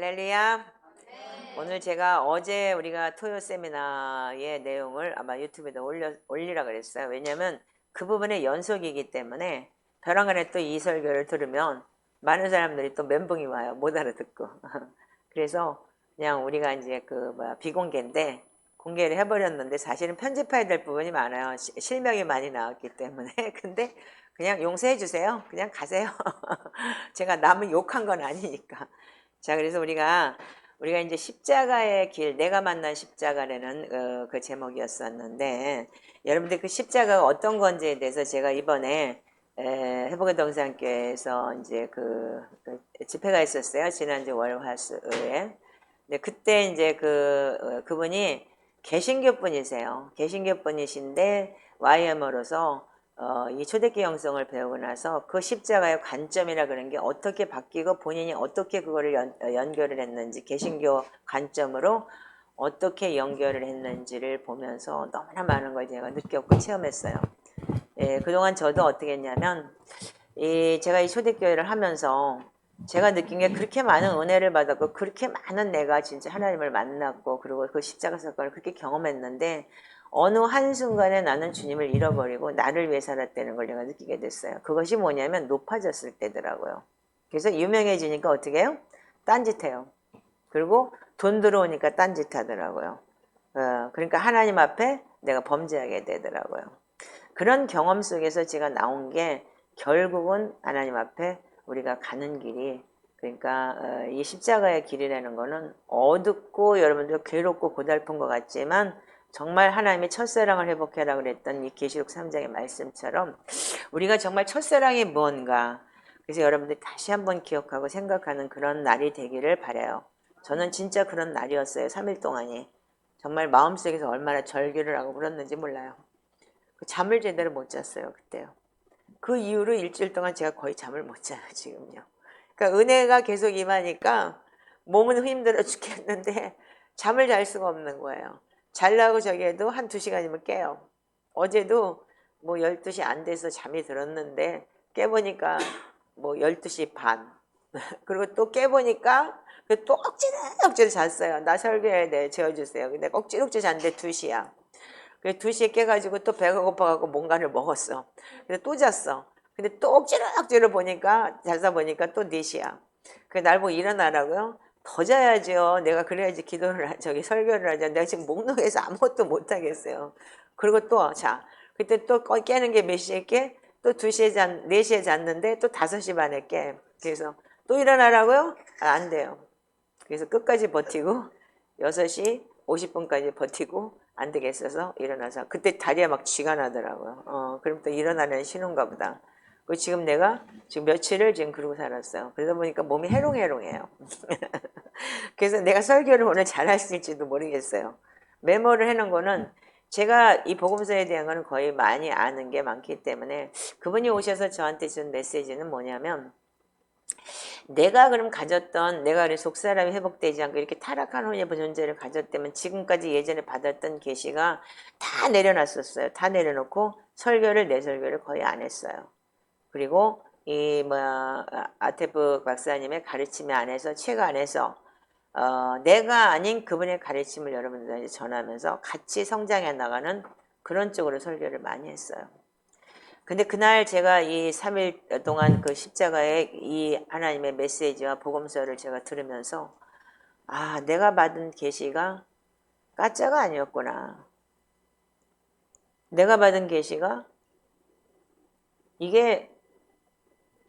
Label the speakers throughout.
Speaker 1: 할렐루야. 오늘 제가 어제 우리가 토요 세미나의 내용을 아마 유튜브에다 올리라 그랬어요. 왜냐면 그 부분의 연속이기 때문에 벼랑간에 또 이 설교를 들으면 많은 사람들이 또 멘붕이 와요. 못 알아듣고. 그래서 그냥 우리가 이제 비공개인데 공개를 해버렸는데 사실은 편집해야 될 부분이 많아요. 실명이 많이 나왔기 때문에. 근데 그냥 용서해 주세요. 그냥 가세요. 제가 남을 욕한 건 아니니까. 자, 그래서 우리가 이제 십자가의 길, 내가 만난 십자가라는 그 제목이었었는데, 여러분들 그 십자가가 어떤 건지에 대해서 제가 이번에 회복의 동산교회에서 이제 집회가 있었어요. 지난주 월화수에. 근데 그때 이제 그분이 개신교 분이세요. 개신교 분이신데 YM으로서 이 초대교회 영성을 배우고 나서 그 십자가의 관점이라 그런 게 어떻게 바뀌고 본인이 어떻게 그거를 연결을 했는지 개신교 관점으로 어떻게 연결을 했는지를 보면서 너무나 많은 걸 제가 느꼈고 체험했어요. 예, 그동안 저도 어떻게 했냐면 제가 이 초대교회를 하면서 제가 느낀 게 그렇게 많은 은혜를 받았고 그렇게 많은 내가 진짜 하나님을 만났고 그리고 그 십자가 사건을 그렇게 경험했는데 어느 한순간에 나는 주님을 잃어버리고 나를 위해 살았다는 걸 내가 느끼게 됐어요. 그것이 뭐냐면 높아졌을 때더라고요. 그래서 유명해지니까 어떻게 해요? 딴짓해요. 그리고 돈 들어오니까 딴짓하더라고요. 그러니까 하나님 앞에 내가 범죄하게 되더라고요. 그런 경험 속에서 제가 나온 게 결국은 하나님 앞에 우리가 가는 길이 그러니까 이 십자가의 길이라는 거는 어둡고 여러분들 괴롭고 고달픈 것 같지만 정말 하나님의 첫사랑을 회복해라 그랬던 이 계시록 3장의 말씀처럼 우리가 정말 첫사랑이 뭔가 그래서 여러분들 다시 한번 기억하고 생각하는 그런 날이 되기를 바라요. 저는 진짜 그런 날이었어요. 3일 동안이. 정말 마음속에서 얼마나 절규를 하고 그랬는지 몰라요. 잠을 제대로 못 잤어요. 그때요. 그 이후로 일주일 동안 제가 거의 잠을 못 자요. 지금요. 그러니까 은혜가 계속 임하니까 몸은 힘들어 죽겠는데 잠을 잘 수가 없는 거예요. 자려고 저기 해도 한 2시간이면 깨요. 어제도 뭐 12시 안 돼서 잠이 들었는데 깨보니까 뭐 12시 반. 그리고 또 깨보니까 또 억지로 잤어요. 나 설교해야 돼. 재워주세요. 근데 억지로 잤는데 2시야. 그래서 2시에 깨가지고 또 배가 고파가지고 뭔가를 먹었어. 근데 또 잤어. 근데 또 억지로 보니까, 자다 보니까 또 4시야. 그래, 날 보고 일어나라고요? 더 자야죠. 내가 그래야지 설교를 하자. 내가 지금 목록에서 아무것도 못하겠어요. 그리고 또, 자, 그때 또 깨는 게 몇 시에 깨? 또 4시에 잤는데 또 5시 반에 깨. 그래서 또 일어나라고요? 안 돼요. 그래서 끝까지 버티고 6시 50분까지 버티고 안 되겠어서 일어나서 그때 다리가 막 쥐가 나더라고요. 그럼 또 일어나는 신호인가 보다. 지금 내가 지금 며칠을 지금 그러고 살았어요. 그러다 보니까 몸이 해롱해롱해요. 그래서 내가 설교를 오늘 잘할 수 있을지도 모르겠어요. 메모를 해놓은 거는 제가 이 복음서에 대한 거는 거의 많이 아는 게 많기 때문에 그분이 오셔서 저한테 준 메시지는 뭐냐면 내가 그래 속사람이 회복되지 않고 이렇게 타락한 혼의 존재를 가졌다면 지금까지 예전에 받았던 계시가 다 내려놨었어요. 다 내려놓고 내 설교를 거의 안 했어요. 그리고 아테프 박사님의 가르침에 안에서 책 안에서 내가 아닌 그분의 가르침을 여러분들한테 전하면서 같이 성장해 나가는 그런 쪽으로 설교를 많이 했어요. 근데 그날 제가 이 3일 동안 그 십자가의 이 하나님의 메시지와 복음서를 제가 들으면서 내가 받은 계시가 가짜가 아니었구나. 내가 받은 계시가 이게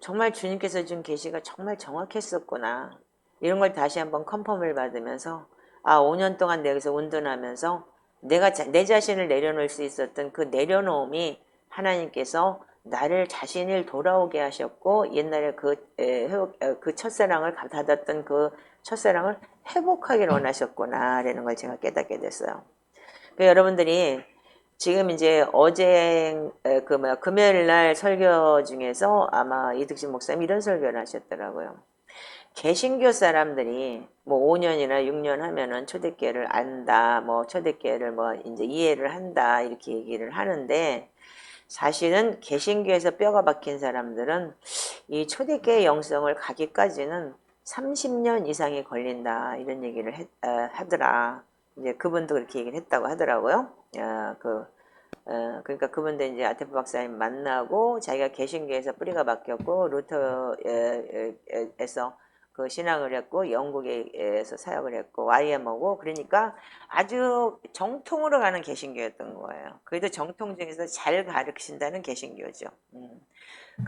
Speaker 1: 정말 주님께서 준 계시가 정말 정확했었구나. 이런 걸 다시 한번 컨펌을 받으면서 5년 동안 내가 운동하면서 내 자신을 내려놓을 수 있었던 그 내려놓음이 하나님께서 나를 자신을 돌아오게 하셨고 옛날에 그 첫사랑을 받았던 그 첫사랑을 회복하기를 원하셨구나라는 걸 제가 깨닫게 됐어요. 그러니까 여러분들이 지금 이제 어제 금요일 날 설교 중에서 아마 이득진 목사님 이런 설교를 하셨더라고요. 개신교 사람들이 뭐 5년이나 6년 하면은 초대교회를 안다, 뭐 초대교회를 이제 이해를 한다 이렇게 얘기를 하는데 사실은 개신교에서 뼈가 박힌 사람들은 이 초대교회 영성을 가기까지는 30년 이상이 걸린다 이런 얘기를 하더라. 이제 그분도 그렇게 얘기를 했다고 하더라고요. 그러니까 그분도 이제 아테프 박사님 만나고 자기가 개신교에서 뿌리가 바뀌었고 루터에서 그 신학을 했고 영국에서 사역을 했고 YMO고 그러니까 아주 정통으로 가는 개신교였던 거예요. 그래도 정통 중에서 잘 가르치신다는 개신교죠.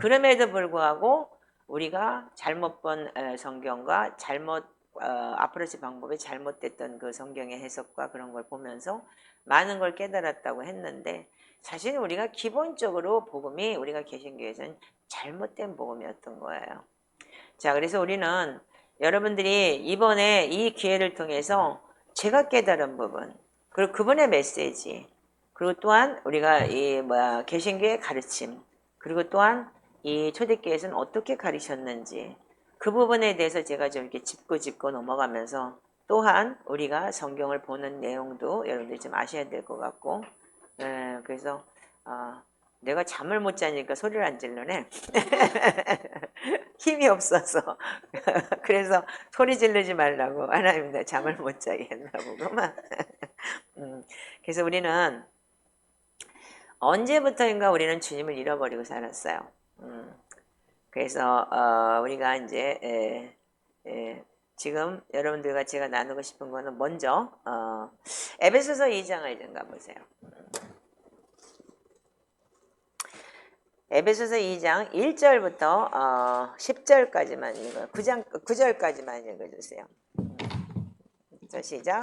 Speaker 1: 그럼에도 불구하고 우리가 잘못 본 성경과 잘못 아프로치 방법이 잘못됐던 그 성경의 해석과 그런 걸 보면서 많은 걸 깨달았다고 했는데 사실 우리가 기본적으로 복음이 우리가 개신교에서는 잘못된 복음이었던 거예요. 자, 그래서 우리는 여러분들이 이번에 이 기회를 통해서 제가 깨달은 부분 그리고 그분의 메시지 그리고 또한 우리가 개신교의 가르침 그리고 또한 이 초대교회에서는 어떻게 가르쳤는지 그 부분에 대해서 제가 좀 이렇게 짚고 넘어가면서 또한 우리가 성경을 보는 내용도 여러분들이 좀 아셔야 될 것 같고 그래서 내가 잠을 못 자니까 소리를 안 질러네. 힘이 없어서 그래서 소리 지르지 말라고 하나님 나 잠을 못 자게 했나 보구만. 그래서 우리는 언제부터인가 우리는 주님을 잃어버리고 살았어요. 그래서 우리가 이제 지금 여러분들과 제가 나누고 싶은 거는 먼저 에베소서 2장을 좀 가보세요. 에베소서 2장 1절부터 10절까지만 읽어요. 9절까지만 읽어주세요. 자, 시작.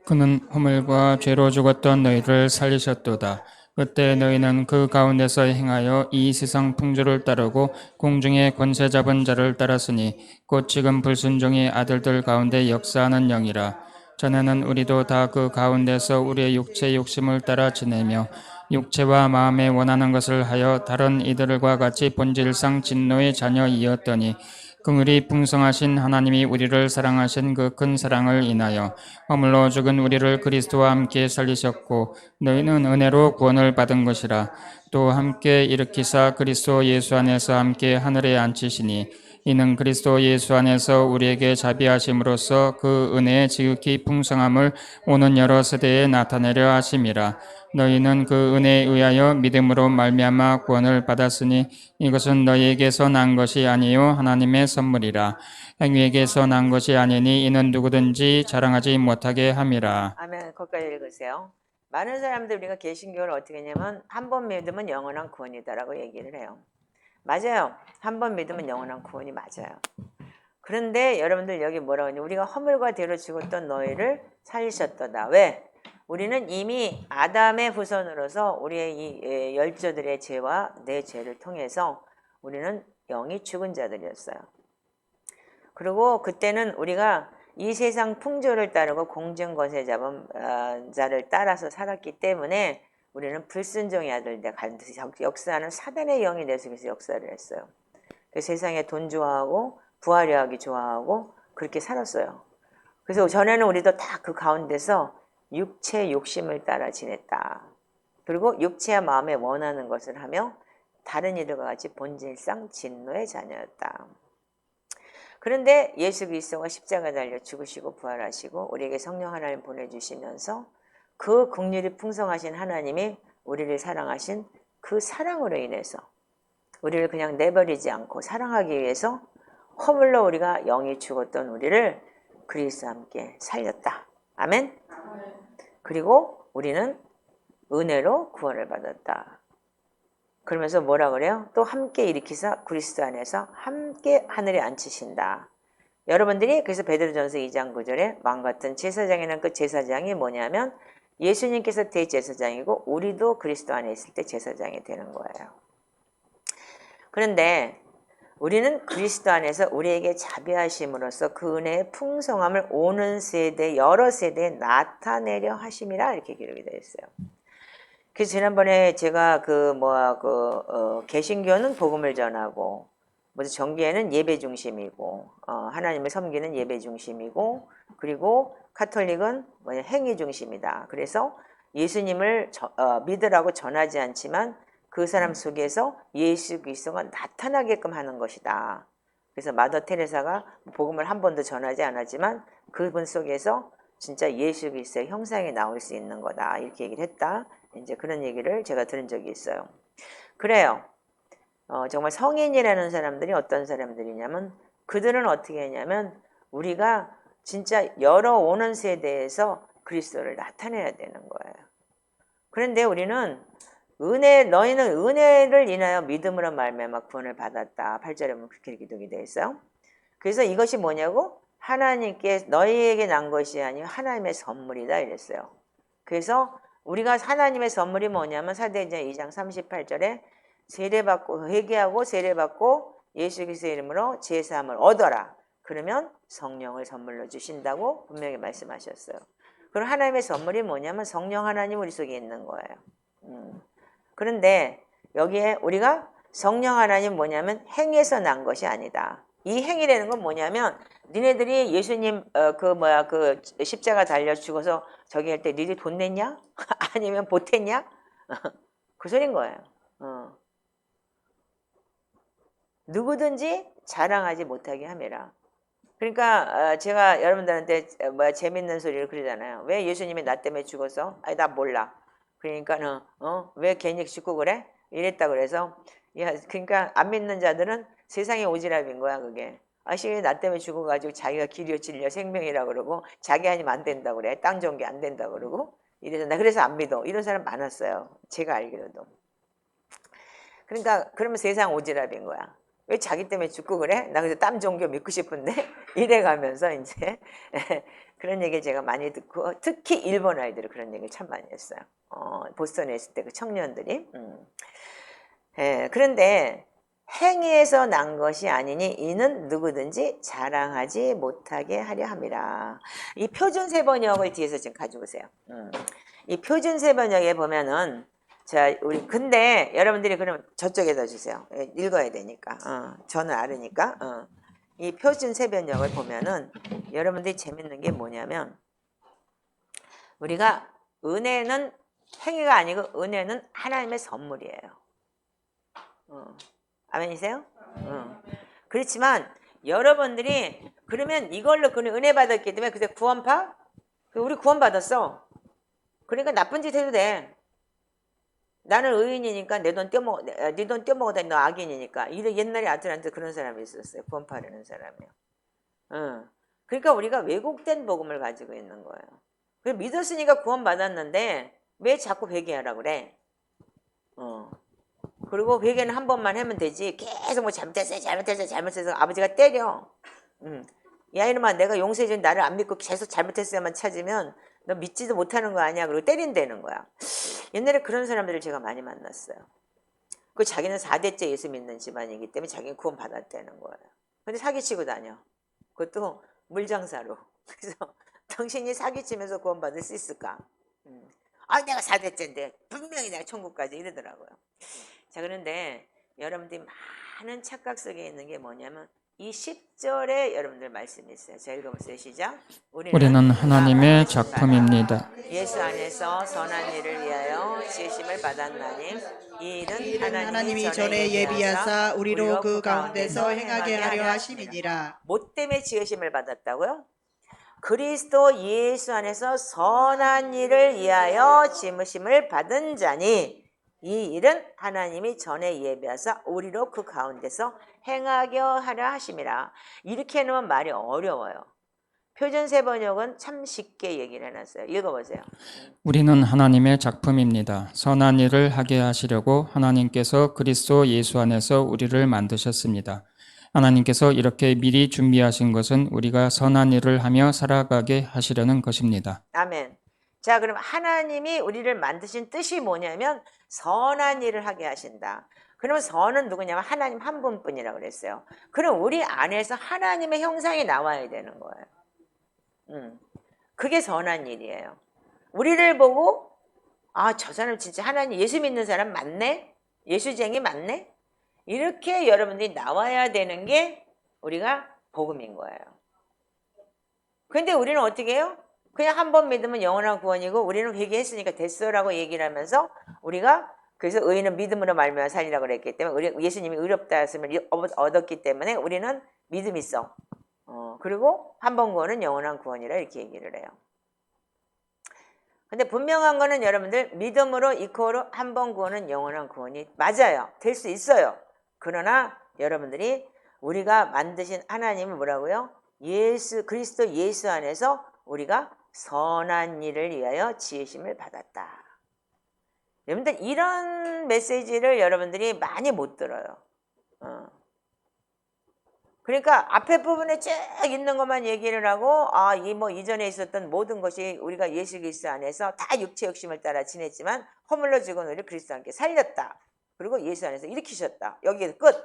Speaker 2: 그는 허물과 죄로 죽었던 너희를 살리셨도다. 그때 너희는 그 가운데서 행하여 이 세상 풍조를 따르고 공중의 권세 잡은 자를 따랐으니 곧 지금 불순종의 아들들 가운데 역사하는 영이라. 전에는 우리도 다 그 가운데서 우리의 육체 욕심을 따라 지내며 육체와 마음에 원하는 것을 하여 다른 이들과 같이 본질상 진노의 자녀이었더니 긍휼이 풍성하신 하나님이 우리를 사랑하신 그 큰 사랑을 인하여 허물로 죽은 우리를 그리스도와 함께 살리셨고 너희는 은혜로 구원을 받은 것이라. 또 함께 일으키사 그리스도 예수 안에서 함께 하늘에 앉히시니 이는 그리스도 예수 안에서 우리에게 자비하심으로써 그 은혜의 지극히 풍성함을 오는 여러 세대에 나타내려 하심이라. 너희는 그 은혜에 의하여 믿음으로 말미암아 구원을 받았으니 이것은 너희에게서 난 것이 아니요 하나님의 선물이라. 행위에게서 난 것이 아니니 이는 누구든지 자랑하지 못하게 함이라.
Speaker 1: 아멘. 거기까지 읽으세요. 많은 사람들 우리가 개신교를 어떻게 했냐면 한 번 믿으면 영원한 구원이다라고 얘기를 해요. 맞아요. 한 번 믿으면 영원한 구원이 맞아요. 그런데 여러분들 여기 뭐라고 하냐? 우리가 허물과 죄로 죽었던 너희를 살리셨도다. 왜? 우리는 이미 아담의 후손으로서 우리의 이 열조들의 죄와 내 죄를 통해서 우리는 영이 죽은 자들이었어요. 그리고 그때는 우리가 이 세상 풍조를 따르고 공중권세 잡은 자를 따라서 살았기 때문에 우리는 불순종의 아들, 역사하는 사단의 영이 내 속에서 역사를 했어요. 세상에 돈 좋아하고 부하려 하기 좋아하고 그렇게 살았어요. 그래서 전에는 우리도 다 그 가운데서 육체 욕심을 따라 지냈다. 그리고 육체와 마음에 원하는 것을 하며 다른 이들과 같이 본질상 진노의 자녀였다. 그런데 예수 그리스도가 십자가 달려 죽으시고 부활하시고 우리에게 성령 하나님 보내주시면서 그 긍휼이 풍성하신 하나님이 우리를 사랑하신 그 사랑으로 인해서 우리를 그냥 내버리지 않고 사랑하기 위해서 허물로 우리가 영이 죽었던 우리를 그리스도와 함께 살렸다. 아멘. 그리고 우리는 은혜로 구원을 받았다. 그러면서 뭐라 그래요? 또 함께 일으키사 그리스도 안에서 함께 하늘에 앉히신다. 여러분들이 그래서 베드로전서 2장 9절에 왕 같은 제사장이란 그 제사장이 뭐냐면 예수님께서 대제사장이고 우리도 그리스도 안에 있을 때 제사장이 되는 거예요. 그런데 우리는 그리스도 안에서 우리에게 자비하심으로써 그 은혜의 풍성함을 오는 세대 여러 세대에 나타내려 하심이라 이렇게 기록이 되어 있어요. 그래서 지난번에 제가 개신교는 복음을 전하고 정교회는 예배 중심이고 하나님을 섬기는 예배 중심이고 그리고 카톨릭은 행위 중심이다. 그래서 예수님을 믿으라고 전하지 않지만 그 사람 속에서 예수 그리스도가 나타나게끔 하는 것이다. 그래서 마더 테레사가 복음을 한 번도 전하지 않았지만 그분 속에서 진짜 예수 그리스도의 형상이 나올 수 있는 거다. 이렇게 얘기를 했다. 이제 그런 얘기를 제가 들은 적이 있어요. 그래요. 정말 성인이라는 사람들이 어떤 사람들이냐면 그들은 어떻게 했냐면 우리가 진짜 여러 오는 세대에서 그리스도를 나타내야 되는 거예요. 그런데 우리는 너희는 은혜를 인하여 믿음으로 말미암아 구원을 받았다. 8절에 보면 그렇게 기록이 되어 있어요. 그래서 이것이 뭐냐고? 하나님께 너희에게 난 것이 아니요 하나님의 선물이다 이랬어요. 그래서 우리가 하나님의 선물이 뭐냐면 사도행전 2장 38절에 세례받고 회개하고 세례받고 예수 그리스도의 이름으로 제사함을 얻어라. 그러면 성령을 선물로 주신다고 분명히 말씀하셨어요. 그럼 하나님의 선물이 뭐냐면 성령 하나님 우리 속에 있는 거예요. 그런데 여기에 우리가 성령 하나님 뭐냐면 행에서 난 것이 아니다. 이 행이라는 건 뭐냐면 니네들이 예수님 그 십자가 달려 죽어서 저기 할 때 니들이 돈 냈냐? 아니면 보탰냐? 그 소린 거예요. 누구든지 자랑하지 못하게 함이라. 그러니까 제가 여러분들한테 재밌는 소리를 그러잖아요. 왜 예수님이 나 때문에 죽었어? 아니 나 몰라. 그러니까는 왜 괜히 죽고 그래? 이랬다 그래서 그러니까 안 믿는 자들은 세상의 오지랖인 거야 그게. 아시게 나 때문에 죽어가지고 자기가 길이요 진리요 생명이라 그러고 자기 아니면 안 된다 그래. 땅 좋은 게 안 된다 그러고 이래서 나 그래서 안 믿어. 이런 사람 많았어요. 제가 알기로도. 그러니까 그러면 세상 오지랖인 거야. 왜 자기 때문에 죽고 그래? 나 그래서 땀 종교 믿고 싶은데 이래가면서 이제 그런 얘기를 제가 많이 듣고 특히 일본 아이들이 그런 얘기를 참 많이 했어요. 보스턴에 있을 때 그 청년들이. 그런데 행위에서 난 것이 아니니 이는 누구든지 자랑하지 못하게 하려 함이라. 이 표준세 번역을 뒤에서 지금 가지고 오세요. 이 표준세 번역에 보면은 자, 근데 여러분들이 그럼 저쪽에다 주세요. 읽어야 되니까. 저는 알으니까. 이 표준세 번역을 보면은 여러분들이 재밌는 게 뭐냐면 우리가 은혜는 행위가 아니고 은혜는 하나님의 선물이에요. 아멘이세요? 그렇지만 여러분들이 그러면 이걸로 그는 은혜 받았기 때문에 그때 구원파? 우리 구원 받았어. 그러니까 나쁜 짓 해도 돼. 나는 의인이니까 네 돈 떼먹어 다니 너 악인이니까. 옛날에 아틀란트 그런 사람이 있었어요. 구원파라는 사람이요. 그러니까 우리가 왜곡된 복음을 가지고 있는 거예요. 그래서 믿었으니까 구원 받았는데 왜 자꾸 회개하라 그래? 그리고 회개는 한 번만 하면 되지. 계속 뭐 잘못해서 아버지가 때려. 야 이놈아 내가 용서해준 나를 안 믿고 계속 잘못했어야만 찾으면 너 믿지도 못하는 거 아니야. 그리고 때린다는 거야. 옛날에 그런 사람들을 제가 많이 만났어요. 그 자기는 4대째 예수 믿는 집안이기 때문에 자기는 구원 받았다는 거예요. 근데 사기치고 다녀. 그것도 물장사로. 그래서 당신이 사기치면서 구원 받을 수 있을까? 내가 4대째인데 분명히 내가 천국 가지 이러더라고요. 자 그런데 여러분들이 많은 착각 속에 있는 게 뭐냐면 이 10절에 여러분들 말씀이 있어요. 자 읽어보세요. 시작.
Speaker 2: 우리는 하나님의 작품입니다.
Speaker 1: 예수 안에서 선한 일을 위하여 지으심을 받았나니 이 일은 하나님이 전에 예비하사 우리로 그 가운데서 행하게 하려 하심이니라. 뭐 때문에 지으심을 받았다고요? 그리스도 예수 안에서 선한 일을 위하여 지으심을 받은 자니 이 일은 하나님이 전에 예비하사 우리로 그 가운데서 행하게 하려 하심이라. 이렇게 해놓으면 말이 어려워요. 표준세 번역은 참 쉽게 얘기를 해놨어요. 읽어보세요.
Speaker 2: 우리는 하나님의 작품입니다. 선한 일을 하게 하시려고 하나님께서 그리스도 예수 안에서 우리를 만드셨습니다. 하나님께서 이렇게 미리 준비하신 것은 우리가 선한 일을 하며 살아가게 하시려는 것입니다.
Speaker 1: 아멘. 자, 그럼 하나님이 우리를 만드신 뜻이 뭐냐면 선한 일을 하게 하신다. 그러면 선은 누구냐면 하나님 한 분뿐이라고 그랬어요. 그럼 우리 안에서 하나님의 형상이 나와야 되는 거예요. 그게 선한 일이에요. 우리를 보고 저 사람 진짜 하나님 예수 믿는 사람 맞네? 예수쟁이 맞네? 이렇게 여러분들이 나와야 되는 게 우리가 복음인 거예요. 근데 우리는 어떻게 해요? 그냥 한 번 믿으면 영원한 구원이고 우리는 회개했으니까 됐어라고 얘기를 하면서 우리가 그래서 의인은 믿음으로 말미암아 살리라고 그랬기 때문에 예수님이 의롭다 했음을 얻었기 때문에 우리는 믿음이 있어. 그리고 한 번 구원은 영원한 구원이라 이렇게 얘기를 해요. 근데 분명한 거는 여러분들 믿음으로 이코로 한 번 구원은 영원한 구원이 맞아요. 될 수 있어요. 그러나 여러분들이 우리가 만드신 하나님은 뭐라고요? 예수 그리스도 예수 안에서 우리가 선한 일을 위하여 지으심을 받았다. 여러분들 이런 메시지를 여러분들이 많이 못 들어요. 그러니까 앞에 부분에 쭉 있는 것만 얘기를 하고 이 뭐 이전에 있었던 모든 것이 우리가 예수 그리스도 안에서 다 육체 욕심을 따라 지냈지만 허물러 죽은 우리를 그리스도 함께 살렸다. 그리고 예수 안에서 일으키셨다. 여기에 끝.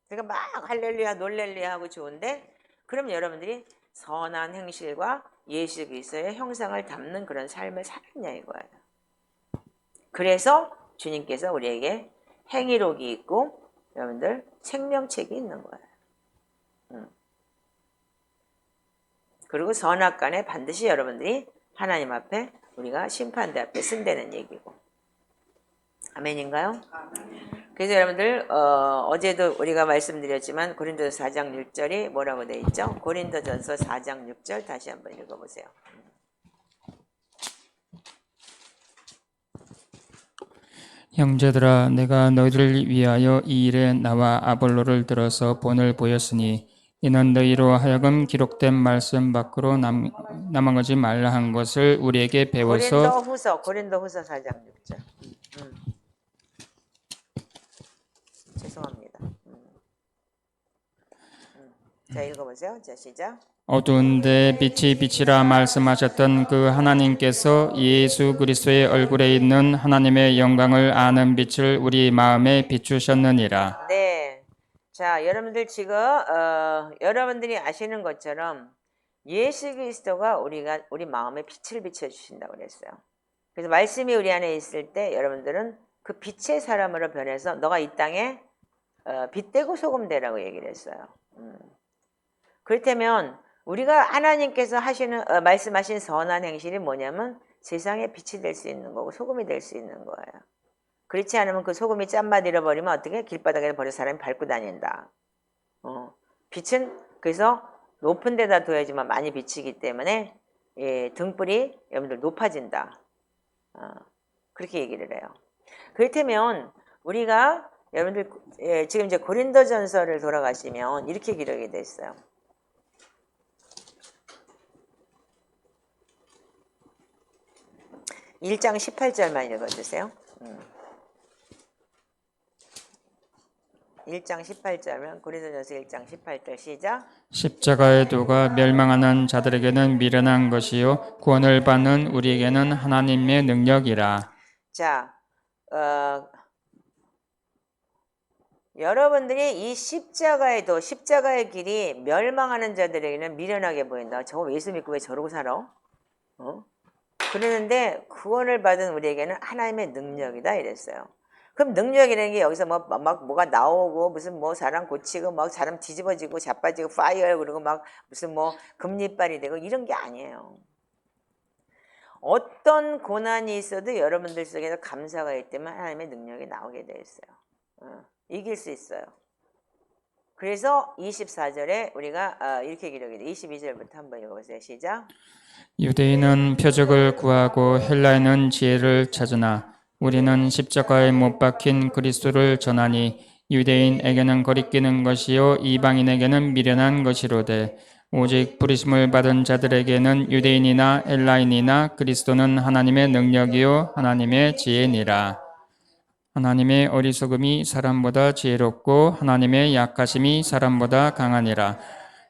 Speaker 1: 그러니까 막 할렐루야 놀렐루야 하고 좋은데 그럼 여러분들이 선한 행실과 예수 그리스도의 형상을 담는 그런 삶을 살았냐 이거예요. 그래서 주님께서 우리에게 행위록이 있고 여러분들 생명책이 있는 거예요. 그리고 선악간에 반드시 여러분들이 하나님 앞에 우리가 심판대 앞에 쓴다는 얘기고. 아멘인가요? 그래서 여러분들 어제도 우리가 말씀드렸지만 고린도서 4장 6절이 뭐라고 되어 있죠? 고린도전서 4장 6절 다시 한번 읽어보세요.
Speaker 2: 형제들아 내가 너희를 위하여 이 일에 나와 아볼로를 들어서 본을 보였으니 이는 너희로 하여금 기록된 말씀 밖으로 남아가지 말라 한 것을 우리에게 배워서
Speaker 1: 고린도후서 4장 6절. 죄송합니다. 자 읽어보세요. 자 시작.
Speaker 2: 어두운데 빛이 빛이라 말씀하셨던 그 하나님께서 예수 그리스도의 얼굴에 있는 하나님의 영광을 아는 빛을 우리 마음에 비추셨느니라.
Speaker 1: 네. 자, 여러분들 지금 여러분들이 아시는 것처럼 예수 그리스도가 우리 마음에 빛을 비춰 주신다고 그랬어요. 그래서 말씀이 우리 안에 있을 때 여러분들은 그 빛의 사람으로 변해서 너가 이 땅에 빛되고 소금되라고 얘기를 했어요. 그렇다면 우리가 하나님께서 말씀하신 선한 행실이 뭐냐면 세상에 빛이 될 수 있는 거고 소금이 될 수 있는 거예요. 그렇지 않으면 그 소금이 짠맛 잃어버리면 어떻게 길바닥에 버려 사람이 밟고 다닌다. 빛은 그래서 높은 데다 둬야지만 많이 비치기 때문에 등불이 여러분들 높아진다. 그렇게 얘기를 해요. 그렇다면 우리가 여러분들 지금 이제 고린도전서를 돌아가시면 이렇게 기록이 돼 있어요. 1장 18절만 읽어주세요. 1장 18절은 고린도전서 1장 18절 시작.
Speaker 2: 십자가의 도가 멸망하는 자들에게는 미련한 것이요 구원을 받는 우리에게는 하나님의 능력이라.
Speaker 1: 자, 여러분들이 이 십자가의 도, 십자가의 길이 멸망하는 자들에게는 미련하게 보인다. 저거 예수 믿고 왜 저러고 살아? 그러는데 구원을 받은 우리에게는 하나님의 능력이다 이랬어요. 그럼 능력이라는 게 여기서 막 뭐가 나오고 무슨 뭐 사람 고치고 막 사람 뒤집어지고 자빠지고 파이어 그러고 막 무슨 뭐 금리빨이 되고 이런 게 아니에요. 어떤 고난이 있어도 여러분들 속에서 감사가 있다면 하나님의 능력이 나오게 돼 있어요. 이길 수 있어요. 그래서 24절에 우리가 이렇게 기록이 돼. 22절부터 한번 읽어보세요. 시작.
Speaker 2: 유대인은 표적을 구하고 헬라인은 지혜를 찾으나 우리는 십자가에 못 박힌 그리스도를 전하니 유대인에게는 거리끼는 것이요 이방인에게는 미련한 것이로되 오직 부르심을 받은 자들에게는 유대인이나 헬라인이나 그리스도는 하나님의 능력이요 하나님의 지혜니라. 하나님의 어리석음이 사람보다 지혜롭고 하나님의 약하심이 사람보다 강하니라.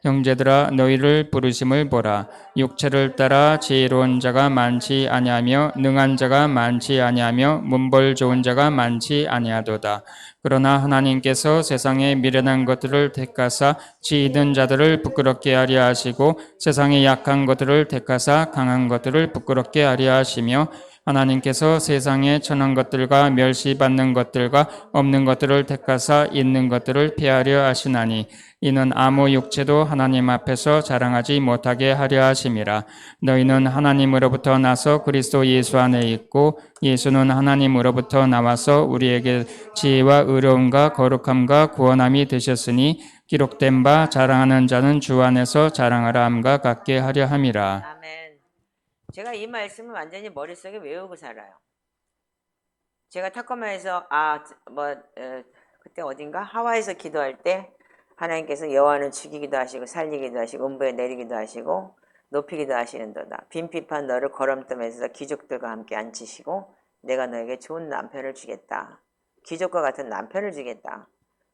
Speaker 2: 형제들아 너희를 부르심을 보라. 육체를 따라 지혜로운 자가 많지 아니하며 능한 자가 많지 아니하며 문벌 좋은 자가 많지 아니하도다. 그러나 하나님께서 세상에 미련한 것들을 택하사 지 있는 자들을 부끄럽게 하려 하시고 세상에 약한 것들을 택하사 강한 것들을 부끄럽게 하려 하시며 하나님께서 세상에 천한 것들과 멸시받는 것들과 없는 것들을 택하사 있는 것들을 폐하려 하시나니 이는 아무 육체도 하나님 앞에서 자랑하지 못하게 하려 하심이라. 너희는 하나님으로부터 나서 그리스도 예수 안에 있고 예수는 하나님으로부터 나와서 우리에게 지혜와 의로움과 거룩함과 구원함이 되셨으니 기록된 바 자랑하는 자는 주 안에서 자랑하라 함과 같게 하려 함이라.
Speaker 1: 아멘. 제가 이 말씀을 완전히 머릿속에 외우고 살아요. 제가 타코마에서 그때 어딘가 하와이에서 기도할 때 하나님께서 여호와는 죽이기도 하시고 살리기도 하시고 음부에 내리기도 하시고 높이기도 하시는도다. 빈핍한 너를 거름뜸에서 귀족들과 함께 앉히시고 내가 너에게 좋은 남편을 주겠다. 귀족과 같은 남편을 주겠다.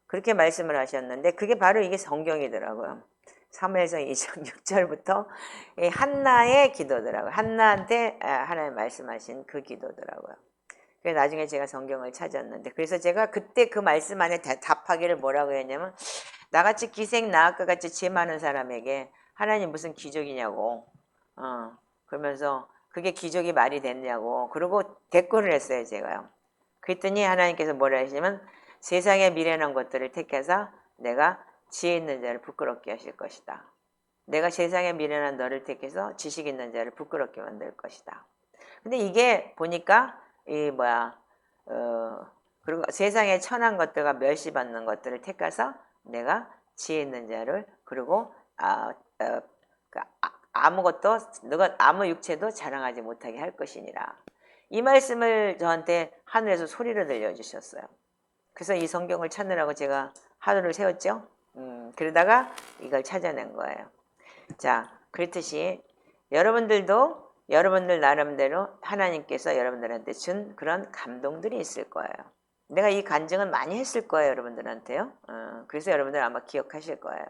Speaker 1: 그렇게 말씀을 하셨는데 그게 바로 이게 성경이더라고요. 사무엘상 2장 6절부터 한나의 기도더라고요. 한나한테 하나님 말씀하신 그 기도더라고요. 그래서 나중에 제가 성경을 찾았는데 그래서 제가 그때 그 말씀 안에 답하기를 뭐라고 했냐면 나같이 기생 나학과 같이 죄 많은 사람에게 하나님 무슨 기적이냐고 그러면서 그게 기적이 말이 됐냐고 그러고 대꾸를 했어요 제가요. 그랬더니 하나님께서 뭐라 하시냐면 세상의 미련한 것들을 택해서 내가 지혜 있는 자를 부끄럽게 하실 것이다. 내가 세상의 미련한 너를 택해서 지식 있는 자를 부끄럽게 만들 것이다. 근데 이게 보니까 그리고 세상에 천한 것들과 멸시받는 것들을 택해서 내가 지혜 있는 자를 그리고 아무것도 너가 아무 육체도 자랑하지 못하게 할 것이니라. 이 말씀을 저한테 하늘에서 소리로 들려주셨어요. 그래서 이 성경을 찾느라고 제가 하루를 세웠죠. 그러다가 이걸 찾아낸 거예요. 자, 그렇듯이 여러분들도 여러분들 나름대로 하나님께서 여러분들한테 준 그런 감동들이 있을 거예요. 내가 이 간증은 많이 했을 거예요, 여러분들한테요. 그래서 여러분들 아마 기억하실 거예요.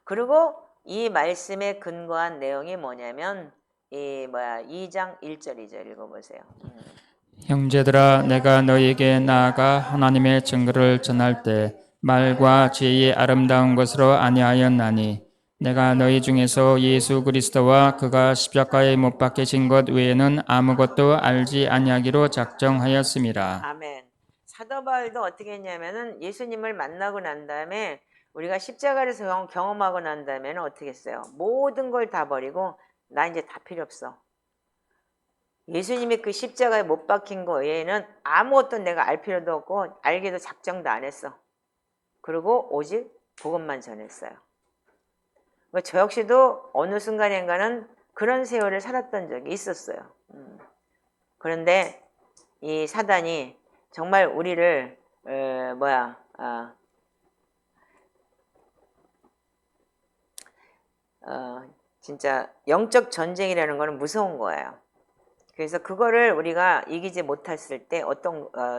Speaker 1: 그리고 이 말씀에 근거한 내용이 뭐냐면 2장 1절 2절 읽어보세요.
Speaker 2: 형제들아 내가 너희에게 나아가 하나님의 증거를 전할 때 말과 지혜의 아름다운 것으로 아니하였나니 내가 너희 중에서 예수 그리스도와 그가 십자가에 못 박히신 것 외에는 아무것도 알지 아니하기로 작정하였음이라.
Speaker 1: 아멘. 사도 바울도 어떻게 했냐면은 예수님을 만나고 난 다음에 우리가 십자가를 경험하고 난 다음에는 어떻게 했어요? 모든 걸 다 버리고 나 이제 다 필요 없어. 예수님이 그 십자가에 못 박힌 거 외에는 아무것도 내가 알 필요도 없고 알기도 작정도 안 했어. 그리고 오직 복음만 전했어요. 저 역시도 어느 순간인가는 그런 세월을 살았던 적이 있었어요. 그런데 이 사단이 정말 우리를 진짜 영적 전쟁이라는 거는 무서운 거예요. 그래서 그거를 우리가 이기지 못했을 때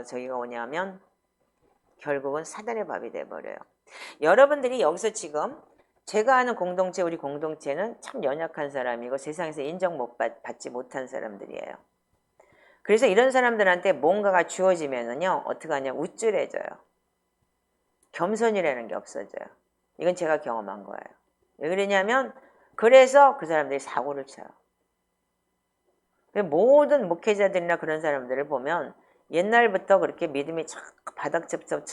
Speaker 1: 저희가 오냐면 결국은 사단의 밥이 돼버려요. 여러분들이 여기서 지금 제가 아는 공동체, 우리 공동체는 참 연약한 사람이고 세상에서 인정 받지 못한 사람들이에요. 그래서 이런 사람들한테 뭔가가 주어지면은요, 어떻게 하냐, 우쭐해져요. 겸손이라는 게 없어져요. 이건 제가 경험한 거예요. 왜 그러냐면, 그래서 그 사람들이 사고를 쳐요. 모든 목회자들이나 그런 사람들을 보면 옛날부터 그렇게 믿음이 바닥cep서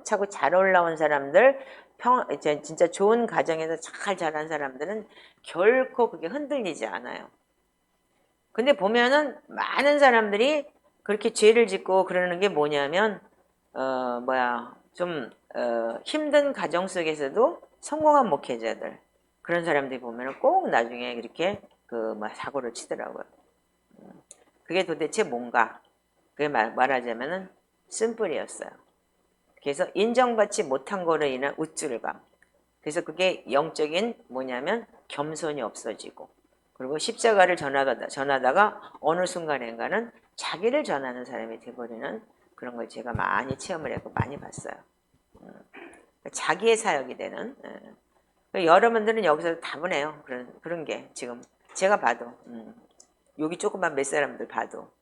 Speaker 1: 차고 잘 올라온 사람들, 진짜 좋은 가정에서 잘 자란 사람들은 결코 그게 흔들리지 않아요. 근데 보면은 많은 사람들이 그렇게 죄를 짓고 그러는 게 뭐냐면 힘든 가정 속에서도 성공한 목회자들 그런 사람들이 보면은 꼭 나중에 이렇게 사고를 치더라고요. 그게 도대체 뭔가? 그게 말하자면은 쓴뿌리였어요. 그래서 인정받지 못한 거로 인한 우쭐감. 그래서 그게 영적인 뭐냐면 겸손이 없어지고 그리고 십자가를 전하다가 어느 순간인가는 자기를 전하는 사람이 돼버리는 그런 걸 제가 많이 체험을 했고 많이 봤어요. 자기의 사역이 되는. 여러분들은 여기서 다분해요. 그런 게 지금 제가 봐도 여기 조그만 몇 사람들 봐도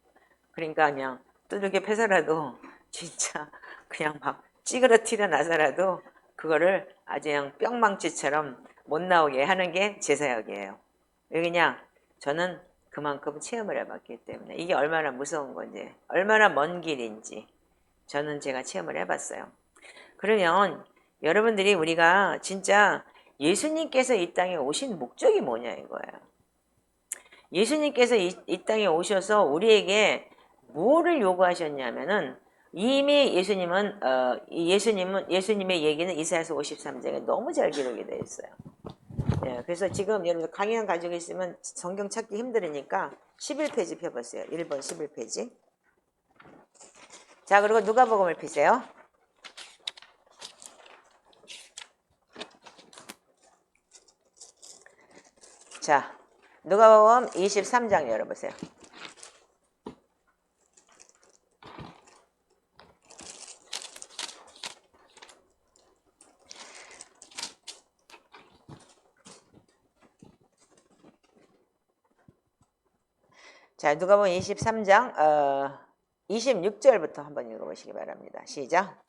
Speaker 1: 그러니까 그냥 두들겨 패서라도 진짜 그냥 막 찌그러뜨려 나서라도 그거를 아주 그냥 뿅망치처럼 못 나오게 하는 게 제 사역이에요. 왜 그냥 저는 그만큼 체험을 해봤기 때문에 이게 얼마나 무서운 건지 얼마나 먼 길인지 저는 제가 체험을 해봤어요. 그러면 여러분들이 우리가 진짜 예수님께서 이 땅에 오신 목적이 뭐냐 이거예요. 예수님께서 이 땅에 오셔서 우리에게 뭐를 요구하셨냐면은 이미 예수님의 얘기는 이사야서 53장에 너무 잘 기록이 되어 있어요. 예, 그래서 지금 여러분 강의한 가지고 있으면 성경 찾기 힘들으니까 11페이지 펴보세요. 1번 11페이지. 자, 그리고 누가복음을 피세요. 자, 누가복음 23장 열어보세요. 자, 누가복음 23장 26절부터 한번 읽어보시기 바랍니다. 시작.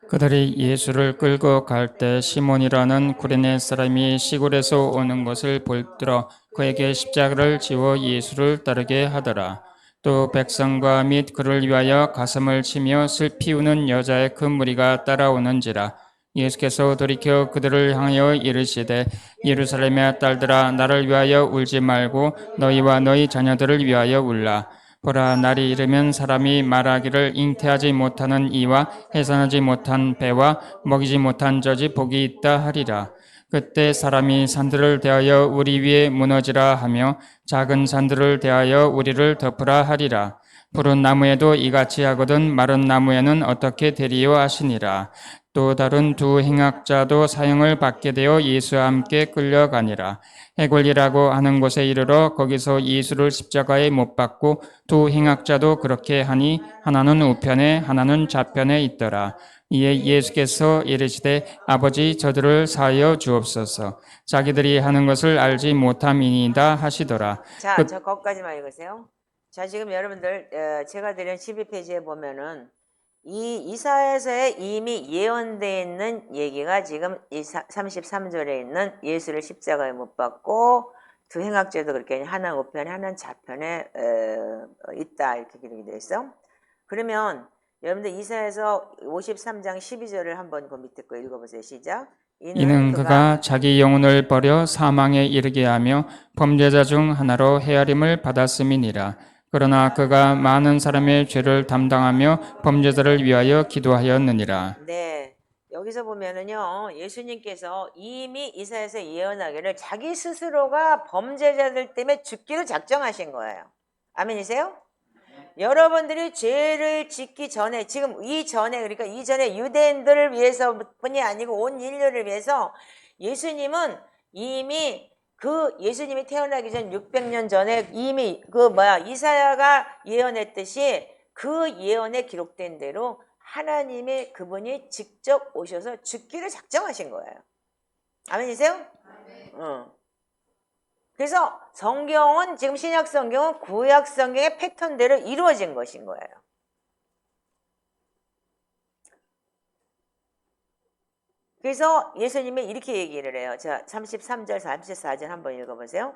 Speaker 2: 그들이 예수를 끌고 갈 때 시몬이라는 구레네 사람이 시골에서 오는 것을 볼들어 그에게 십자가를 지워 예수를 따르게 하더라. 또 백성과 및 그를 위하여 가슴을 치며 슬피 우는 여자의 큰 무리가 따라오는지라. 예수께서 돌이켜 그들을 향하여 이르시되 예루살렘의 딸들아 나를 위하여 울지 말고 너희와 너희 자녀들을 위하여 울라. 보라 날이 이르면 사람이 말하기를 잉태하지 못하는 이와 해산하지 못한 배와 먹이지 못한 젖이 복이 있다 하리라. 그때 사람이 산들을 대하여 우리 위에 무너지라 하며 작은 산들을 대하여 우리를 덮으라 하리라. 푸른 나무에도 이같이 하거든 마른 나무에는 어떻게 되리요 하시니라. 또 다른 두 행악자도 사형을 받게 되어 예수와 함께 끌려가니라. 해골이라고 하는 곳에 이르러 거기서 예수를 십자가에 못 박고 두 행악자도 그렇게 하니 하나는 우편에 하나는 좌편에 있더라. 이에 예수께서 이르시되 아버지 저들을 사하여 주옵소서. 자기들이 하는 것을 알지 못함이니이다 하시더라.
Speaker 1: 자, 저 거기까지만 읽으세요. 자, 지금 여러분들 제가 드린 12페이지에 보면은 이 이사야서에 이미 예언되어 있는 얘기가 지금 33절에 있는 예수를 십자가에 못 박고 두 행악자도 그렇게 하나는 우편에 하나는 좌편에 있다 이렇게 기록이 되어 있어. 그러면 여러분들 이사야서 53장 12절을 한번 그 밑에 거 읽어보세요. 시작.
Speaker 2: 이는 그가 자기 영혼을 버려 사망에 이르게 하며 범죄자 중 하나로 헤아림을 받았음이니라. 그러나 그가 많은 사람의 죄를 담당하며 범죄자를 위하여 기도하였느니라.
Speaker 1: 네, 여기서 보면은요, 예수님께서 이미 이사야서 예언하기를 자기 스스로가 범죄자들 때문에 죽기를 작정하신 거예요. 아멘이세요? 여러분들이 죄를 짓기 전에, 지금 이전에, 그러니까 이전에 유대인들을 위해서뿐이 아니고 온 인류를 위해서 예수님은 이미 예수님이 태어나기 전 600년 전에 이미 이사야가 예언했듯이 그 예언에 기록된 대로 하나님의 그분이 직접 오셔서 죽기를 작정하신 거예요. 아멘이세요? 그래서 성경은 지금 신약 성경은 구약 성경의 패턴대로 이루어진 것인 거예요. 그래서 예수님이 이렇게 얘기를 해요. 자, 33절, 34절 한번 읽어보세요.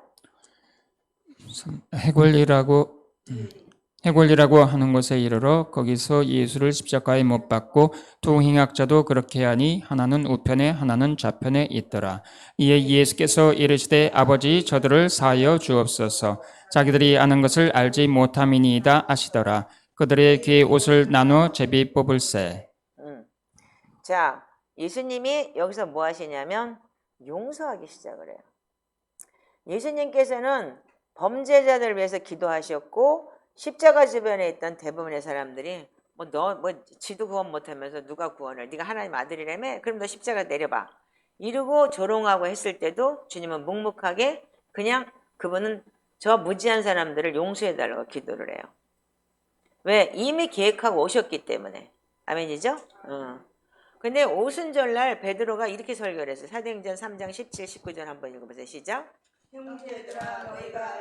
Speaker 2: 해골이라고 하는 곳에 이르러 거기서 예수를 십자가에 못 박고 두 행악자도 그렇게 하니 하나는 우편에 하나는 좌편에 있더라. 이에 예수께서 이르시되 아버지 저들을 사하여 주옵소서. 자기들이 아는 것을 알지 못함이니이다 하시더라. 그들의 귀에 옷을 나누어 제비 뽑을세.
Speaker 1: 자, 예수님이 여기서 뭐 하시냐면 용서하기 시작을 해요. 예수님께서는 범죄자들을 위해서 기도하셨고 십자가 주변에 있던 대부분의 사람들이 지도 구원 못하면서 누가 구원을, 네가 하나님 아들이라며? 그럼 너 십자가 내려봐 이러고 조롱하고 했을 때도 주님은 묵묵하게 그냥 그분은 저 무지한 사람들을 용서해달라고 기도를 해요. 왜? 이미 계획하고 오셨기 때문에. 아멘이죠? 근데 오순절날 베드로가 이렇게 설교를 했어요. 사도행전 3장 17, 19절 한번 읽어보세요. 시작.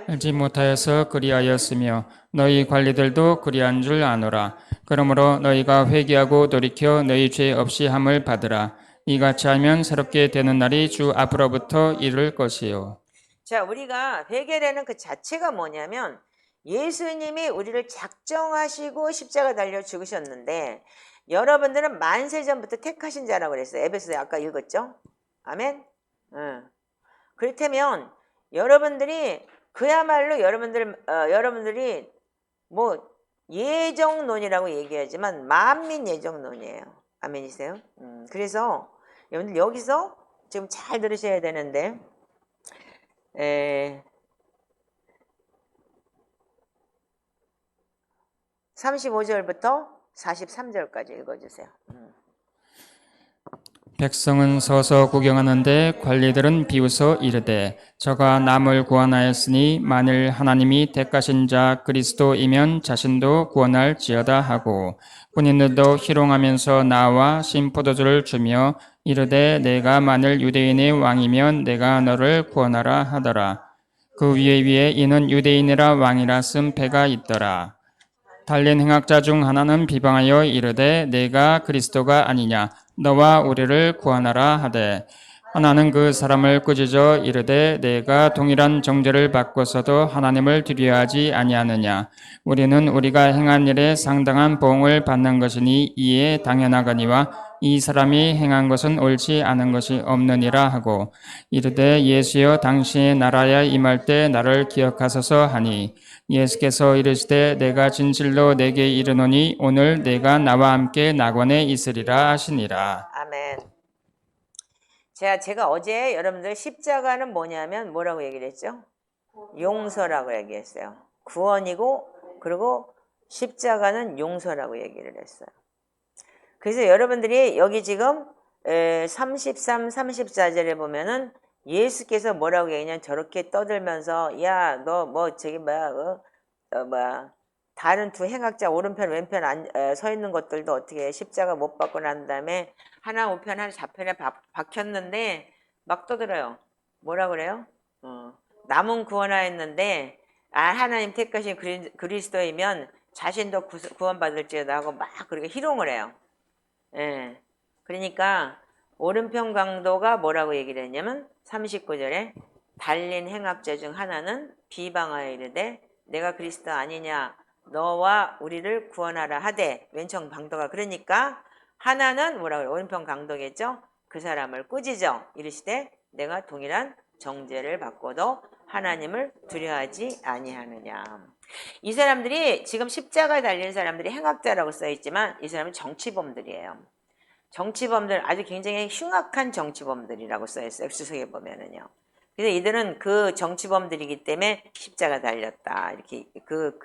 Speaker 2: 알지 못하여서 그리하였으며 너희 관리들도 그리한 줄 아노라. 그러므로 너희가 회개하고 돌이켜 너희 죄 없이 함을 받으라. 이같이 하면 새롭게 되는 날이 주 앞으로부터 이를 것이요.
Speaker 1: 자, 우리가 회개라는 그 자체가 뭐냐면 예수님이 우리를 작정하시고 십자가 달려 죽으셨는데 여러분들은 만세전부터 택하신 자라고 그랬어요. 에베소에 아까 읽었죠? 아멘? 그렇다면 여러분들이 그야말로 여러분들이 뭐 예정론이라고 얘기하지만 만민 예정론이에요. 아멘이세요? 그래서 여러분들 여기서 지금 잘 들으셔야 되는데 35절부터 43절까지 읽어주세요.
Speaker 2: 백성은 서서 구경하는데 관리들은 비웃어 이르되 저가 남을 구원하였으니 만일 하나님이 택하신 자 그리스도이면 자신도 구원할지어다 하고 군인들도 희롱하면서 나와 신포도주를 주며 이르되 내가 만일 유대인의 왕이면 내가 너를 구원하라 하더라. 그 위에 이는 유대인이라 왕이라 쓴 패가 있더라. 달린 행악자 중 하나는 비방하여 이르되 내가 그리스도가 아니냐 너와 우리를 구원하라 하되 하나는 그 사람을 꾸짖어 이르되 내가 동일한 정죄를 받고서도 하나님을 두려워하지 아니하느냐 우리는 우리가 행한 일에 상당한 보응을 받는 것이니 이에 당연하거니와 이 사람이 행한 것은 옳지 않은 것이 없느니라 하고 이르되 예수여 당신의 나라에 임할 때 나를 기억하소서 하니 예수께서 이르시되 내가 진실로 내게 이르노니 오늘 내가 나와 함께 낙원에 있으리라 하시니라.
Speaker 1: 아멘. 제가 어제 여러분들 십자가는 뭐냐면 뭐라고 얘기를 했죠? 용서라고 얘기했어요. 구원이고 그리고 십자가는 용서라고 얘기를 했어요. 그래서 여러분들이 여기 지금 33, 34절에 보면은 예수께서 뭐라고 얘기냐면 저렇게 떠들면서 야 너 뭐 저기 뭐야 다른 두 행악자 오른편 왼편 서 있는 것들도 어떻게 십자가 못 받고 난 다음에 하나 우편 하나 좌편에 박혔는데 막 떠들어요. 뭐라 그래요? 남은 구원하였는데 하나님 택하신 그리스도이면 자신도 구원받을지어다 하고 막 그렇게 희롱을 해요. 예. 그러니까 오른편 강도가 뭐라고 얘기를 했냐면 39절에 달린 행악자 중 하나는 비방하여 이르되 내가 그리스도 아니냐 너와 우리를 구원하라 하되 왼쪽 강도가 그러니까 하나는 뭐라고 해요? 오른편 강도겠죠? 그 사람을 꾸짖어 이르시되 내가 동일한 정죄를 받고도 하나님을 두려워하지 아니하느냐. 이 사람들이 지금 십자가에 달린 사람들이 행악자라고 써있지만 이 사람은 정치범들이에요. 정치범들 아주 굉장히 흉악한 정치범들이라고 써있어요. 수석에 보면은요. 그래서 이들은 그 정치범들이기 때문에 십자가 달렸다 이렇게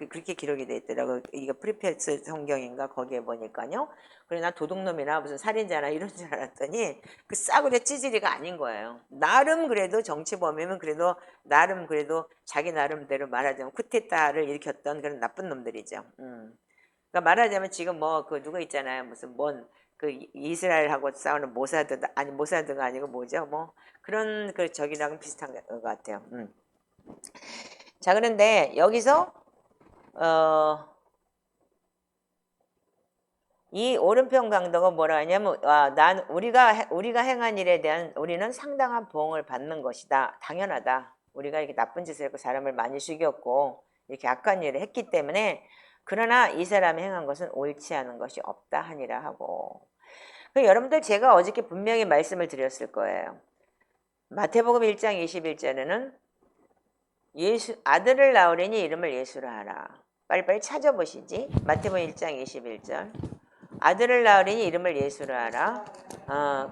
Speaker 1: 그렇게 기록이 돼 있더라고요. 이거 프리패스 성경인가 거기에 보니까요. 그래 나 도둑놈이나 무슨 살인자나 이런 줄 알았더니 그 싸구려 찌질이가 아닌 거예요. 나름 그래도 정치범이면 그래도 나름 그래도 자기 나름대로 말하자면 쿠데타를 일으켰던 그런 나쁜 놈들이죠. 그러니까 말하자면 지금 뭐 그 누구 있잖아요. 무슨 그 이스라엘하고 싸우는 모사드가 아니고 뭐죠? 뭐 그런 그 적이랑 비슷한 것 같아요. 자 그런데 여기서 이 오른편 강도가 뭐라 하냐면 우리가 행한 일에 대한 우리는 상당한 보응을 받는 것이다. 당연하다. 우리가 이렇게 나쁜 짓을 했고 사람을 많이 죽였고 이렇게 악한 일을 했기 때문에 그러나 이 사람이 행한 것은 옳지 않은 것이 없다 하니라 하고 여러분들 제가 어저께 분명히 말씀을 드렸을 거예요. 마태복음 1장 21절에는 아들을 낳으려니 이름을 예수라 하라. 빨리빨리 찾아보시지. 마태복음 1장 21절 아들을 낳으려니 이름을 예수라 하라.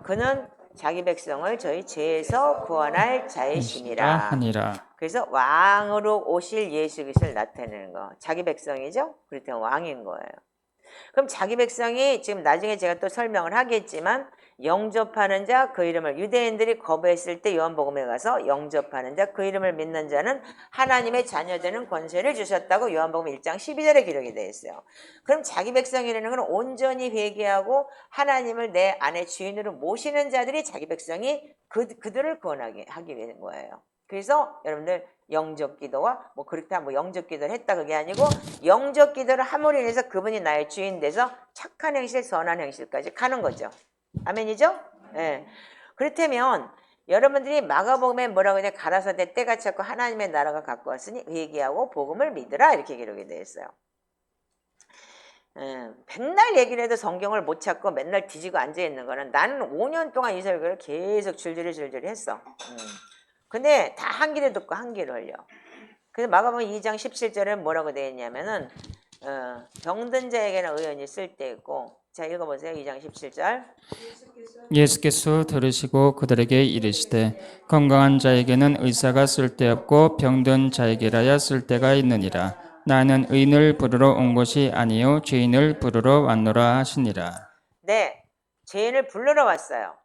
Speaker 1: 그는 자기 백성을 저희 죄에서 구원할 자이시니라
Speaker 2: 하니라.
Speaker 1: 그래서 왕으로 오실 예수 그리스도를 나타내는 거. 자기 백성이죠? 그렇다면 왕인 거예요. 그럼 자기 백성이 지금 나중에 제가 또 설명을 하겠지만 영접하는 자 그 이름을 유대인들이 거부했을 때 요한복음에 가서 영접하는 자 그 이름을 믿는 자는 하나님의 자녀되는 권세를 주셨다고 요한복음 1장 12절에 기록이 되어 있어요. 그럼 자기 백성이라는 건 온전히 회개하고 하나님을 내 안에 주인으로 모시는 자들이 자기 백성이 그들을 구원하게 하기 위한 거예요. 그래서 여러분들 영접기도와 뭐 그렇다 뭐 영접기도를 했다 그게 아니고 영접기도를 함으로 인해서 그분이 나의 주인 돼서 착한 행실 선한 행실까지 가는 거죠. 아멘이죠? 예. 그렇다면 여러분들이 마가복음에 뭐라고 하냐 가라사대 때가 찼고 하나님의 나라가 가까웠으니 회개하고 복음을 믿으라 이렇게 기록이 되어 있어요. 맨날 얘기를 해도 성경을 못 찾고 맨날 뒤지고 앉아있는 거는 나는 5년 동안 이 설교를 계속 줄줄이 했어. 근데 다 한 귀로 듣고 한 귀로 흘려. 그래서 마가복음 2장 17절에 뭐라고 되어 있냐면은 병든 자에게는 의연히 쓸데있고. 자, 읽어보세요. 2장 17절.
Speaker 2: 예수께서 들으시고 그들에게 이르시되 건강한 자에게는 의사가 쓸데없고 병든 자에게라야 쓸데가 있느니라. 나는 의인을 부르러 온 것이 아니요 죄인을 부르러 왔노라 하시니라.
Speaker 1: 네, 죄인을 부르러 왔어요.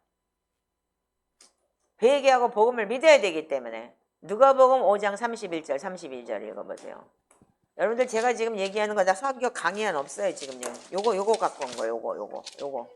Speaker 1: 회개하고 복음을 믿어야 되기 때문에. 누가복음 5장 31절 32절 읽어보세요. 여러분들 제가 지금 얘기하는 거 다 성경 강의안 없어요 지금요. 요거 갖고 온 거 요거.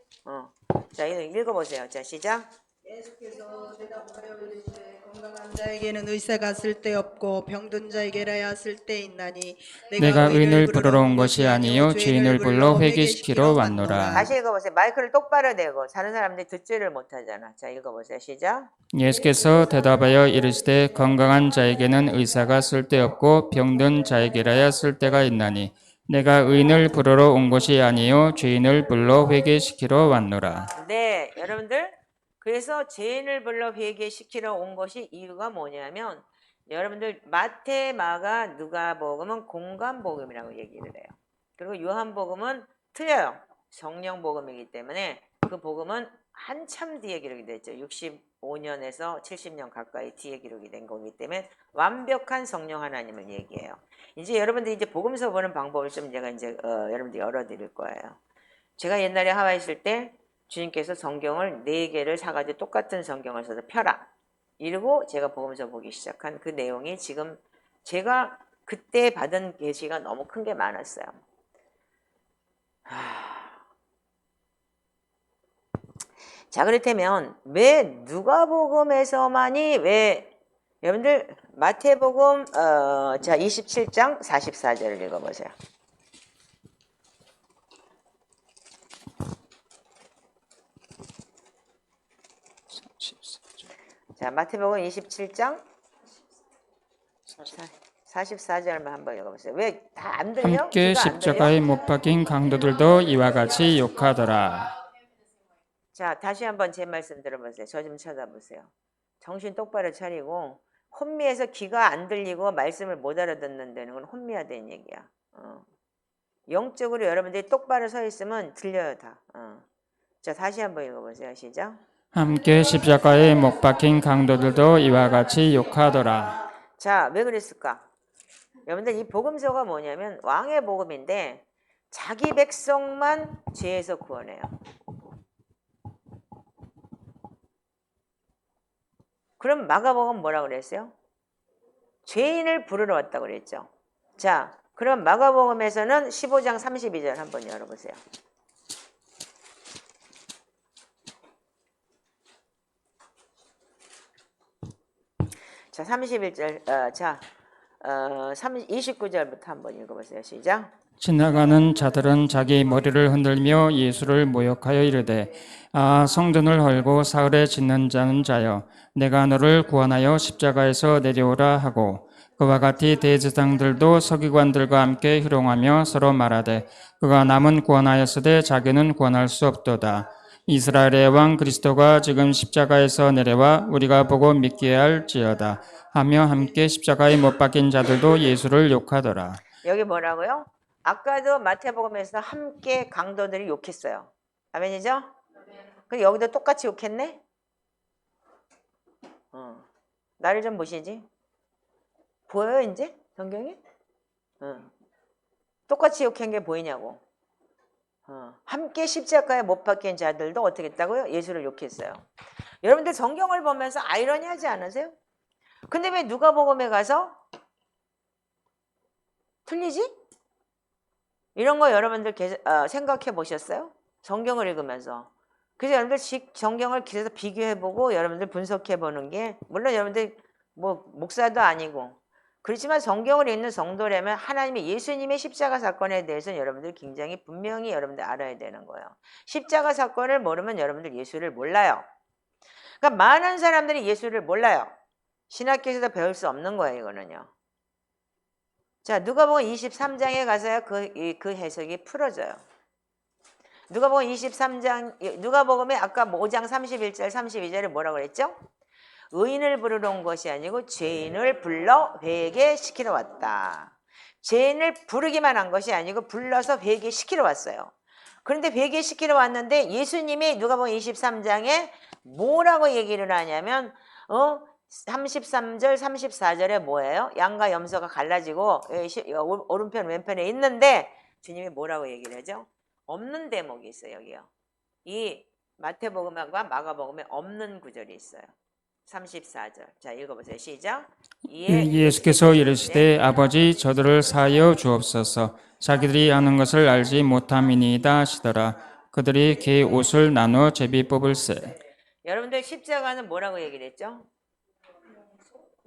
Speaker 1: 자, 읽어보세요. 자, 시작.
Speaker 3: 예수께서 대답하여 이르시되 건강한 자에게는 의사가 쓸데없고 병든 자에게라야 쓸데있나니
Speaker 2: 내가 의인을 부르러 온 것이 아니요 죄인을 불러 회개시키러 왔노라.
Speaker 1: 다시 읽어보세요. 마이크를 똑바로 대고. 다른 사람들이 듣지를 못하잖아. 자, 읽어보세요. 시작.
Speaker 2: 예수께서 대답하여 이르시되 건강한 자에게는 의사가 쓸데없고 병든 자에게라야 쓸데가 있나니 내가 의인을 부르러 온 것이 아니요 죄인을 불러 회개시키러 왔노라.
Speaker 1: 네, 여러분들. 그래서 죄인을 불러 회개시키러 온 것이 이유가 뭐냐면 여러분들 마태, 마가, 누가복음은 공간복음이라고 얘기를 해요. 그리고 요한복음은 틀려요. 성령복음이기 때문에 그 복음은 한참 뒤에 기록이 됐죠. 65년에서 70년 가까이 뒤에 기록이 된 거기 때문에 완벽한 성령 하나님을 얘기해요. 이제 여러분들이 이제 복음서 보는 방법을 좀 제가 이제 여러분들 열어드릴 거예요. 제가 옛날에 하와이 있을 때 주님께서 성경을 4개를 사가지고 똑같은 성경을 써서 펴라. 이러고 제가 복음서 보기 시작한 그 내용이 지금 제가 그때 받은 계시가 너무 큰 게 많았어요. 자, 그렇다면 왜 누가복음에서만이 왜 여러분들 마태복음 자 27장 44절을 읽어보세요. 자, 마태복음 27장 44절만 한번 읽어보세요. 왜 다 안 들려?
Speaker 2: 함께
Speaker 1: 귀가 안 들려?
Speaker 2: 십자가에 못 박힌 강도들도 이와 같이 욕하더라.
Speaker 1: 자, 다시 한번 제 말씀 들어보세요. 저 좀 쳐다보세요. 정신 똑바로 차리고 혼미해서 귀가 안 들리고 말씀을 못 알아듣는 데는 건 혼미하다는 얘기야. 영적으로 여러분들이 똑바로 서 있으면 들려요 다. 자, 다시 한번 읽어보세요. 시작.
Speaker 2: 함께 십자가에 못 박힌 강도들도 이와 같이 욕하더라.
Speaker 1: 자, 왜 그랬을까? 여러분들 이 복음서가 뭐냐면 왕의 복음인데 자기 백성만 죄에서 구원해요. 그럼 마가복음 뭐라고 그랬어요? 죄인을 부르러 왔다고 그랬죠. 자, 그럼 마가복음에서는 15장 32절 한번 열어보세요. 자, 31절, 29절부터 한번 읽어보세요. 시작.
Speaker 2: 지나가는 자들은 자기 머리를 흔들며 예수를 모욕하여 이르되 아 성전을 헐고 사흘에 짓는 자는 자여 내가 너를 구원하여 십자가에서 내려오라 하고 그와 같이 대제사장들도 서기관들과 함께 희롱하며 서로 말하되 그가 남은 구원하였으되 자기는 구원할 수 없도다. 이스라엘의 왕 그리스도가 지금 십자가에서 내려와 우리가 보고 믿게 할지어다 하며 함께 십자가에 못 박힌 자들도 예수를 욕하더라.
Speaker 1: 여기 뭐라고요? 아까도 마태복음에서 함께 강도들이 욕했어요. 아멘이죠? 그럼 여기도 똑같이 욕했네? 나를 좀 보시지. 보여요 이제? 성경이? 똑같이 욕한 게 보이냐고. 함께 십자가에 못 박힌 자들도 어떻게 했다고요? 예수를 욕했어요. 여러분들 성경을 보면서 아이러니하지 않으세요? 근데 왜 누가복음에 가서 틀리지? 이런 거 여러분들 생각해 보셨어요? 성경을 읽으면서. 그래서 여러분들 성경을 그래서 비교해보고 여러분들 분석해보는 게 물론 여러분들 뭐 목사도 아니고 그렇지만 성경을 읽는 성도라면 하나님의 예수님의 십자가 사건에 대해서는 여러분들 굉장히 분명히 여러분들 알아야 되는 거예요. 십자가 사건을 모르면 여러분들 예수를 몰라요. 그러니까 많은 사람들이 예수를 몰라요. 신학교에서도 배울 수 없는 거예요. 이거는요. 자, 누가복음 23장에 가서야 그 해석이 풀어져요. 누가복음 23장, 누가복음에 아까 5장 31절, 32절에 뭐라고 그랬죠? 의인을 부르러 온 것이 아니고 죄인을 불러 회개시키러 왔다. 죄인을 부르기만 한 것이 아니고 불러서 회개시키러 왔어요. 그런데 회개시키러 왔는데 예수님이 누가복음 23장에 뭐라고 얘기를 하냐면 33절 34절에 뭐예요? 양과 염소가 갈라지고 오른편 왼편에 있는데 주님이 뭐라고 얘기를 하죠? 없는 대목이 있어요. 여기요. 이 마태복음과 마가복음에 없는 구절이 있어요. 34절. 자, 읽어보세요. 시작.
Speaker 2: 예수께서 이르시되 아버지 저들을 사하여 주옵소서. 자기들이 아는 것을 알지 못함이니이다 하시더라. 그들이 개 옷을 나눠 제비 뽑을세.
Speaker 1: 여러분들 십자가는 뭐라고 얘기를 했죠?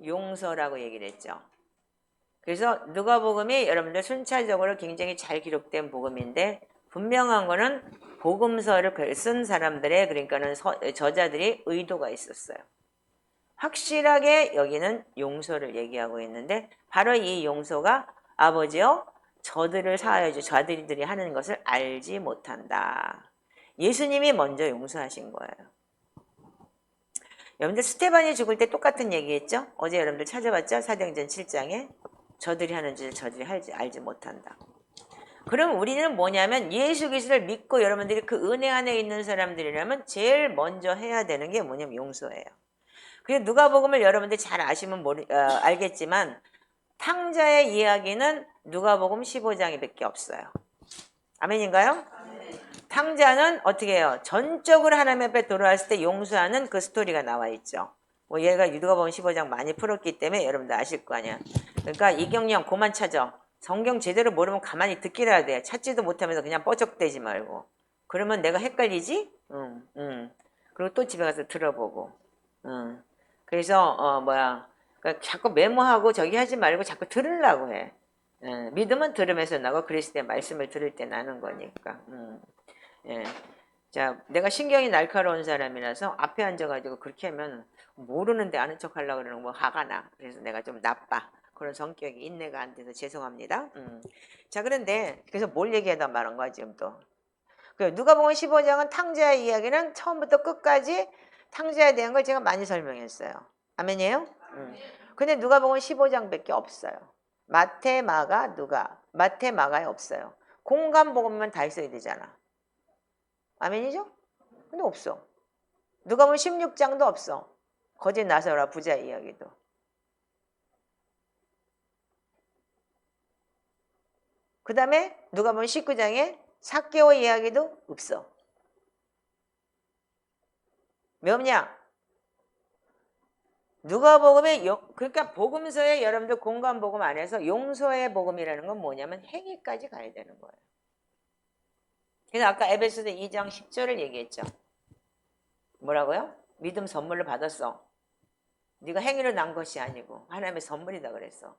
Speaker 1: 용서라고 얘기를 했죠. 그래서 누가복음이 여러분들 순차적으로 굉장히 잘 기록된 복음인데 분명한 거는 복음서를 쓴 사람들의 그러니까는 저자들이 의도가 있었어요. 확실하게 여기는 용서를 얘기하고 있는데 바로 이 용서가 아버지여 저들을 사하여 주 저들이 하는 것을 알지 못한다. 예수님이 먼저 용서하신 거예요. 여러분들 스테반이 죽을 때 똑같은 얘기했죠? 어제 여러분들 찾아봤죠? 사도행전 7장에 저들이 하는 짓을 저들이 알지 못한다. 그럼 우리는 뭐냐면 예수 그리스도를 믿고 여러분들이 그 은혜 안에 있는 사람들이라면 제일 먼저 해야 되는 게 뭐냐면 용서예요. 그래서 누가복음을 여러분들이 잘 아시면 알겠지만 탕자의 이야기는 누가복음 15장에 없어요. 아멘인가요? 탕자는 어떻게 해요? 전적으로 하나님 앞에 돌아왔을 때 용서하는 그 스토리가 나와 있죠. 뭐 얘가 누가복음 15장 많이 풀었기 때문에 여러분들 아실 거 아니야. 그러니까 이경영 그만 찾아. 성경 제대로 모르면 가만히 듣기라 돼. 찾지도 못하면서 그냥 뻐쩍대지 말고. 그러면 내가 헷갈리지? 그리고 또 집에 가서 들어보고. 그래서 그러니까 자꾸 메모하고 저기 하지 말고 자꾸 들으려고 해. 믿음은 들으면서 나고 그리스도의 말씀을 들을 때 나는 거니까. 예. 자, 내가 신경이 날카로운 사람이라서 앞에 앉아가지고 그렇게 하면 모르는데 아는 척 하려고 그러는 거 화가 나. 그래서 내가 좀 나빠. 그런 성격이 인내가 안 돼서 죄송합니다. 자, 그런데 그래서 뭘 얘기하다 말한 거야 지금 또. 누가복음 15장은 탕자의 이야기는 처음부터 끝까지 탕자에 대한 걸 제가 많이 설명했어요. 아멘이에요? 근데 누가복음 15장밖에 없어요. 마태, 마가, 누가. 마태, 마가에 없어요. 공간복음만 다 있어야 되잖아. 아멘이죠? 근데 없어. 누가복음 16장도 없어. 거짓 나사로와 부자 이야기도. 그 다음에 누가복음 19장에 삭개오 이야기도 없어. 뭐냐? 누가복음의 그러니까 복음서에 여러분들 공간복음 안에서 용서의 복음이라는 건 뭐냐면 행위까지 가야 되는 거예요. 그래서 아까 에베소서 2장 10절을 얘기했죠. 뭐라고요? 믿음 선물로 받았어. 네가 행위로 난 것이 아니고 하나님의 선물이다 그랬어.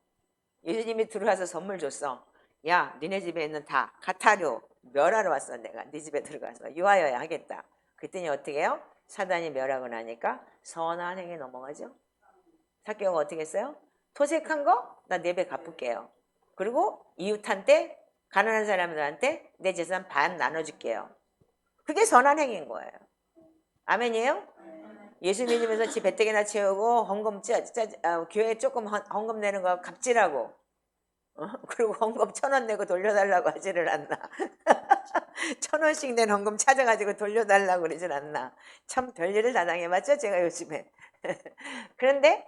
Speaker 1: 예수님이 들어와서 선물 줬어. 야, 니네 집에 있는 다 가타료 멸하러 왔어. 내가 네 집에 들어가서 유하여야 하겠다. 그랬더니 어떻게 해요? 사단이 멸하고 나니까 선한 행위 넘어가죠. 삭개오가 어떻게 했어요? 토색한 거 나 4배 갚을게요. 그리고 이웃한테 가난한 사람들한테 내 재산 반 나눠줄게요. 그게 선한 행위인 거예요. 아멘이에요? 예수 믿으면서 지 배때기나 채우고 헌금 교회 조금 헌금 내는 거 갑질하고 그리고 헌금 1,000원 내고 돌려달라고 하지를 않나. 1,000원씩 낸 헌금 찾아가지고 돌려달라고 그러질 않나. 참 별일을 다 당해봤죠 제가 요즘에. 그런데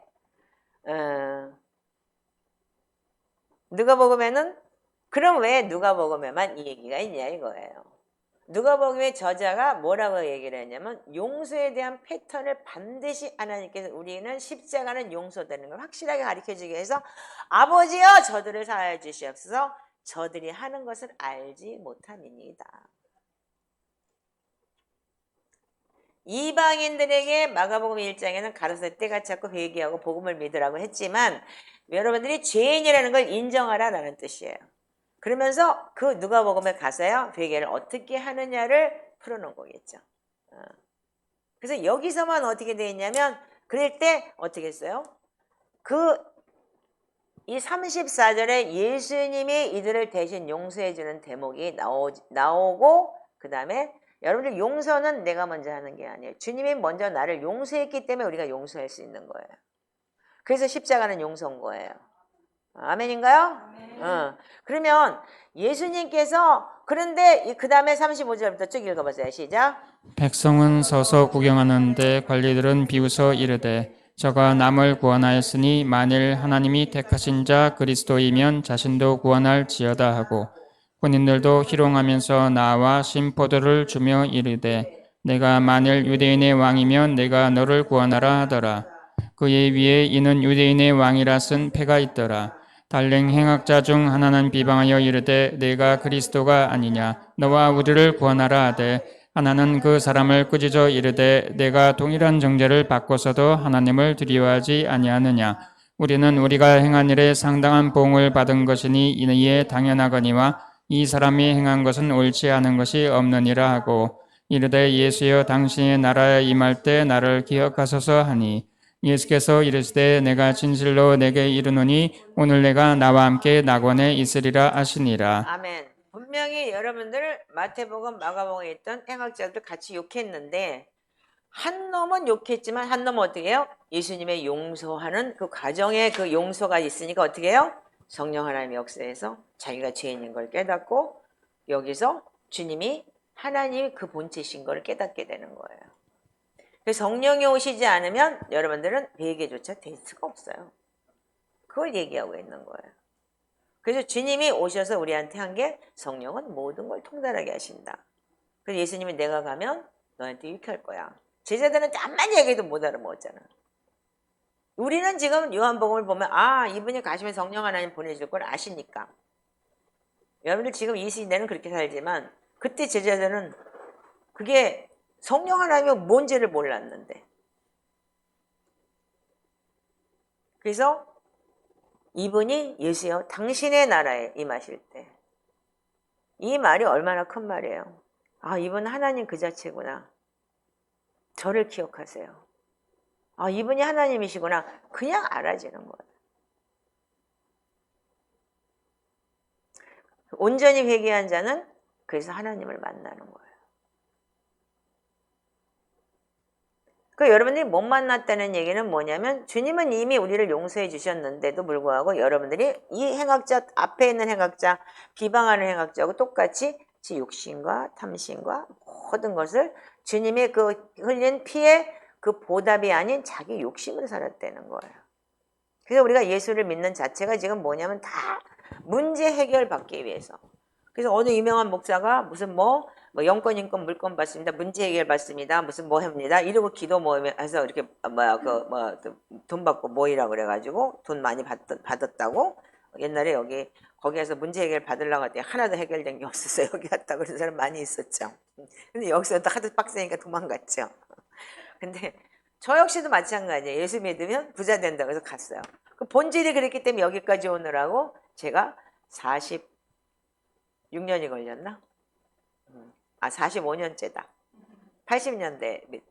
Speaker 1: 누가복음에는 그럼 왜 누가복음에만 이 얘기가 있냐 이거예요. 누가복음의 저자가 뭐라고 얘기를 했냐면 용서에 대한 패턴을 반드시 하나님께서 우리는 십자가는 용서되는 걸 확실하게 가르쳐주기 위해서 아버지여 저들을 사하여 주시옵소서 저들이 하는 것을 알지 못함이니이다. 이방인들에게 마가복음 1장에는 가로세 때가 찼고 회개하고 복음을 믿으라고 했지만 여러분들이 죄인이라는 걸 인정하라라는 뜻이에요. 그러면서 그 누가복음에 가서야 회개를 어떻게 하느냐를 풀어놓은 거겠죠. 그래서 여기서만 어떻게 되어 있냐면 그럴 때 어떻게 했어요? 이 34절에 예수님이 이들을 대신 용서해 주는 대목이 나오고 그 다음에 여러분들 용서는 내가 먼저 하는 게 아니에요. 주님이 먼저 나를 용서했기 때문에 우리가 용서할 수 있는 거예요. 그래서 십자가는 용서인 거예요. 아멘인가요? 그러면 예수님께서 그런데 그 다음에 35절부터 쭉 읽어보세요. 시작.
Speaker 2: 백성은 서서 구경하는데 관리들은 비웃어 이르되 저가 남을 구원하였으니 만일 하나님이 택하신 자 그리스도이면 자신도 구원할지어다 하고 군인들도 희롱하면서 나와 신포도를 주며 이르되 내가 만일 유대인의 왕이면 내가 너를 구원하라 하더라. 그의 위에 이는 유대인의 왕이라 쓴 패가 있더라. 달랭 행악자 중 하나는 비방하여 이르되 내가 그리스도가 아니냐 너와 우리를 구원하라 하되 하나는 그 사람을 꾸짖어 이르되 내가 동일한 정죄를 받고서도 하나님을 두려워하지 아니하느냐 우리는 우리가 행한 일에 상당한 보응을 받은 것이니 이에 당연하거니와 이 사람이 행한 것은 옳지 않은 것이 없느니라 하고 이르되 예수여 당신의 나라에 임할 때 나를 기억하소서 하니 예수께서 이르시되 내가 진실로 내게 이르노니 오늘 내가 나와 함께 낙원에 있으리라 하시니라.
Speaker 1: 아멘. 분명히 여러분들 마태복음, 마가복음에 있던 행악자들 같이 욕했는데 한 놈은 욕했지만 한 놈은 어떻게 해요? 예수님의 용서하는 그 과정에 그 용서가 있으니까 어떻게 해요? 성령 하나님의 역사에서 자기가 죄인인 걸 깨닫고 여기서 주님이 하나님이 그 본체신 걸 깨닫게 되는 거예요. 그래서 성령이 오시지 않으면 여러분들은 회개조차 될 수가 없어요. 그걸 얘기하고 있는 거예요. 그래서 주님이 오셔서 우리한테 한 게 성령은 모든 걸 통달하게 하신다. 그래서 예수님이 내가 가면 너한테 유익할 거야. 제자들은 암만 얘기해도 못 알아먹었잖아. 우리는 지금 요한복음을 보면 이분이 가시면 성령 하나님 보내줄 걸 아시니까. 여러분들 지금 이 시대는 그렇게 살지만 그때 제자들은 그게 성령 하나님이 뭔지를 몰랐는데. 그래서 이분이 예수여 당신의 나라에 임하실 때 이 말이 얼마나 큰 말이에요. 이분 하나님 그 자체구나. 저를 기억하세요. 이분이 하나님이시구나. 그냥 알아지는 거예요. 온전히 회개한 자는 그래서 하나님을 만나는 거예요. 그 여러분들이 못 만났다는 얘기는 뭐냐면 주님은 이미 우리를 용서해 주셨는데도 불구하고 여러분들이 이 행악자 앞에 있는 행악자 비방하는 행악자하고 똑같이 욕심과 탐심과 모든 것을 주님의 그 흘린 피의 그 보답이 아닌 자기 욕심으로 살았다는 거예요. 그래서 우리가 예수를 믿는 자체가 지금 뭐냐면 다 문제 해결 받기 위해서. 그래서 어느 유명한 목사가 무슨 뭐 영권, 인권, 물권 받습니다. 문제 해결 받습니다. 무슨 뭐 합니다. 이러고 기도 모임에서 이렇게 돈 받고 모이라고 그래가지고 돈 많이 받았다고 옛날에 거기에서 문제 해결 받으려고 할 때 하나도 해결된 게 없었어요. 여기 갔다 그런 사람 많이 있었죠. 근데 여기서 또 하도 빡세니까 도망갔죠. 근데 저 역시도 마찬가지예요. 예수 믿으면 부자 된다고 해서 갔어요. 그 본질이 그랬기 때문에 여기까지 오느라고 제가 46년이 걸렸나? 45년째다. 80년대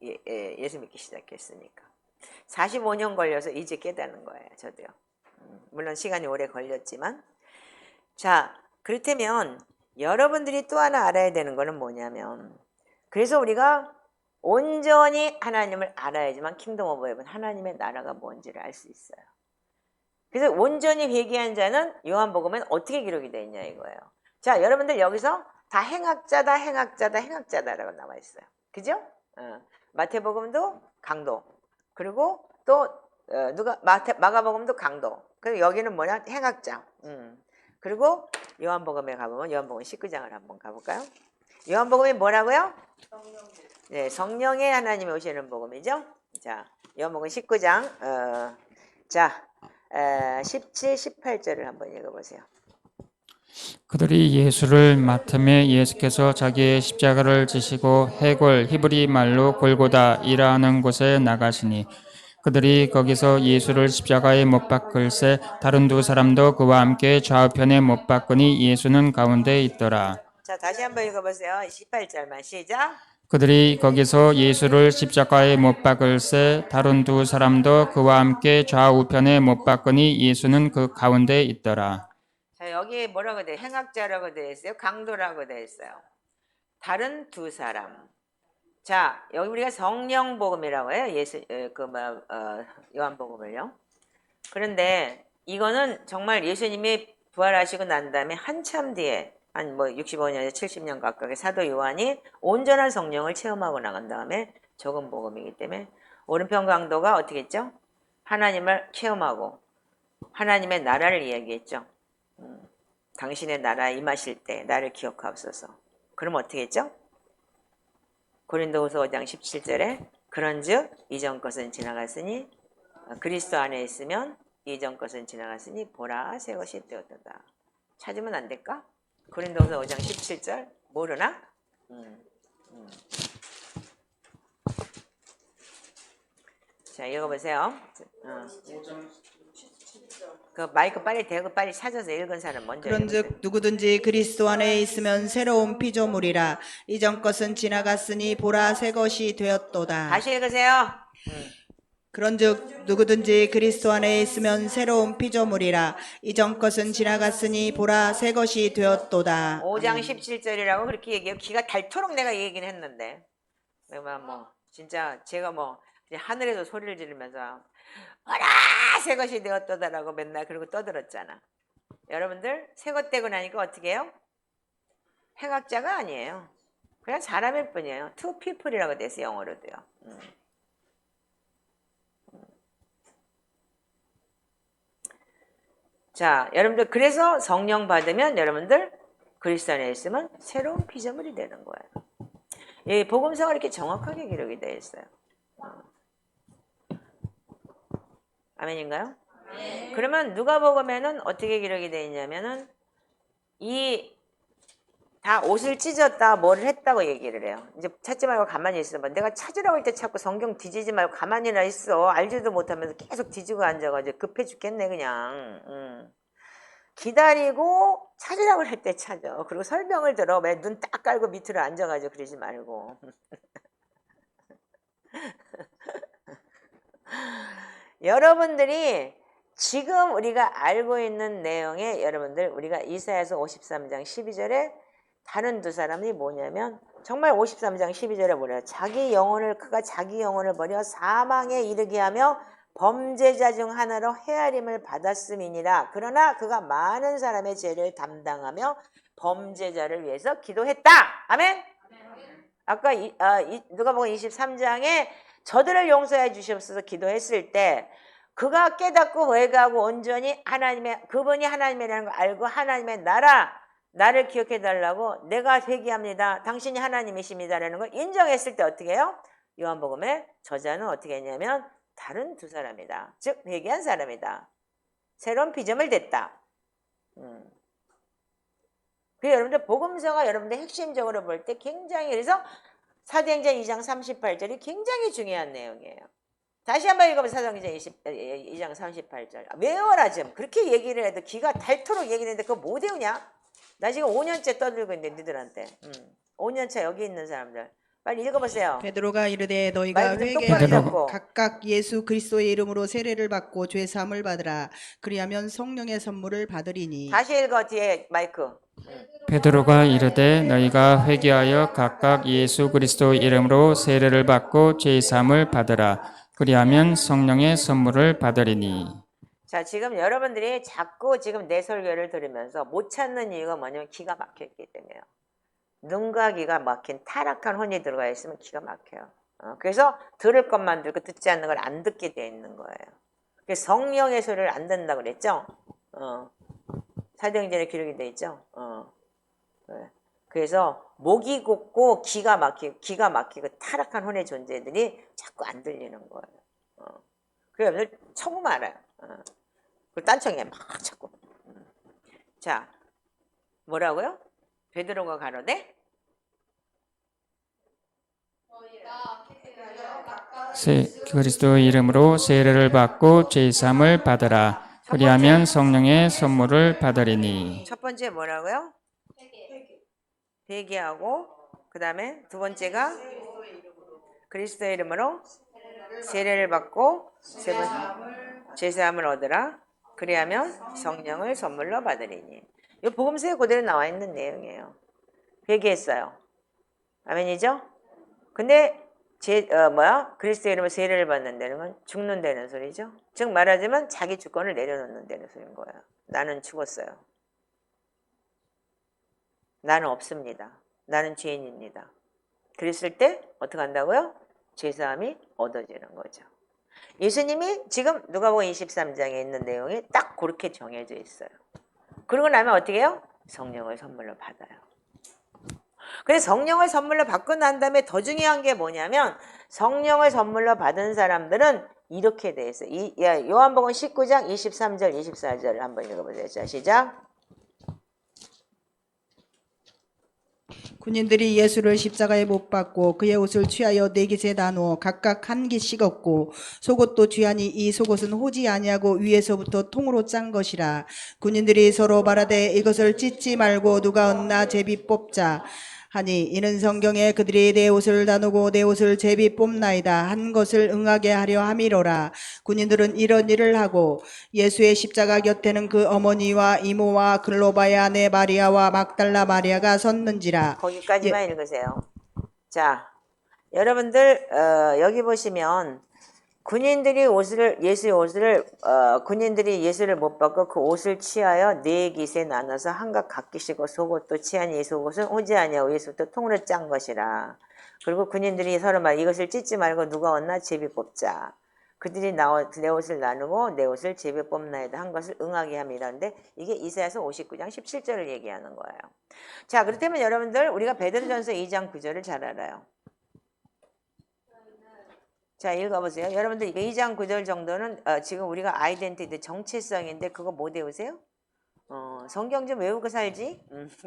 Speaker 1: 예수 믿기 시작했으니까. 45년 걸려서 이제 깨닫는 거예요. 저도요. 물론 시간이 오래 걸렸지만. 자, 그렇다면 여러분들이 또 하나 알아야 되는 거는 뭐냐면 그래서 우리가 온전히 하나님을 알아야지만 킹덤 오브 헤븐 하나님의 나라가 뭔지를 알 수 있어요. 그래서 온전히 회개한 자는 요한복음엔 어떻게 기록이 되어 있냐 이거예요. 자, 여러분들 여기서 다 행악자다라고 나와 있어요. 그죠? 마태복음도 강도. 그리고 또 마가복음도 강도. 그리고 여기는 뭐냐? 행악자. 그리고 요한복음에 가보면 요한복음 19장을 한번 가볼까요? 요한복음이 뭐라고요? 네, 성령의 하나님이 오시는 복음이죠. 자, 요한복음 19장 17, 18절을 한번 읽어보세요.
Speaker 2: 그들이 예수를 맡음에 예수께서 자기의 십자가를 지시고 해골 히브리 말로 골고다이라 하는 곳에 나가시니 그들이 거기서 예수를 십자가에 못 박을새 다른 두 사람도 그와 함께 좌우편에 못 박으니 예수는 가운데 있더라.
Speaker 1: 자, 다시 한번 읽어보세요. 18절만 시작.
Speaker 2: 그들이 거기서 예수를 십자가에 못 박을새 다른 두 사람도 그와 함께 좌우편에 못 박으니 예수는 그 가운데 있더라.
Speaker 1: 자, 여기 뭐라고 돼? 행악자라고 되어 있어요. 강도라고 되어 있어요. 다른 두 사람. 자, 여기 우리가 성령 복음이라고 해요. 요한복음을요. 그런데 이거는 정말 예수님이 부활하시고 난 다음에 한참 뒤에 한 뭐 65년, 70년 가까이 사도 요한이 온전한 성령을 체험하고 나간 다음에 적은 복음이기 때문에 오른편 강도가 어떻게 했죠? 하나님을 체험하고 하나님의 나라를 이야기했죠. 당신의 나라에 임하실 때 나를 기억하옵소서. 그럼 어떻게 했죠? 고린도후서 5장 17절에 그런즉 이전 것은 지나갔으니 그리스도 안에 있으면 이전 것은 지나갔으니 보라 새 것이 되었다. 찾으면 안 될까? 고린도후서 5장 17절 모르나? 자 읽어보세요. 그 마이크 빨리 대고 빨리 찾아서 읽은 사람 먼저 읽어보세요.
Speaker 3: 그런즉 누구든지 그리스도 안에 있으면 새로운 피조물이라 이전 것은 지나갔으니 보라 새 것이 되었도다.
Speaker 1: 다시 읽으세요.
Speaker 3: 그런즉 누구든지 그리스도 안에 있으면 새로운 피조물이라 이전 것은 지나갔으니 보라 새 것이 되었도다.
Speaker 1: 5장 17절이라고 그렇게 얘기해요. 기가 닳도록 내가 얘기는 했는데 뭐 진짜 제가 뭐 그냥 하늘에서 소리를 지르면서 어라 새 것이 되었도다라고 맨날 그러고 떠들었잖아. 여러분들 새 것 되고 나니까 어떻게 해요? 행악자가 아니에요. 그냥 사람일 뿐이에요. two people이라고 돼서 영어로도요. 자, 여러분들 그래서 성령 받으면 여러분들 그리스도 안에 있으면 새로운 피조물이 되는 거예요. 이 복음서가 이렇게 정확하게 기록이 되어 있어요. 아멘인가요? 네. 그러면 누가복음에는 어떻게 기록이 되어 있냐면은 이 다 옷을 찢었다 뭐를 했다고 얘기를 해요. 이제 찾지 말고 가만히 있어 봐. 내가 찾으라고 할 때 자꾸 성경 뒤지지 말고 가만히나 있어. 알지도 못하면서 계속 뒤지고 앉아가지고 급해 죽겠네 그냥. 기다리고 찾으라고 할 때 찾아. 그리고 설명을 들어. 왜 눈 딱 깔고 밑으로 앉아가지고 그러지 말고. 여러분들이 지금 우리가 알고 있는 내용에 여러분들 우리가 이사야서 53장 12절에 다른 두 사람이 뭐냐면 정말 53장 12절에 뭐래요? 그가 자기 영혼을 버려 사망에 이르게 하며 범죄자 중 하나로 헤아림을 받았음이니라. 그러나 그가 많은 사람의 죄를 담당하며 범죄자를 위해서 기도했다. 아멘? 아까 누가복음 23장에 저들을 용서해 주시옵소서 기도했을 때 그가 깨닫고 회개하고 온전히 그분이 하나님이라는 걸 알고 하나님의 나를 기억해 달라고 내가 회개합니다. 당신이 하나님이십니다라는 걸 인정했을 때 어떻게 해요? 요한복음의 저자는 어떻게 했냐면 다른 두 사람이다. 즉 회개한 사람이다. 새로운 피조물 됐다. 그 여러분들 복음서가 여러분들 핵심적으로 볼 때 굉장히 그래서 사도행전 2장 38절이 굉장히 중요한 내용이에요. 다시 한번 읽어보세요. 사도행전 2장 38절. 외워라 좀. 그렇게 얘기를 해도 기가 닳도록 얘기를 했는데 그거 못 외우냐? 나 지금 5년째 떠들고 있는데 니들한테. 5년차 여기 있는 사람들. 빨리 읽어보세요.
Speaker 3: 베드로가 이르되 너희가
Speaker 1: 말씀 똑바로
Speaker 3: 회개하여
Speaker 1: 잡고.
Speaker 3: 각각 예수 그리스도의 이름으로 세례를 받고 죄 사함을 받으라. 그리하면 성령의 선물을 받으리니.
Speaker 1: 다시 읽어 뒤에 마이크.
Speaker 2: 베드로가 이르되 너희가 회개하여 각각 예수 그리스도 이름으로 세례를 받고 죄 사함을 받으라. 그리하면 성령의 선물을 받으리니.
Speaker 1: 자, 지금 여러분들이 자꾸 지금 내 설교를 들으면서 못 찾는 이유가 뭐냐면 기가 막혔기 때문에요. 눈과 기가 막힌 타락한 혼이 들어가 있으면 기가 막혀요. 그래서 들을 것만 듣고 듣지 않는 걸 안 듣게 돼 있는 거예요. 그래서 성령의 소리를 안 듣는다고 그랬죠? 사도행전에 기록이 돼 있죠? 그래서 목이 곧고 기가 막히고 타락한 혼의 존재들이 자꾸 안 들리는 거예요. 그래서 여러분들 천국 알아요. 그리고 딴청에 막 자꾸. 자, 뭐라고요? 베드로가 가로되
Speaker 2: 그리스도 이름으로 세례를 받고 죄 사함을 받으라. 그리하면 성령의 선물을 받으리니.
Speaker 1: 첫 번째 뭐라고요? 회개하고 그 다음에 두 번째가 그리스도의 이름으로 세례를 받고 세 번째 제사함을 얻으라. 그리하면 성령을 선물로 받으리니. 이 복음서에 그대로 나와 있는 내용이에요. 회개했어요. 아멘이죠? 근데 그리스도의 이름으로 세례를 받는다는 건 죽는다는 소리죠. 즉 말하자면 자기 주권을 내려놓는다는 소리인 거예요. 나는 죽었어요. 나는 없습니다. 나는 죄인입니다. 그랬을 때 어떻게 한다고요? 죄사함이 얻어지는 거죠. 예수님이 지금 누가복음 23장에 있는 내용이 딱 그렇게 정해져 있어요. 그러고 나면 어떻게 해요? 성령을 선물로 받아요. 그래서 성령을 선물로 받고 난 다음에 더 중요한 게 뭐냐면 성령을 선물로 받은 사람들은 이렇게 돼 있어요. 요한복음 19장 23절 24절 한번 읽어보세요. 자, 시작.
Speaker 3: 군인들이 예수를 십자가에 못 박고 그의 옷을 취하여 네 깃에 나누어 각각 한 깃씩 얻고 속옷도 취하니 이 속옷은 호지 아니하고 위에서부터 통으로 짠 것이라. 군인들이 서로 말하되 이것을 찢지 말고 누가 얻나 제비 뽑자 하니 이는 성경에 그들이 내 옷을 나누고 내 옷을 제비 뽑나이다 한 것을 응하게 하려 함이로라. 군인들은 이런 일을 하고 예수의 십자가 곁에는 그 어머니와 이모와 글로바의 아내 마리아와 막달라 마리아가 섰는지라.
Speaker 1: 거기까지만 읽으세요. 자, 여러분들 여기 보시면 군인들이 예수를 못 받고 그 옷을 취하여 네 깃에 나눠서 한각 각기씩 속옷도 취하니 이 속옷은 오지 아니하고 예수부터 통으로 짠 것이라. 그리고 군인들이 서로 말 이것을 찢지 말고 누가 얻나 제비 뽑자. 그들이 내 옷을 나누고 내 옷을 제비 뽑나이다 한 것을 응하게 함이라는데 이게 이사야서 59장 17절을 얘기하는 거예요. 자, 그렇다면 여러분들 우리가 베드로전서 2장 9절을 잘 알아요. 자, 읽어보세요. 여러분들 이거 2장 9절 정도는 지금 우리가 아이덴티티 정체성인데 그거 못 외우세요? 성경 좀 외우고 살지?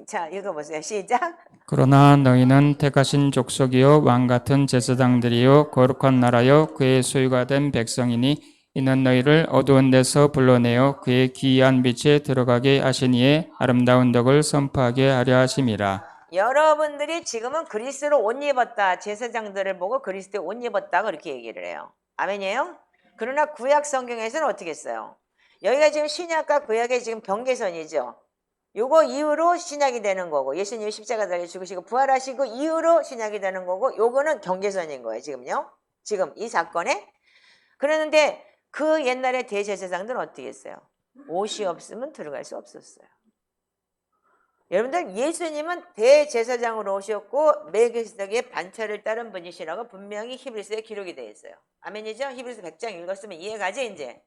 Speaker 1: 자, 읽어보세요. 시작.
Speaker 2: 그러나 너희는 택하신 족속이요 왕 같은 제사장들이요 거룩한 나라요 그의 소유가 된 백성이니 이는 너희를 어두운 데서 불러내어 그의 기이한 빛에 들어가게 하시니에 아름다운 덕을 선포하게 하려 하심이라.
Speaker 1: 여러분들이 지금은 그리스도로 옷 입었다. 제사장들을 보고 그리스도의 옷 입었다. 그렇게 얘기를 해요. 아멘이에요? 그러나 구약 성경에서는 어떻게 했어요? 여기가 지금 신약과 구약의 지금 경계선이죠. 요거 이후로 신약이 되는 거고 예수님이 십자가 달려 죽으시고 부활하시고 이후로 신약이 되는 거고 요거는 경계선인 거예요. 지금요. 지금 이 사건에. 그러는데 그 옛날에 대제사장들은 어떻게 했어요? 옷이 없으면 들어갈 수 없었어요. 여러분들 예수님은 대제사장으로 오셨고 멜기세덱의 반차를 따른 분이시라고 분명히 히브리서에 기록이 되어 있어요. 아멘이죠? 히브리서 100장 읽었으면 이해가지 이제.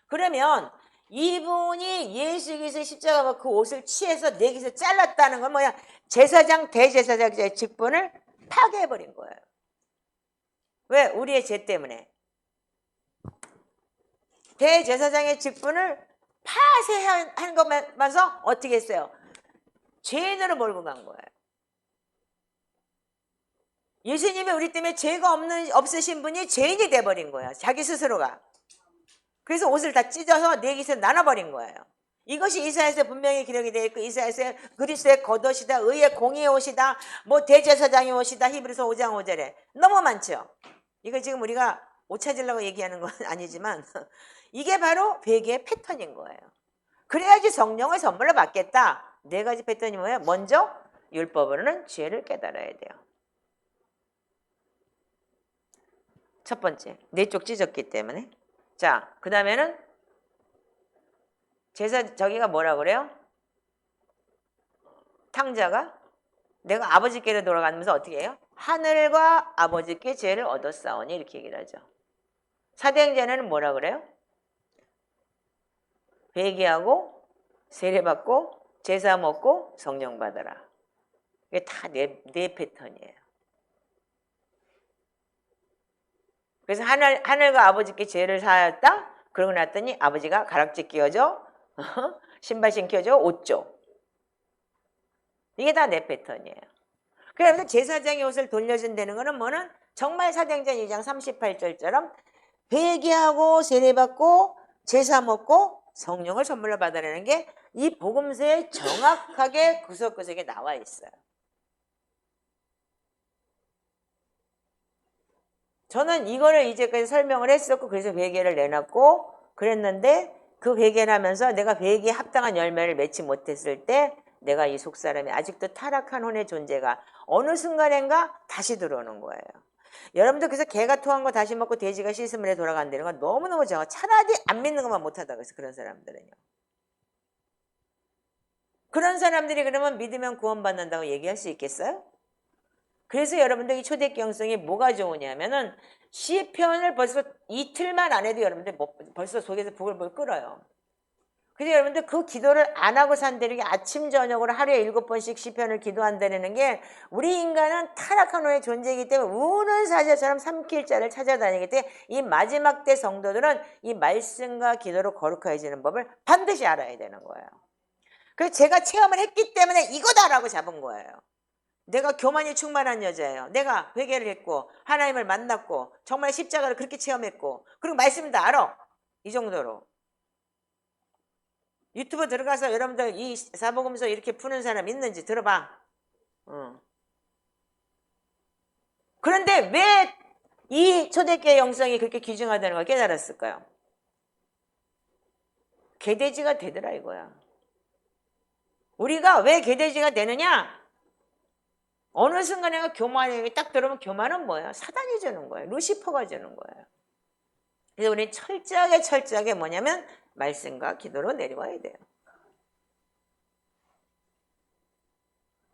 Speaker 1: 그러면 이분이 예수 그리스도의 십자가 그 옷을 취해서 네 깃을 잘랐다는 건 뭐야? 제사장 대제사장의 직분을 파괴해버린 거예요. 왜? 우리의 죄 때문에. 대제사장의 직분을 파쇄한 것만서 어떻게 했어요? 죄인으로 몰고 간 거예요. 예수님이 우리 때문에 죄가 없으신 분이 죄인이 돼버린 거예요. 자기 스스로가. 그래서 옷을 다 찢어서 네 깃을 나눠버린 거예요. 이것이 이사야서에 분명히 기록이 되어 있고 이사야서에 그리스도의 겉옷이다, 의의 공의의 옷이다, 뭐 대제사장의 옷이다, 히브리서 5장 5절에 너무 많죠. 이거 지금 우리가 옷 찾으려고 얘기하는 건 아니지만 이게 바로 회개의 패턴인 거예요. 그래야지 성령을 선물로 받겠다. 네 가지 패턴이 뭐예요? 먼저 율법으로는 죄를 깨달아야 돼요. 첫 번째, 내 쪽 찢었기 때문에. 자, 그 다음에는 저기가 뭐라 그래요? 탕자가 내가 아버지께로 돌아가면서 어떻게 해요? 하늘과 아버지께 죄를 얻었사오니 이렇게 얘기를 하죠. 사도행전에는 뭐라 그래요? 회개하고 세례받고 제사 먹고 성령 받아라. 이게 다 네 패턴이에요. 그래서 하늘과 아버지께 죄를 사하였다. 그러고 났더니 아버지가 가락지 끼워줘, 신발 신겨줘, 옷 줘. 이게 다 내 패턴이에요. 그래서 제사장의 옷을 돌려준다는 거는 뭐는 정말 사도행전 2장 38절처럼 회개하고 세례받고 제사 먹고 성령을 선물로 받아내는 게 이 복음서에 정확하게 구석구석에 나와 있어요. 저는 이거를 이제까지 설명을 했었고 그래서 회개를 내놨고 그랬는데 그 회개를 하면서 내가 회개에 합당한 열매를 맺지 못했을 때 내가 이 속사람이 아직도 타락한 혼의 존재가 어느 순간인가 다시 들어오는 거예요. 여러분들 그래서 개가 토한 거 다시 먹고 돼지가 씻으면 돌아간다는 건 너무너무 적어. 차라리 안 믿는 것만 못하다 그래서 그런 사람들은요. 그런 사람들이 그러면 믿으면 구원받는다고 얘기할 수 있겠어요? 그래서 여러분들 이 초대교회 영성이 뭐가 좋으냐면은 시편을 벌써 이틀만 안 해도 여러분들 벌써 속에서 부글부글 끓어요. 그래서 여러분들 그 기도를 안 하고 산다는 게 아침 저녁으로 하루에 7번씩 시편을 기도한다는 게 우리 인간은 타락한 후의 존재이기 때문에 우는 사자처럼 삼킬 자를 찾아다니기 때문에 이 마지막 때 성도들은 이 말씀과 기도로 거룩해지는 법을 반드시 알아야 되는 거예요. 그래서 제가 체험을 했기 때문에 이거다라고 잡은 거예요. 내가 교만이 충만한 여자예요. 내가 회개를 했고 하나님을 만났고 정말 십자가를 그렇게 체험했고 그리고 말씀을 다 알아. 이 정도로. 유튜브 들어가서 여러분들 이 사복음서 이렇게 푸는 사람 있는지 들어봐. 그런데 왜 이 초대교회 영성이 그렇게 귀중하다는 걸 깨달았을까요? 개돼지가 되더라 이거야. 우리가 왜 개돼지가 되느냐? 어느 순간에 교만이 딱 들어오면 교만은 뭐예요? 사단이 주는 거예요. 루시퍼가 주는 거예요. 그래서 우리는 철저하게 뭐냐면 말씀과 기도로 내려와야 돼요.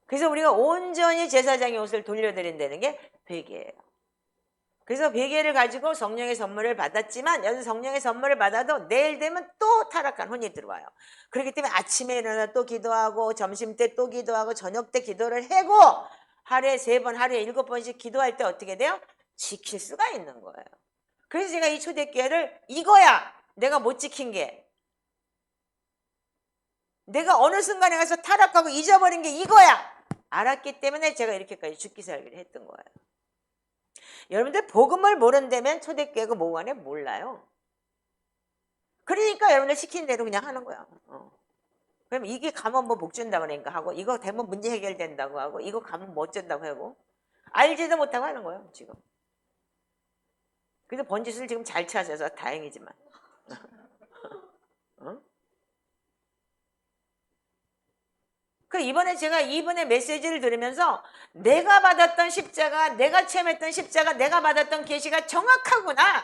Speaker 1: 그래서 우리가 온전히 제사장의 옷을 돌려드린다는 게 회개예요. 그래서 회개를 가지고 성령의 선물을 받았지만 여기서 성령의 선물을 받아도 내일 되면 또 타락한 혼이 들어와요. 그렇기 때문에 아침에 일어나 또 기도하고 점심 때 또 기도하고 저녁 때 기도를 하고 하루에 3번, 하루에 7번씩 기도할 때 어떻게 돼요? 지킬 수가 있는 거예요. 그래서 제가 이 초대교회를 이거야 내가 못 지킨 게. 내가 어느 순간에 가서 타락하고 잊어버린 게 이거야 알았기 때문에 제가 이렇게까지 죽기 살기를 했던 거예요. 여러분들 복음을 모른다면 초대교회가 뭐 하네 몰라요. 그러니까 여러분들 시키는 대로 그냥 하는 거야. 그럼 이게 가면 뭐 복 준다고 그러니까 하고 이거 되면 문제 해결된다고 하고 이거 가면 뭐 어쩐다고 하고 알지도 못하고 하는 거예요 지금. 그래서 번짓을 지금 잘 찾아서 다행이지만 그 이번에 제가 이번에 메시지를 들으면서 내가 받았던 십자가, 내가 체험했던 십자가, 내가 받았던 계시가 정확하구나.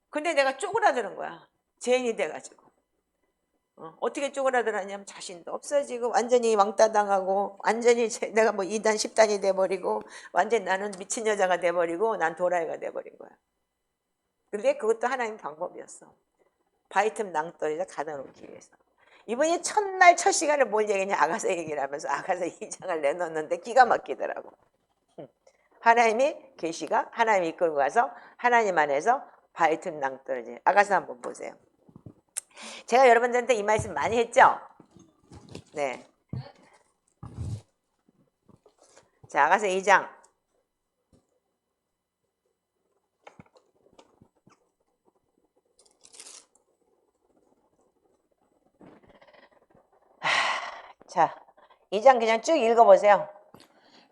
Speaker 1: 근데 내가 쪼그라드는 거야. 죄인이 돼가지고. 어떻게 쪼그라들었냐면 자신도 없어지고 완전히 왕따 당하고 완전히 내가 뭐 2단 10단이 돼버리고 완전히 나는 미친 여자가 돼버리고 난 도라이가 돼버린 거야. 근데 그것도 하나님 방법이었어. 바이틈 낭떠러지에 가다 놓기 위해서. 이분이 첫날 첫 시간에 뭘 얘기했냐 아가서 얘기를 하면서 아가서 2장을 내놓는데 기가 막히더라고. 하나님이 계시가 하나님이 이끌고 가서 하나님 안에서 바이틈 낭떠러지. 아가서 한번 보세요. 제가 여러분들한테 이 말씀 많이 했죠? 네. 자, 아가서 2장. 자, 2장 그냥 쭉 읽어보세요.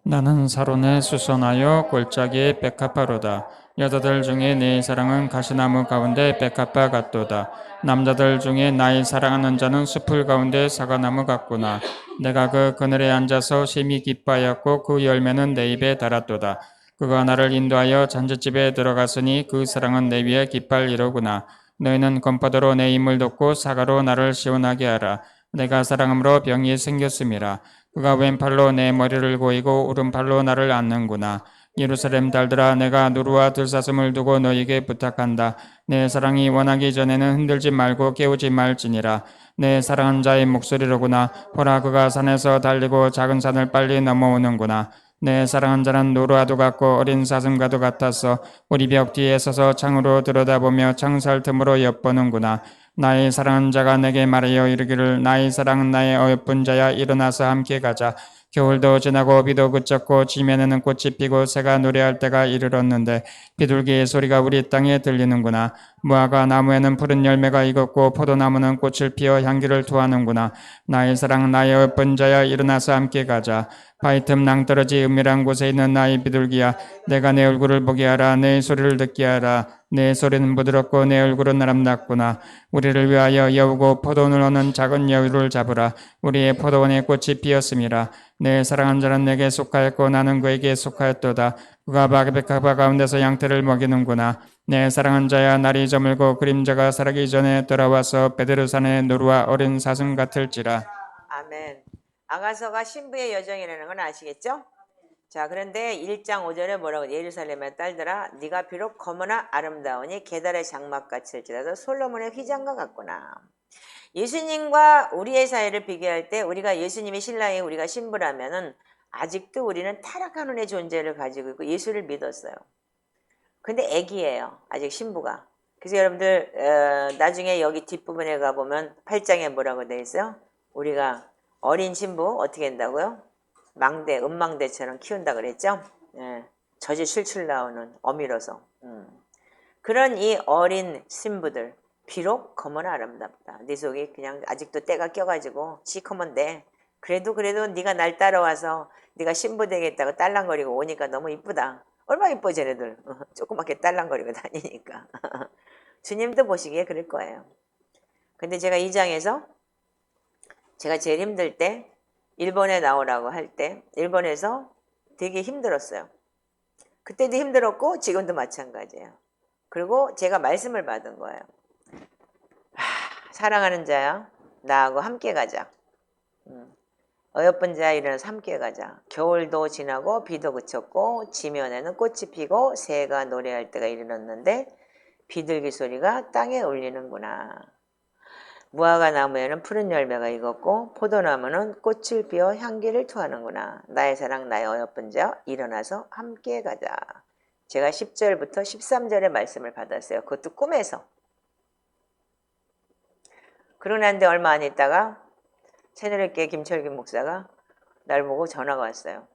Speaker 2: 나는 사론에 수선하여 골짜기에 백합화로다. 여자들 중에 내 사랑은 가시나무 가운데 백합화 같도다. 남자들 중에 나의 사랑하는 자는 숲을 가운데 사과나무 같구나. 내가 그 그늘에 앉아서 심히 기뻐하였고 그 열매는 내 입에 달았도다. 그가 나를 인도하여 잔치집에 들어갔으니 그 사랑은 내 위에 깃발 이로구나. 너희는 건포도로 내 힘을 돋고 사과로 나를 시원하게 하라. 내가 사랑함으로 병이 생겼음이라. 그가 왼팔로 내 머리를 고이고 오른팔로 나를 안는구나. 예루살렘 딸들아 내가 누루와 들사슴을 두고 너희에게 부탁한다. 내 사랑이 원하기 전에는 흔들지 말고 깨우지 말지니라. 내 사랑한 자의 목소리로구나. 보라 그가 산에서 달리고 작은 산을 빨리 넘어오는구나. 내 사랑한 자는 노루와도 같고 어린 사슴과도 같아서 우리 벽 뒤에 서서 창으로 들여다보며 창살 틈으로 엿보는구나. 나의 사랑한 자가 내게 말하여 이르기를 나의 사랑은 나의 어여쁜 자야 일어나서 함께 가자. 겨울도 지나고 비도 그쳤고 지면에는 꽃이 피고 새가 노래할 때가 이르렀는데 비둘기의 소리가 우리 땅에 들리는구나. 무화과 나무에는 푸른 열매가 익었고 포도나무는 꽃을 피워 향기를 토하는구나. 나의 사랑 나의 어여쁜 자야 일어나서 함께 가자. 바위틈 낭떠러지 은밀한 곳에 있는 나의 비둘기야 내가 내 얼굴을 보게 하라. 내 소리를 듣게 하라. 내 소리는 부드럽고 내 얼굴은 아름답구나. 우리를 위하여 여우고 포도원을 얻는 작은 여우를 잡으라. 우리의 포도원에 꽃이 피었음이라. 내 사랑한 자는 내게 속하였고 나는 그에게 속하였도다. 그가 바베카바 가운데서 양떼를 먹이는구나. 내 사랑한 자야, 날이 저물고 그림자가 사라기 전에 돌아와서 베드르산의 노루와 어린 사슴 같을지라.
Speaker 1: 아멘. 아가서가 신부의 여정이라는 건 아시겠죠? 자, 그런데 1장 5절에 뭐라고 예루살렘의 딸들아 네가 비록 검으나 아름다우니 게달의 장막 같을지라도 솔로몬의 휘장과 같구나. 예수님과 우리의 사이를 비교할 때 우리가 예수님이 신랑이고 우리가 신부라면은 아직도 우리는 타락한 운의 존재를 가지고 있고 예수를 믿었어요. 근데 애기예요. 아직 신부가. 그래서 여러분들 나중에 여기 뒷부분에 가보면 8장에 뭐라고 돼 있어요? 우리가 어린 신부 어떻게 한다고요? 망대, 음망대처럼 키운다 그랬죠? 예, 젖이 실실 나오는 어미로서. 그런 이 어린 신부들 비록 검으나 아름답다. 네 속이 그냥 아직도 때가 껴가지고 시커먼 데 그래도 네가 날 따라와서 네가 신부 되겠다고 딸랑거리고 오니까 너무 이쁘다. 얼마나 이뻐 쟤네들. 조그맣게 딸랑거리고 다니니까. 주님도 보시기에 그럴 거예요. 근데 제가 이 장에서 제가 제일 힘들 때 일본에 나오라고 할 때 일본에서 되게 힘들었어요. 그때도 힘들었고 지금도 마찬가지예요. 그리고 제가 말씀을 받은 거예요. 사랑하는 자야 나하고 함께 가자. 어여쁜 자야 일어나서 함께 가자. 겨울도 지나고 비도 그쳤고 지면에는 꽃이 피고 새가 노래할 때가 이르렀는데 비둘기 소리가 땅에 울리는구나. 무화과 나무에는 푸른 열매가 익었고 포도나무는 꽃을 피워 향기를 토하는구나. 나의 사랑 나의 어여쁜 자 일어나서 함께 가자. 제가 10절부터 13절의 말씀을 받았어요. 그것도 꿈에서. 그러고 난데 얼마 안 있다가 새누리교회 김철균 목사가 날 보고 전화가 왔어요.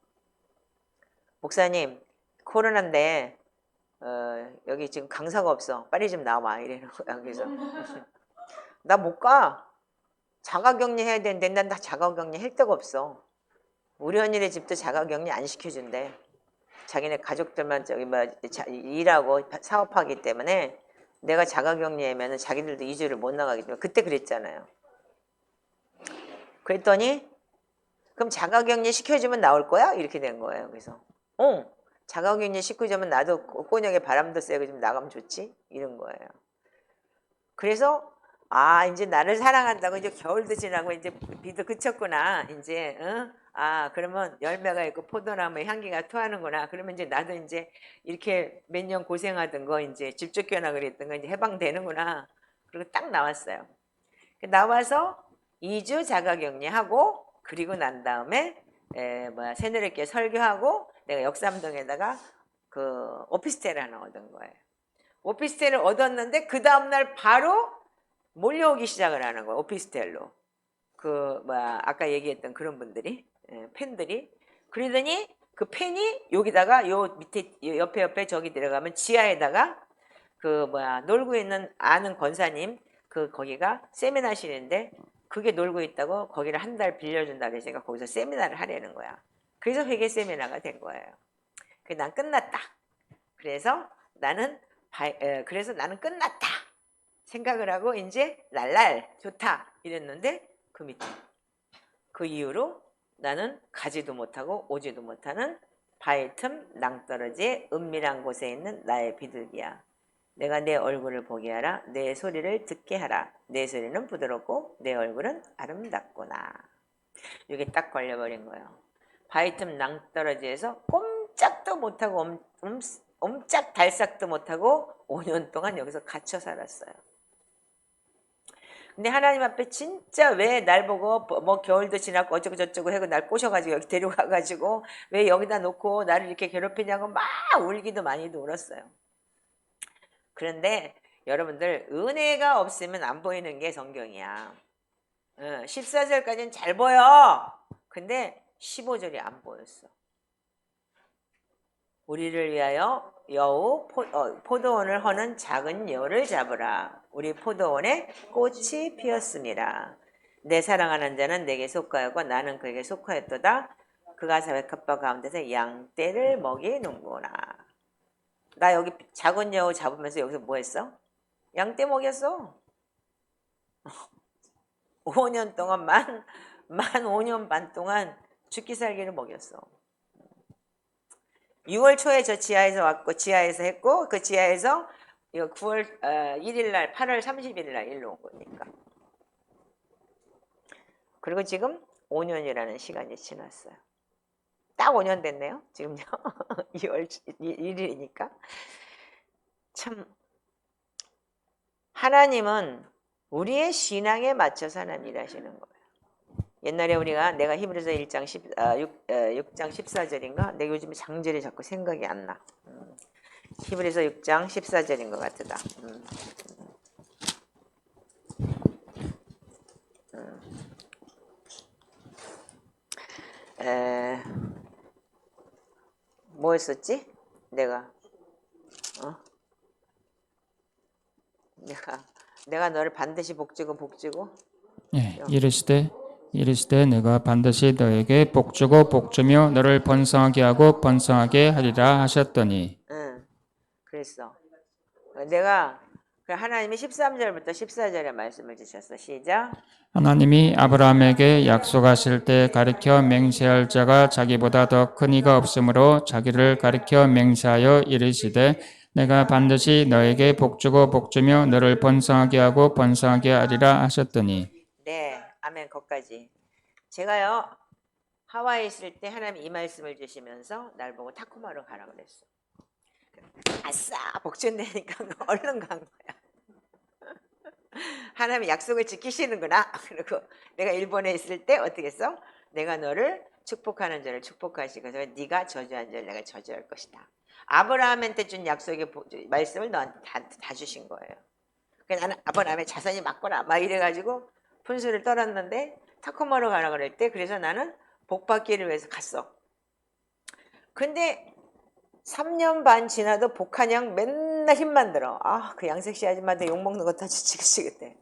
Speaker 1: 목사님 코로나인데 여기 지금 강사가 없어. 빨리 좀 나와 이러는 거야. 그래서 나 못 가. 자가격리 해야 되는데 난 다 자가격리 할 데가 없어. 우리 언니네 집도 자가격리 안 시켜준대. 자기네 가족들만 일하고 사업하기 때문에 내가 자가격리하면 자기들도 2주를 못 나가기 때문에 그때 그랬잖아요. 그랬더니 그럼 자가격리 시켜주면 나올 거야? 이렇게 된 거예요. 그래서 자가격리 시켜주면 나도 꼬녁에 바람도 쐬고 좀 나가면 좋지? 이런 거예요. 그래서 이제 나를 사랑한다고 이제 겨울도 지나고 이제 비도 그쳤구나. 이제 그러면 열매가 있고 포도나무에 향기가 토하는구나. 그러면 이제 나도 이제 이렇게 몇 년 고생하던 거 이제 집 쫓겨나 그랬던 거 이제 해방되는구나. 그리고 딱 나왔어요. 나와서 2주 자가격리하고 그리고 난 다음에 새누리교회 설교하고 내가 역삼동에다가 그 오피스텔을 하나 얻은 거예요. 오피스텔을 얻었는데 그 다음날 바로 몰려오기 시작을 하는 거예요. 오피스텔로. 아까 얘기했던 그런 분들이, 팬들이. 그러더니 그 팬이 여기다가 요 밑에 옆에 저기 들어가면 지하에다가 놀고 있는 아는 권사님 거기가 세미나실인데 그게 놀고 있다고 거기를 한 달 빌려준다 그랬으니까 거기서 세미나를 하려는 거야. 그래서 회계 세미나가 된 거예요. 난 끝났다. 그래서 나는 끝났다 생각을 하고 이제 랄랄 좋다 이랬는데 그 밑에 그 이후로 나는 가지도 못하고 오지도 못하는 바위 틈 낭떠러지의 은밀한 곳에 있는 나의 비둘기야. 내가 내 얼굴을 보게 하라. 내 소리를 듣게 하라. 내 소리는 부드럽고 내 얼굴은 아름답구나. 이게 딱 걸려버린 거예요. 바위 틈 낭떠러지에서 꼼짝도 못하고 옴짝달싹도 못하고 5년 동안 여기서 갇혀 살았어요. 근데 하나님 앞에 진짜 왜 날 보고 뭐 겨울도 지났고 어쩌고 저쩌고 하고 날 꼬셔가지고 여기 데려가가지고 왜 여기다 놓고 나를 이렇게 괴롭히냐고 막 울기도 많이도 울었어요. 그런데 여러분들 은혜가 없으면 안 보이는 게 성경이야. 14절까지는 잘 보여. 근데 15절이 안 보였어. 우리를 위하여 여우 포도원을 허는 작은 여우를 잡으라. 우리 포도원에 꽃이 피었습니다. 내 사랑하는 자는 내게 속하였고 나는 그에게 속하였도다. 그가 사백합바 가운데서 양떼를 먹이는구나. 나 여기 작은 여우 잡으면서 여기서 뭐 했어? 양떼 먹였어. 5년 동안 만 5년 반 동안 죽기 살기를 먹였어. 6월 초에 저 지하에서 왔고 지하에서 했고 그 지하에서 이거 9월 1일 날 8월 30일 날 일로 온 거니까. 그리고 지금 5년이라는 시간이 지났어요. 딱 5년 됐네요. 지금요. 2월 1일이니까. 참 하나님은 우리의 신앙에 맞춰서 하나님 일하시는 거예요. 옛날에 우리가 내가 히브리서 6장 14절인가? 내가 요즘 장절이 자꾸 생각이 안 나. 히브리서 6장 14절인 것 같다. 뭐였었지? 내가 너를 반드시 복주고
Speaker 2: 예, 이르시되 내가 반드시 너에게 복주며 너를 번성하게 하고 번성하게 하리라 하셨더니.
Speaker 1: 응, 그랬어. 내가 하나님이 13절부터 14절에 말씀을 주셨어. 시작.
Speaker 2: 하나님이 아브라함에게 약속하실 때 가리켜 맹세할 자가 자기보다 더 큰 이가 없으므로 자기를 가리켜 맹세하여 이르시되 내가 반드시 너에게 복주며 너를 번성하게 하고 번성하게 하리라 하셨더니.
Speaker 1: 네, 아멘. 거기까지. 제가요 하와이에 있을 때 하나님 이 말씀을 주시면서 날 보고 타코마로 가라 그랬어. 아싸 복준다니까 얼른 간 거야. 하나님 약속을 지키시는구나. 그리고 내가 일본에 있을 때 어떻게 했어? 내가 너를 축복하는 자를 축복하시고 네가 저주한 자를 내가 저주할 것이다. 아브라함한테 준 약속의 말씀을 너한테 다 주신 거예요. 그래서 나는 아브라함의 자손이 맞구나 막 이래가지고 분수를 떨었는데 타코마로 가라 그럴 때 그래서 나는 복받기를 위해서 갔어. 근데 3년 반 지나도 복한양 맨날 힘만 들어. 그 양색시 아줌마한테 욕먹는 거 다 지긋지긋해.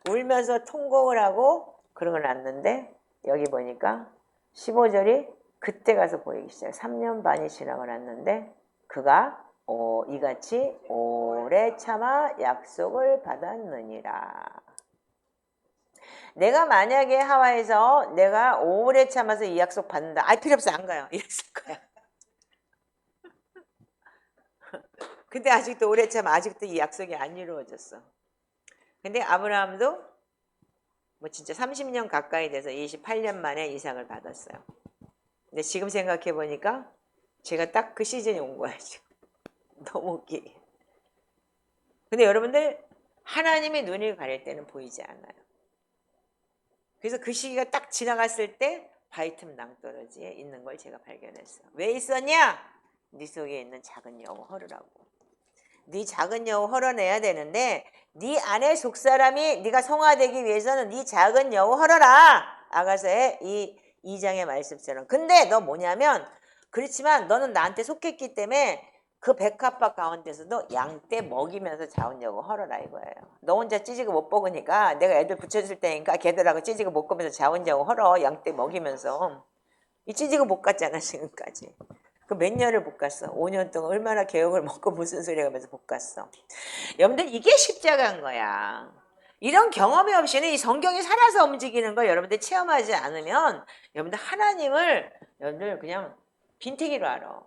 Speaker 1: 울면서 통곡을 하고 그런 걸 놨는데 여기 보니까 15절이 그때 가서 보이기 시작해. 3년 반이 지나고 났는데 그가 이같이 오래 참아 약속을 받았느니라. 내가 만약에 하와이에서 내가 오래 참아서 이 약속 받는다. 필요 없어 안 가요. 이랬을 거야. 근데 아직도 오래 참아 아직도 이 약속이 안 이루어졌어. 근데 아브라함도 뭐 진짜 30년 가까이 돼서 28년 만에 이삭을 받았어요. 근데 지금 생각해 보니까 제가 딱 그 시즌이 온 거야 지금. 너무 웃기게. 근데 여러분들 하나님의 눈을 가릴 때는 보이지 않아요. 그래서 그 시기가 딱 지나갔을 때 바이틈 낭떠러지에 있는 걸 제가 발견했어. 왜 있었냐? 네 속에 있는 작은 여우 헐으라고. 네 작은 여우 헐어내야 되는데 네 안에 속사람이 네가 성화되기 위해서는 네 작은 여우 헐어라. 아가서의 이 2장의 말씀처럼. 근데 너 뭐냐면 그렇지만 너는 나한테 속했기 때문에 그 백합밭 가운데서도 양떼 먹이면서 자원여고 헐어라 이거예요. 너 혼자 찌지고 못 먹으니까 내가 애들 붙여줄 테니까 걔들하고 찌지고 못 가면서 자원여고 헐어. 양떼 먹이면서. 이 찌지고 못 갔잖아 지금까지. 그 몇 년을 못 갔어. 5년 동안 얼마나 개혁을 먹고 무슨 소리 하면서 못 갔어. 여러분들 이게 십자가인 거야. 이런 경험이 없이는 이 성경이 살아서 움직이는 걸 여러분들 체험하지 않으면 여러분들 하나님을 여러분들 그냥 빈태기로 알아.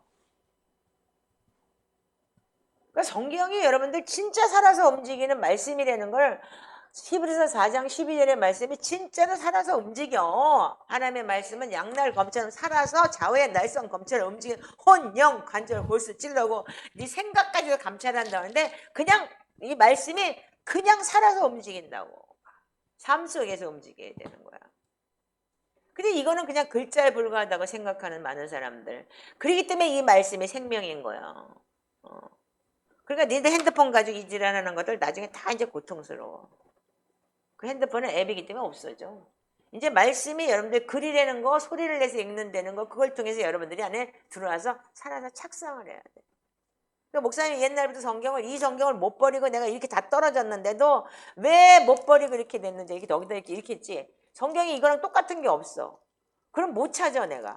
Speaker 1: 그러니까 성경이 여러분들 진짜 살아서 움직이는 말씀이라는 걸 히브리서 4장 12절의 말씀이 진짜로 살아서 움직여. 하나님의 말씀은 양날 검처럼 살아서 좌우의 날선 검처럼 움직이는 혼, 영, 관절, 골수 찔러고 네 생각까지도 감찰한다는데 그냥 이 말씀이 그냥 살아서 움직인다고. 삶 속에서 움직여야 되는 거야. 근데 이거는 그냥 글자에 불과하다고 생각하는 많은 사람들. 그렇기 때문에 이 말씀이 생명인 거야. 그러니까 니들 핸드폰 가지고 이 질환하는 것들 나중에 다 이제 고통스러워. 그 핸드폰은 앱이기 때문에 없어져. 이제 말씀이 여러분들 글이라는 거, 소리를 내서 읽는다는 거, 그걸 통해서 여러분들이 안에 들어와서 살아서 착상을 해야 돼. 그러니까 목사님이 옛날부터 이 성경을 못 버리고 내가 이렇게 다 떨어졌는데도 왜 못 버리고 이렇게 됐는지 이렇게 여기다 이렇게 했지. 성경이 이거랑 똑같은 게 없어. 그럼 못 찾아 내가.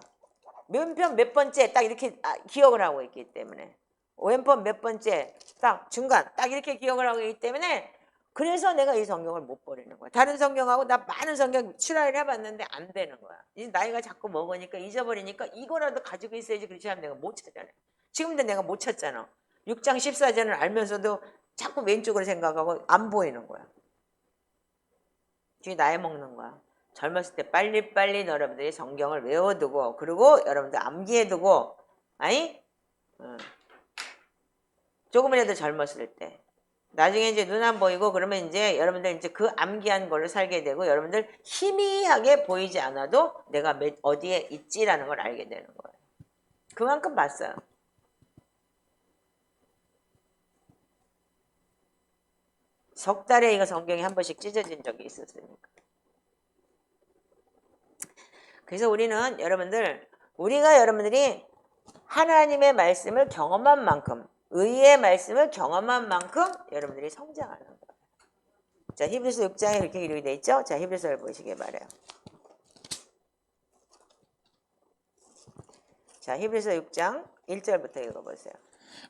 Speaker 1: 몇 편 몇 번째 딱 이렇게 기억을 하고 있기 때문에. 왼편 몇 번째 딱 중간 딱 이렇게 기억을 하고 있기 때문에 그래서 내가 이 성경을 못 버리는 거야. 다른 성경하고 나 많은 성경 출하를 해봤는데 안 되는 거야. 이제 나이가 자꾸 먹으니까 잊어버리니까 이거라도 가지고 있어야지. 그렇지 않으면 내가 못 찾잖아. 지금도 내가 못 찾잖아. 6장 14절을 알면서도 자꾸 왼쪽으로 생각하고 안 보이는 거야. 뒤에 나이 먹는 거야. 젊었을 때 빨리빨리 여러분들이 성경을 외워두고 그리고 여러분들 암기해두고 아니? 조금이라도 젊었을 때 나중에 이제 눈 안 보이고 그러면 이제 여러분들 이제 그 암기한 걸로 살게 되고 여러분들 희미하게 보이지 않아도 내가 어디에 있지라는 걸 알게 되는 거예요. 그만큼 봤어요. 석 달에 이거 성경이 한 번씩 찢어진 적이 있었으니까. 그래서 우리는 우리가 여러분들이 하나님의 말씀을 경험한 만큼 의의 말씀을 경험한 만큼 여러분들이 성장하는 거예요. 자, 히브리서 6장에 이렇게 기록이 되어 있죠? 자, 히브리서를 보시기 바라요. 자, 히브리서 6장 1절부터 읽어보세요.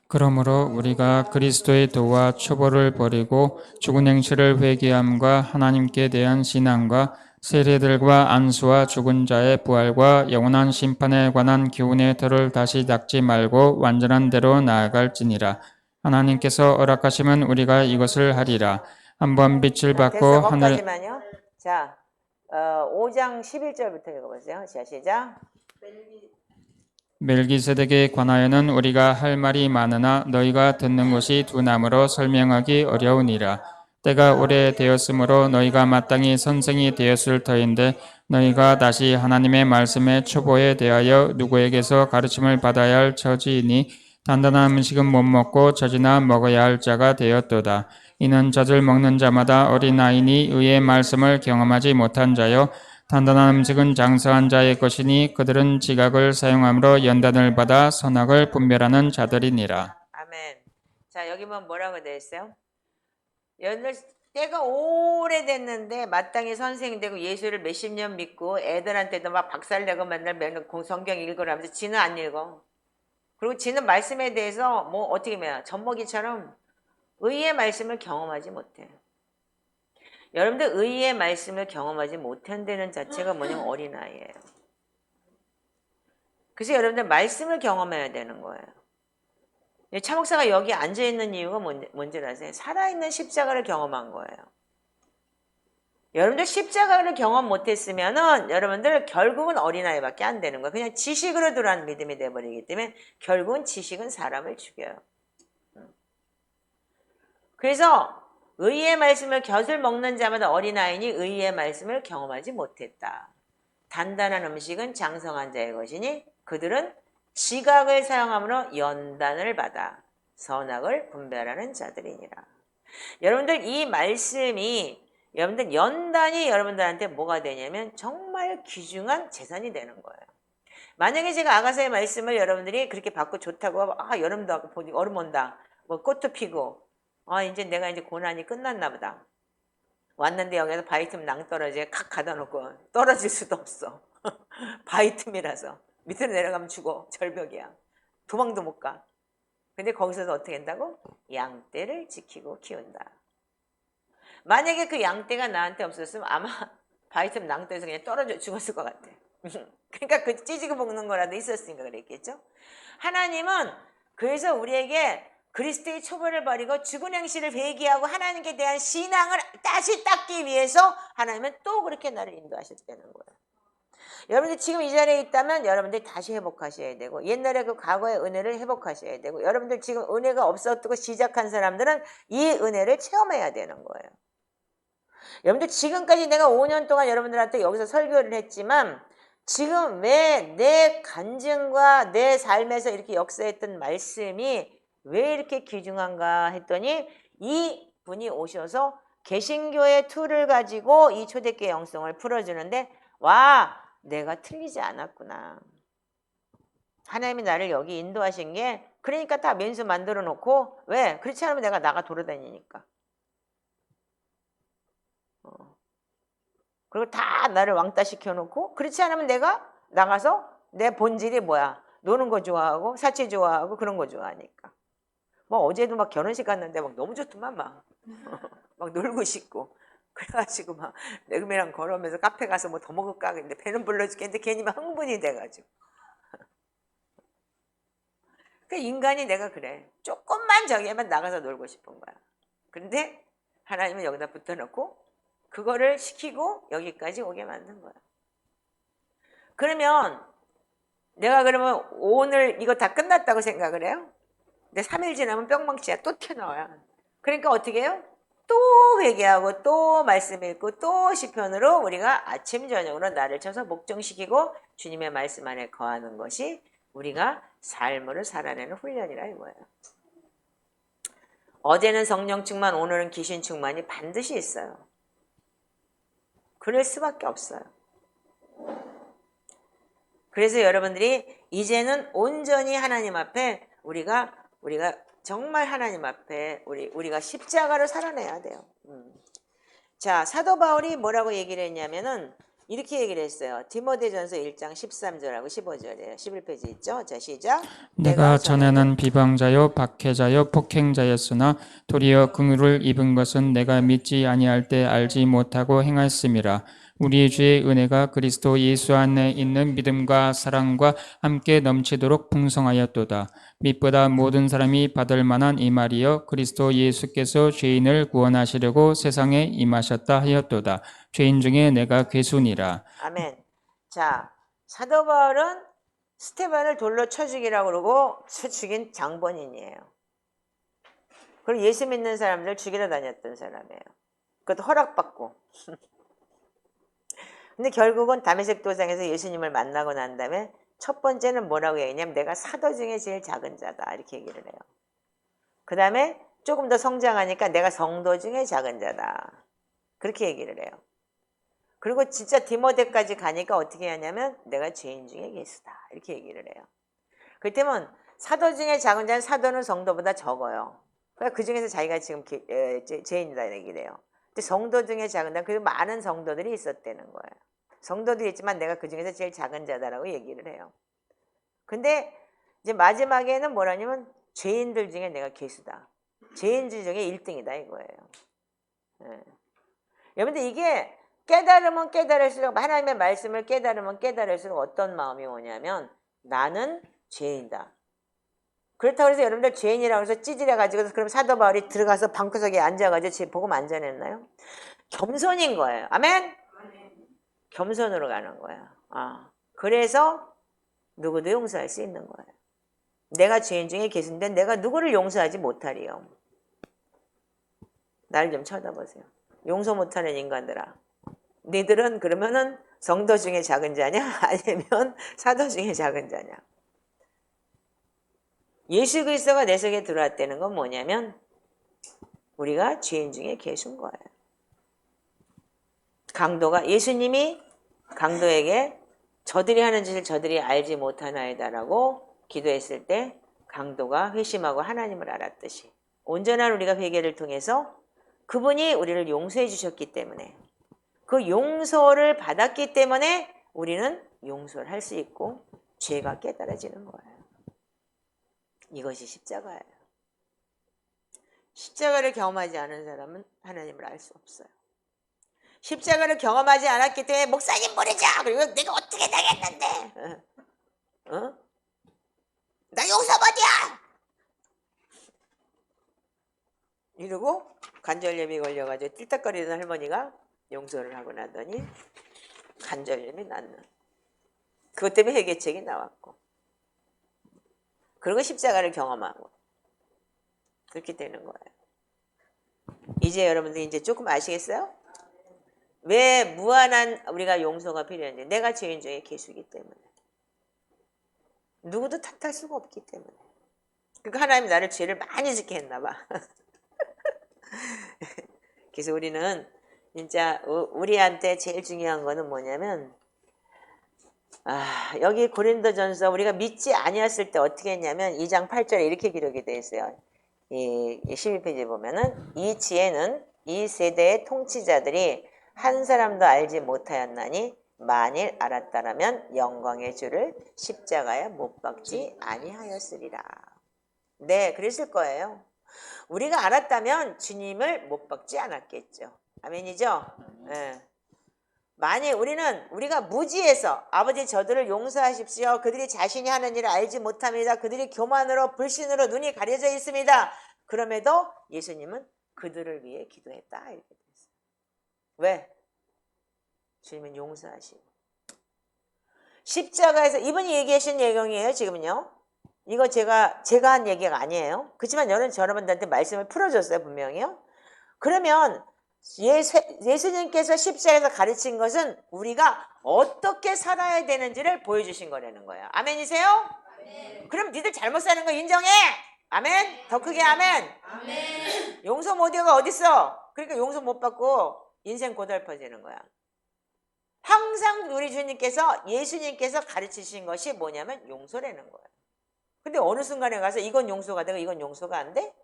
Speaker 2: 그러므로 우리가 그리스도의 도와 초보를 버리고 죽은 행실을 회개함과 하나님께 대한 신앙과 세례들과 안수와 죽은 자의 부활과 영원한 심판에 관한 기운의 터를 다시 닦지 말고 완전한 대로 나아갈지니라. 하나님께서 허락하시면 우리가 이것을 하리라. 한번 빛을 받고
Speaker 1: 됐어,
Speaker 2: 하늘
Speaker 1: 거기까지만요. 자, 5장 11절부터 읽어보세요. 자, 시작.
Speaker 2: 멜기세덱에 관하여는 우리가 할 말이 많으나 너희가 듣는 것이 두나무로 설명하기 어려우니라. 때가 오래되었으므로 너희가 마땅히 선생이 되었을 터인데 너희가 다시 하나님의 말씀의 초보에 대하여 누구에게서 가르침을 받아야 할 처지이니 단단한 음식은 못 먹고 젖이나 먹어야 할 자가 되었도다. 이는 젖을 먹는 자마다 어린아이니 의의 말씀을 경험하지 못한 자요 단단한 음식은 장성한 자의 것이니 그들은 지각을 사용함으로 연단을 받아 선악을 분별하는 자들이니라.
Speaker 1: 아멘. 자, 여기 보면 뭐라고 되어 있어요? 때가 오래됐는데 마땅히 선생이 되고 예수를 몇십 년 믿고 애들한테도 막 박살내고 맨날 성경 읽으라면서 지는 안 읽어. 그리고 지는 말씀에 대해서 뭐 어떻게 해야 젖먹이처럼 의의 말씀을 경험하지 못해. 여러분들 의의 말씀을 경험하지 못한다는 자체가 뭐냐면 어린아이예요. 그래서 여러분들 말씀을 경험해야 되는 거예요. 차목사가 여기 앉아있는 이유가 뭔지 아세요? 살아있는 십자가를 경험한 거예요. 여러분들 십자가를 경험 못했으면은 여러분들 결국은 어린아이밖에 안 되는 거예요. 그냥 지식으로 들어간 믿음이 돼버리기 때문에 결국은 지식은 사람을 죽여요. 그래서 의의 말씀을 곁을 먹는 자마다 어린아이니 의의 말씀을 경험하지 못했다. 단단한 음식은 장성한 자의 것이니 그들은 지각을 사용함으로 연단을 받아 선악을 분별하는 자들이니라. 여러분들 이 말씀이 여러분들 연단이 여러분들한테 뭐가 되냐면 정말 귀중한 재산이 되는 거예요. 만약에 제가 아가서의 말씀을 여러분들이 그렇게 받고 좋다고 여름도 하고 보니 얼음 온다. 뭐 꽃도 피고 이제 내가 이제 고난이 끝났나 보다. 왔는데 여기서 바위 틈 낭떠러지에 칵 가둬놓고 떨어질 수도 없어. 바위 틈이라서 밑으로 내려가면 죽어. 절벽이야. 도망도 못 가. 근데 거기서도 어떻게 한다고? 양떼를 지키고 키운다. 만약에 그 양떼가 나한테 없었으면 아마 바위 틈 낭떠에서 그냥 떨어져 죽었을 것 같아. 그러니까 그 찌지고 먹는 거라도 있었으니까 그랬겠죠. 하나님은 그래서 우리에게 그리스도의 초보를 버리고 죽은 행실을 회개하고 하나님께 대한 신앙을 다시 닦기 위해서 하나님은 또 그렇게 나를 인도하셨다는 거예요. 여러분들 지금 이 자리에 있다면 여러분들 다시 회복하셔야 되고 옛날에 그 과거의 은혜를 회복하셔야 되고 여러분들 지금 은혜가 없었고 시작한 사람들은 이 은혜를 체험해야 되는 거예요. 여러분들 지금까지 내가 5년 동안 여러분들한테 여기서 설교를 했지만 지금 왜 내 간증과 내 삶에서 이렇게 역사했던 말씀이 왜 이렇게 귀중한가 했더니 이 분이 오셔서 개신교의 툴을 가지고 이 초대교회 영성을 풀어주는데 와 내가 틀리지 않았구나. 하나님이 나를 여기 인도하신 게 그러니까 다 맨수 만들어 놓고 왜? 그렇지 않으면 내가 나가 돌아다니니까. 그리고 다 나를 왕따 시켜놓고 그렇지 않으면 내가 나가서 내 본질이 뭐야? 노는 거 좋아하고 사치 좋아하고 그런 거 좋아하니까. 뭐 어제도 막 결혼식 갔는데 막 너무 좋더만 막. 막 놀고 싶고. 그래가지고 막 매금이랑 걸어오면서 카페 가서 뭐 더 먹을까 근데 배는 불러 죽겠는데 괜히 막 흥분이 돼가지고. 그 인간이 내가 그래. 조금만 저기에만 나가서 놀고 싶은 거야. 그런데 하나님은 여기다 붙여놓고 그거를 시키고 여기까지 오게 만든 거야. 그러면 내가 그러면 오늘 이거 다 끝났다고 생각을 해요? 근데 3일 지나면 뿅망치야 또 튀어나와요. 그러니까 어떻게 해요? 또 회개하고 또 말씀 읽고 또 시편으로 우리가 아침 저녁으로 나를 쳐서 목정시키고 주님의 말씀 안에 거하는 것이 우리가 삶을 살아내는 훈련이라 이거예요. 어제는 성령 충만, 오늘은 귀신 충만이 반드시 있어요. 그럴 수밖에 없어요. 그래서 여러분들이 이제는 온전히 하나님 앞에 우리가 정말 하나님 앞에 우리가 십자가를 살아내야 돼요. 자, 사도 바울이 뭐라고 얘기를 했냐면은 이렇게 얘기를 했어요. 디모데전서 1장 13절하고 15절이에요. 11페이지 있죠? 자, 시작.
Speaker 2: 내가 전에는 비방자요 박해자요 폭행자였으나 도리어 긍휼을 입은 것은 내가 믿지 아니할 때 알지 못하고 행하였음이라. 우리 주의 은혜가 그리스도 예수 안에 있는 믿음과 사랑과 함께 넘치도록 풍성하였도다. 믿보다 모든 사람이 받을 만한 이 말이여 그리스도 예수께서 죄인을 구원하시려고 세상에 임하셨다 하였도다. 죄인 중에 내가 괴순이라.
Speaker 1: 아멘. 자, 사도 바울은 스테반을 돌로 쳐 죽이라고 그러고 쳐 죽인 장본인이에요. 그리고 예수 믿는 사람들 죽이러 다녔던 사람이에요. 그것도 허락받고. 근데 결국은 다메섹 도상에서 예수님을 만나고 난 다음에 첫 번째는 뭐라고 얘기냐면 내가 사도 중에 제일 작은 자다 이렇게 얘기를 해요. 그 다음에 조금 더 성장하니까 내가 성도 중에 작은 자다 그렇게 얘기를 해요. 그리고 진짜 디모데까지 가니까 어떻게 하냐면 내가 죄인 중에 괴수다 이렇게 얘기를 해요. 그렇다면 사도 중에 작은 자는 사도는 성도보다 적어요. 그러니까 그 중에서 자기가 지금 죄인이다 얘기를 해요. 근데 성도 중에 작은 자, 그리고 많은 성도들이 있었다는 거예요. 성도도 있지만 내가 그 중에서 제일 작은 자다라고 얘기를 해요. 근데 이제 마지막에는 뭐라냐면 죄인들 중에 내가 괴수다. 죄인들 중에 1등이다 이거예요. 네. 여러분들 이게 깨달으면 깨달을수록 하나님의 말씀을 깨달으면 깨달을수록 어떤 마음이 오냐면 나는 죄인이다. 그렇다고 해서 여러분들 죄인이라고 해서 찌질해가지고 그럼 사도 바울이 들어가서 방구석에 앉아가지고 복음 안 전했나요? 겸손인 거예요. 아멘? 겸손으로 가는 거예요. 그래서 누구도 용서할 수 있는 거예요. 내가 죄인 중에 계신데 내가 누구를 용서하지 못하리요. 날 좀 쳐다보세요. 용서 못하는 인간들아. 니들은 그러면은 성도 중에 작은 자냐? 아니면 사도 중에 작은 자냐? 예수 그리스도가 내 속에 들어왔다는 건 뭐냐면 우리가 죄인 중에 계신 거예요. 강도가 예수님이 강도에게 저들이 하는 짓을 저들이 알지 못하나이다라고 기도했을 때 강도가 회심하고 하나님을 알았듯이 온전한 우리가 회개를 통해서 그분이 우리를 용서해 주셨기 때문에 그 용서를 받았기 때문에 우리는 용서를 할 수 있고 죄가 깨달아지는 거예요. 이것이 십자가예요. 십자가를 경험하지 않은 사람은 하나님을 알 수 없어요. 십자가를 경험하지 않았기 때문에 목사님 버리자. 그리고 내가 어떻게 당했는데 나 용서받이야 이러고 관절염이 걸려가지고 띨딱거리는 할머니가 용서를 하고 나더니 관절염이 났는 그것 때문에 회개책이 나왔고 그리고 십자가를 경험하고 그렇게 되는 거예요. 이제 여러분들 이제 조금 아시겠어요? 왜 무한한 우리가 용서가 필요한지 내가 죄인 중에 계수기 때문에 누구도 탓할 수가 없기 때문에 그러니까 하나님 나를 죄를 많이 짓게 했나 봐. 그래서 우리는 진짜 우리한테 제일 중요한 거는 뭐냐면 여기 고린도전서 우리가 믿지 아니었을 때 어떻게 했냐면 2장 8절에 이렇게 기록이 되어 있어요. 이 12페이지에 보면은 이 지혜는 이 세대의 통치자들이 한 사람도 알지 못하였나니 만일 알았다라면 영광의 주를 십자가에 못 박지 아니하였으리라. 네, 그랬을 거예요. 우리가 알았다면 주님을 못 박지 않았겠죠. 아멘이죠? 예. 만일 우리가 무지해서 아버지 저들을 용서하십시오. 그들이 자신이 하는 일을 알지 못합니다. 그들이 교만으로 불신으로 눈이 가려져 있습니다. 그럼에도 예수님은 그들을 위해 기도했다. 이렇게 됐어요. 왜? 주님은 용서하시고. 십자가에서 이분이 얘기하신 예경이에요. 지금은요. 이거 제가 한 얘기가 아니에요. 그렇지만 여러분들한테 말씀을 풀어줬어요. 분명히요. 그러면 예수님께서 십자가에서 가르친 것은 우리가 어떻게 살아야 되는지를 보여주신 거라는 거예요. 아멘이세요? 아멘. 그럼 니들 잘못 사는 거 인정해. 아멘. 더 크게 아멘. 아멘. 용서 못해가 어딨어. 그러니까 용서 못 받고 인생 고달퍼지는 거야. 항상 우리 주님께서 예수님께서 가르치신 것이 뭐냐면 용서라는 거예요. 근데 어느 순간에 가서 이건 용서가 되고 이건 용서가 안 돼?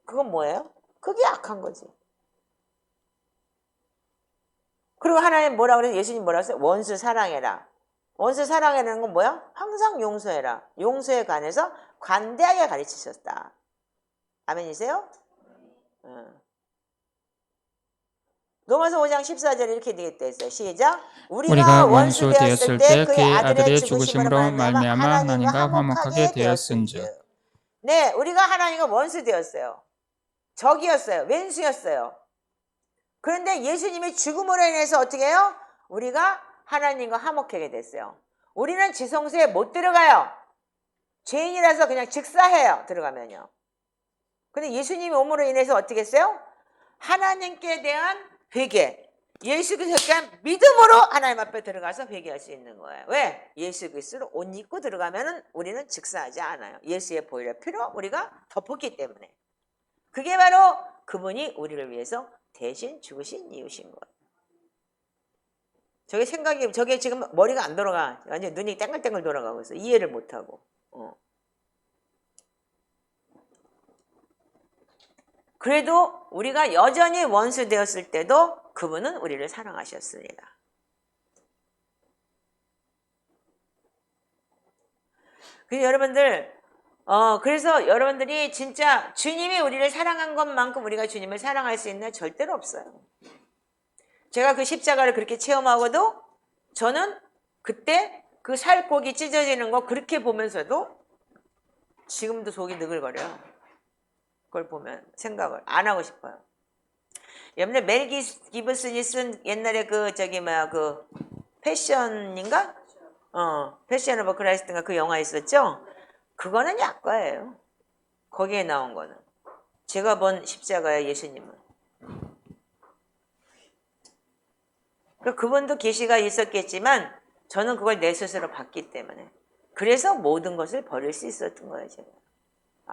Speaker 1: 그건 뭐예요? 그게 악한 거지. 그리고 하나님 뭐라고 그래서 예수님 뭐라고 했어요? 원수 사랑해라. 원수 사랑해라는 건 뭐야? 항상 용서해라. 용서에 관해서 관대하게 가르치셨다. 아멘이세요? 로마서 5장 14절에 이렇게 되겠다. 시작.
Speaker 2: 우리가 원수 되었을 때 그의 아들의 죽으심으로 말미암아 하나님과 화목하게 되었은즉.
Speaker 1: 네, 우리가 하나님과 원수 되었어요. 적이었어요. 왼수였어요. 그런데 예수님의 죽음으로 인해서 어떻게 해요? 우리가 하나님과 화목하게 됐어요. 우리는 지성소에 못 들어가요. 죄인이라서 그냥 직사해요. 들어가면요. 근데 예수님의 오므로 인해서 어떻게 했어요? 하나님께 대한 회개. 예수 그리스도께 믿음으로 하나님 앞에 들어가서 회개할 수 있는 거예요. 왜? 예수 그리스도로 옷 입고 들어가면은 우리는 직사하지 않아요. 예수의 보혈의 피로 우리가 덮었기 때문에. 그게 바로 그분이 우리를 위해서 대신 죽으신 이유신 거예요. 저게 지금 머리가 안 돌아가. 완전 눈이 땡글땡글 돌아가고 있어. 이해를 못하고. 그래도 우리가 여전히 원수 되었을 때도 그분은 우리를 사랑하셨습니다. 그래서 여러분들이 진짜 주님이 우리를 사랑한 것만큼 우리가 주님을 사랑할 수 있나? 절대로 없어요. 제가 그 십자가를 그렇게 체험하고도 저는 그때 그 살코기 찢어지는 거 그렇게 보면서도 지금도 속이 느글거려요. 그걸 보면 생각을 안 하고 싶어요. 여러분들 멜 기브슨이 쓴 옛날에 그 패션인가? 패션 오브 크라이스트인가 그 영화 있었죠? 그거는 약과예요. 거기에 나온 거는. 제가 본 십자가의 예수님은. 그분도 계시가 있었겠지만 저는 그걸 내 스스로 봤기 때문에. 그래서 모든 것을 버릴 수 있었던 거예요. 제가.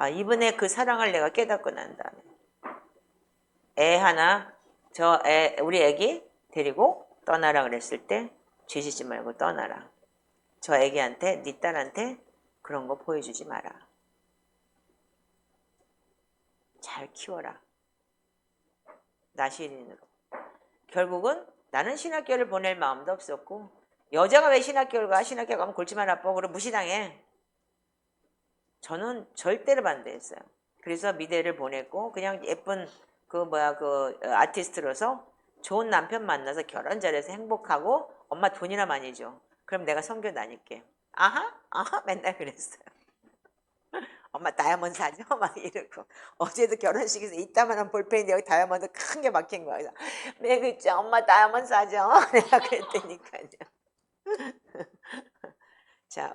Speaker 1: 이분의 그 사랑을 내가 깨닫고 난 다음에. 우리 애기 데리고 떠나라 그랬을 때 죄 짓지 말고 떠나라. 저 애기한테, 네 딸한테 그런 거 보여주지 마라. 잘 키워라. 나시린으로. 결국은 나는 신학교를 보낼 마음도 없었고 여자가 왜 신학교를 가? 신학교 가면 골치만 아파. 그리고 무시당해. 저는 절대로 반대했어요. 그래서 미대를 보냈고 그냥 예쁜 아티스트로서 좋은 남편 만나서 결혼 잘해서 행복하고 엄마 돈이나 많이 줘. 그럼 내가 선교 다닐게. 아하 맨날 그랬어요. 엄마 다이아몬드 사줘? 막 이러고. 어제도 결혼식에서 이따만한 볼펜인데 여기 다이아몬드 큰 게 막힌 거야. 그래서 매그있죠. 엄마 다이아몬드 사줘? 내가 그랬다니까요. 자,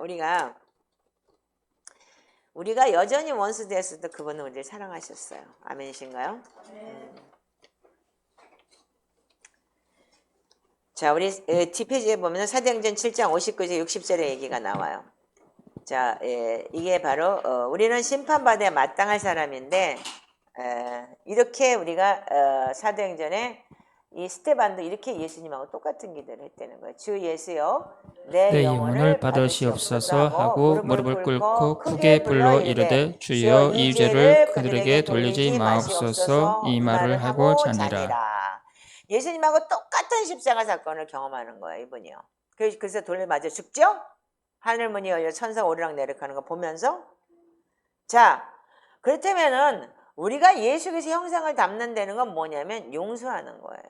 Speaker 1: 우리가 여전히 원수 되었을 때 그분은 우리를 사랑하셨어요. 아멘이신가요? 자, 우리 뒷페이지에 보면 사도행전 7장 59절 60절의 얘기가 나와요. 자, 이게 바로 우리는 심판받아야 마땅할 사람인데 이렇게 우리가 사도행전에 이 스테반도 이렇게 예수님하고 똑같은 기도를 했다는 거예요. 주 예수여 내 영혼을
Speaker 2: 받으시옵소서 하고 무릎을 꿇고 크게 불러 이르되 주여 이 죄를 그들에게 돌리지 마옵소서 이 말을 하고 자니라.
Speaker 1: 예수님하고 똑같은 십자가 사건을 경험하는 거예요. 이분이요. 그래서 돌려 맞아 죽죠? 하늘문이 열려 천사가 오르락 내리락 하는 거 보면서 자, 그렇다면은 우리가 예수 그리스도의 형상을 담는다는 건 뭐냐면 용서하는 거예요.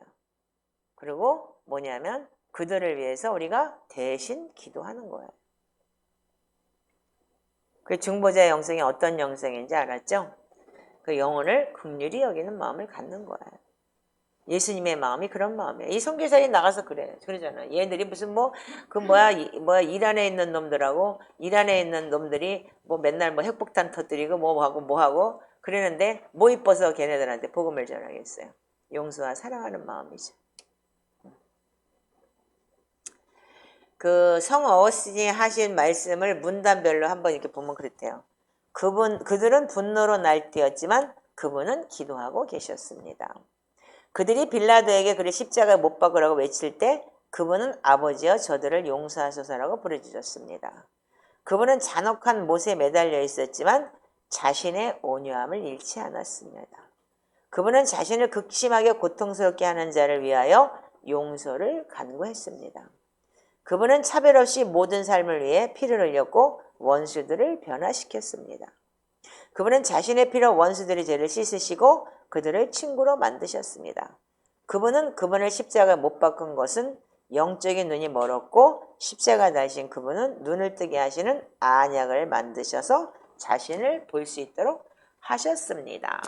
Speaker 1: 그리고 뭐냐면 그들을 위해서 우리가 대신 기도하는 거예요. 그 중보자의 영성이 어떤 영성인지 알았죠? 그 영혼을 긍휼히 여기는 마음을 갖는 거예요. 예수님의 마음이 그런 마음이에요. 이 선교사에 나가서 그러잖아요. 얘들이 무슨 이란에 있는 놈들하고 이란에 있는 놈들이 뭐 맨날 뭐 핵폭탄 터뜨리고 뭐 하고 그러는데 뭐 이뻐서 걔네들한테 복음을 전하겠어요. 용서와 사랑하는 마음이죠. 그 성 어거스틴이 하신 말씀을 문단별로 한번 이렇게 보면 그렇대요. 그들은 분노로 날뛰었지만 그분은 기도하고 계셨습니다. 그들이 빌라도에게 그를 십자가에 못 박으라고 외칠 때 그분은 아버지여 저들을 용서하소서라고 부르짖었습니다. 그분은 잔혹한 못에 매달려 있었지만 자신의 온유함을 잃지 않았습니다. 그분은 자신을 극심하게 고통스럽게 하는 자를 위하여 용서를 간구했습니다. 그분은 차별 없이 모든 삶을 위해 피를 흘렸고 원수들을 변화시켰습니다. 그분은 자신의 피로 원수들의 죄를 씻으시고 그들을 친구로 만드셨습니다. 그분은 그분을 십자가에 못 박은 것은 영적인 눈이 멀었고 십자가 달신 그분은 눈을 뜨게 하시는 안약을 만드셔서 자신을 볼 수 있도록 하셨습니다.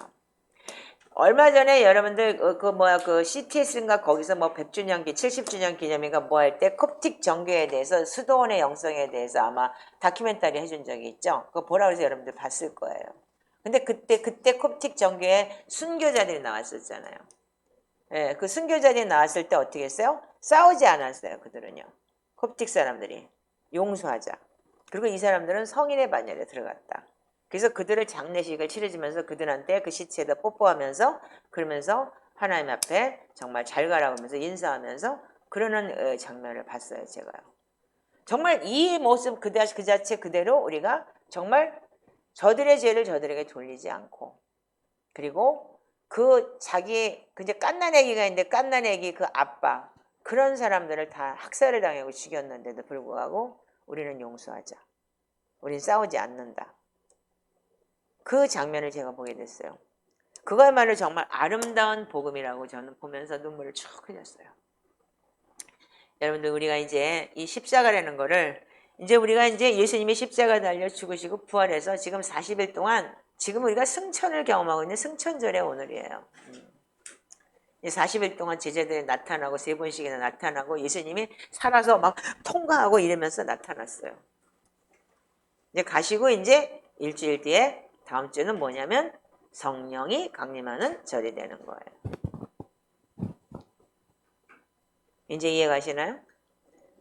Speaker 1: 얼마 전에 여러분들 그 CTS인가 거기서 뭐 100주년 70주년 기념인가 뭐 할 때 콥틱 정교에 대해서 수도원의 영성에 대해서 아마 다큐멘터리 해준 적이 있죠. 그거 보라고 해서 여러분들 봤을 거예요. 근데 그때 콥틱 정교에 순교자들이 나왔었잖아요. 예, 그 순교자들이 나왔을 때 어떻게 했어요? 싸우지 않았어요. 그들은요. 콥틱 사람들이 용서하자. 그리고 이 사람들은 성인의 반열에 들어갔다. 그래서 그들을 장례식을 치러주면서 그들한테 그 시체에다 뽀뽀하면서 그러면서 하나님 앞에 정말 잘 가라고 하면서 인사하면서 그러는 장면을 봤어요. 제가요. 정말 이 모습 그 자체 그대로 우리가 정말 저들의 죄를 저들에게 돌리지 않고 그리고 이제 갓난아기가 있는데 갓난아기 그 아빠 그런 사람들을 다 학살을 당하고 죽였는데도 불구하고 우리는 용서하자. 우린 싸우지 않는다. 그 장면을 제가 보게 됐어요. 그거야말로 정말 아름다운 복음이라고 저는 보면서 눈물을 쭉 흘렸어요. 여러분들 우리가 이제 이 십자가라는 거를 이제 우리가 이제 예수님이 십자가 달려 죽으시고 부활해서 지금 40일 동안 지금 우리가 승천을 경험하고 있는 승천절의 오늘이에요. 40일 동안 제자들이 나타나고 3번씩이나 나타나고 예수님이 살아서 막 통과하고 이러면서 나타났어요. 이제 가시고 이제 일주일 뒤에 다음 주는 뭐냐면 성령이 강림하는 절이 되는 거예요. 이제 이해가시나요?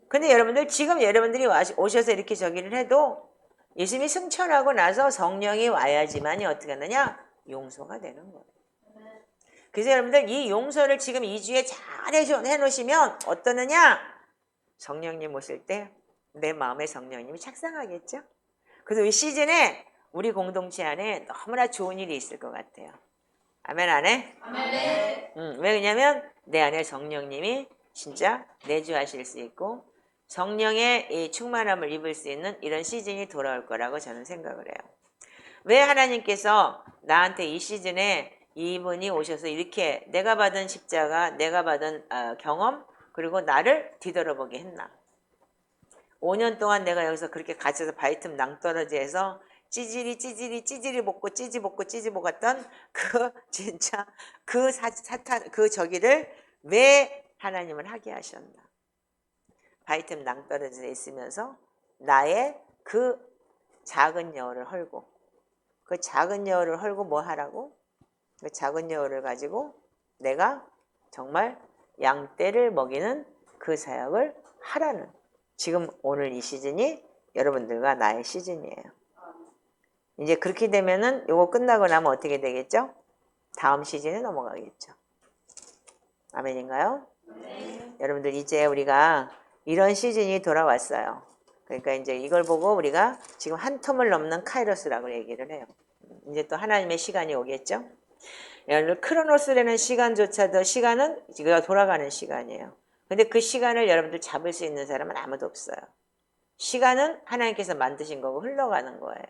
Speaker 1: 근데 여러분들 지금 여러분들이 오셔서 이렇게 저기를 해도 예수님이 승천하고 나서 성령이 와야지만이 어떻게 하느냐? 용서가 되는 거예요. 그래서 여러분들 이 용서를 지금 2주에 잘 해놓으시면 어떠느냐? 성령님 오실 때 내 마음에 성령님이 착상하겠죠? 그래서 이 시즌에 우리 공동체 안에 너무나 좋은 일이 있을 것 같아요. 아멘 안 해? 아멘. 왜냐면 내 안에 성령님이 진짜 내주하실 수 있고 성령의 이 충만함을 입을 수 있는 이런 시즌이 돌아올 거라고 저는 생각을 해요. 왜 하나님께서 나한테 이 시즌에 이분이 오셔서 이렇게 내가 받은 십자가, 내가 받은 경험 그리고 나를 뒤돌아보게 했나? 5년 동안 내가 여기서 그렇게 갇혀서 바위틈 낭떠러지에서 찌질이 볶았던 그 진짜 그 사탄 그 저기를 왜 하나님은 하게 하셨나? 바위틈 낭떠러지에 있으면서 나의 그 작은 여울을 헐고 그 작은 여울을 헐고 뭐 하라고? 그 작은 여울을 가지고 내가 정말 양떼를 먹이는 그 사역을 하라는 지금 오늘 이 시즌이 여러분들과 나의 시즌이에요. 이제 그렇게 되면은 요거 끝나고 나면 어떻게 되겠죠? 다음 시즌에 넘어가겠죠. 아멘인가요? 네. 여러분들 이제 우리가 이런 시즌이 돌아왔어요. 그러니까 이제 이걸 보고 우리가 지금 한 텀을 넘는 카이로스라고 얘기를 해요. 이제 또 하나님의 시간이 오겠죠? 여러분 크로노스라는 시간조차도 시간은 지금 돌아가는 시간이에요. 근데 그 시간을 여러분들 잡을 수 있는 사람은 아무도 없어요. 시간은 하나님께서 만드신 거고 흘러가는 거예요.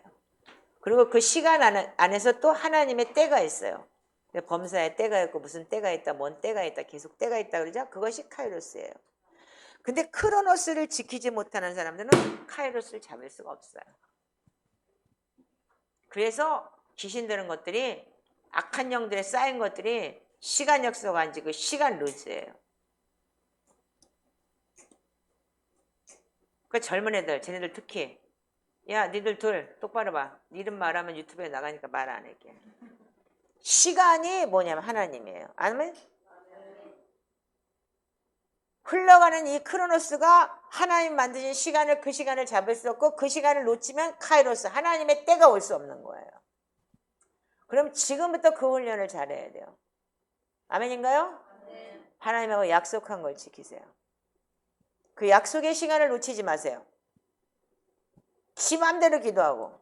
Speaker 1: 그리고 그 시간 안에서 또 하나님의 때가 있어요. 범사에 때가 있고 무슨 때가 있다, 뭔 때가 있다, 계속 때가 있다 그러죠. 그것이 카이로스예요. 근데 크로노스를 지키지 못하는 사람들은 카이로스를 잡을 수가 없어요. 그래서 귀신 드는 것들이, 악한 영들에 쌓인 것들이 시간 약속 안 지고 시간 루즈예요. 그 젊은 애들, 쟤네들 특히, 야 니들 둘 똑바로 봐. 니 이름 말하면 유튜브에 나가니까 말 안 할게. 시간이 뭐냐면 하나님이에요. 아멘? 흘러가는 이 크로노스가 하나님 만드신 시간을, 그 시간을 잡을 수 없고 그 시간을 놓치면 카이로스, 하나님의 때가 올 수 없는 거예요. 그럼 지금부터 그 훈련을 잘해야 돼요. 아멘인가요? 하나님하고 약속한 걸 지키세요. 그 약속의 시간을 놓치지 마세요. 지 맘대로 기도하고,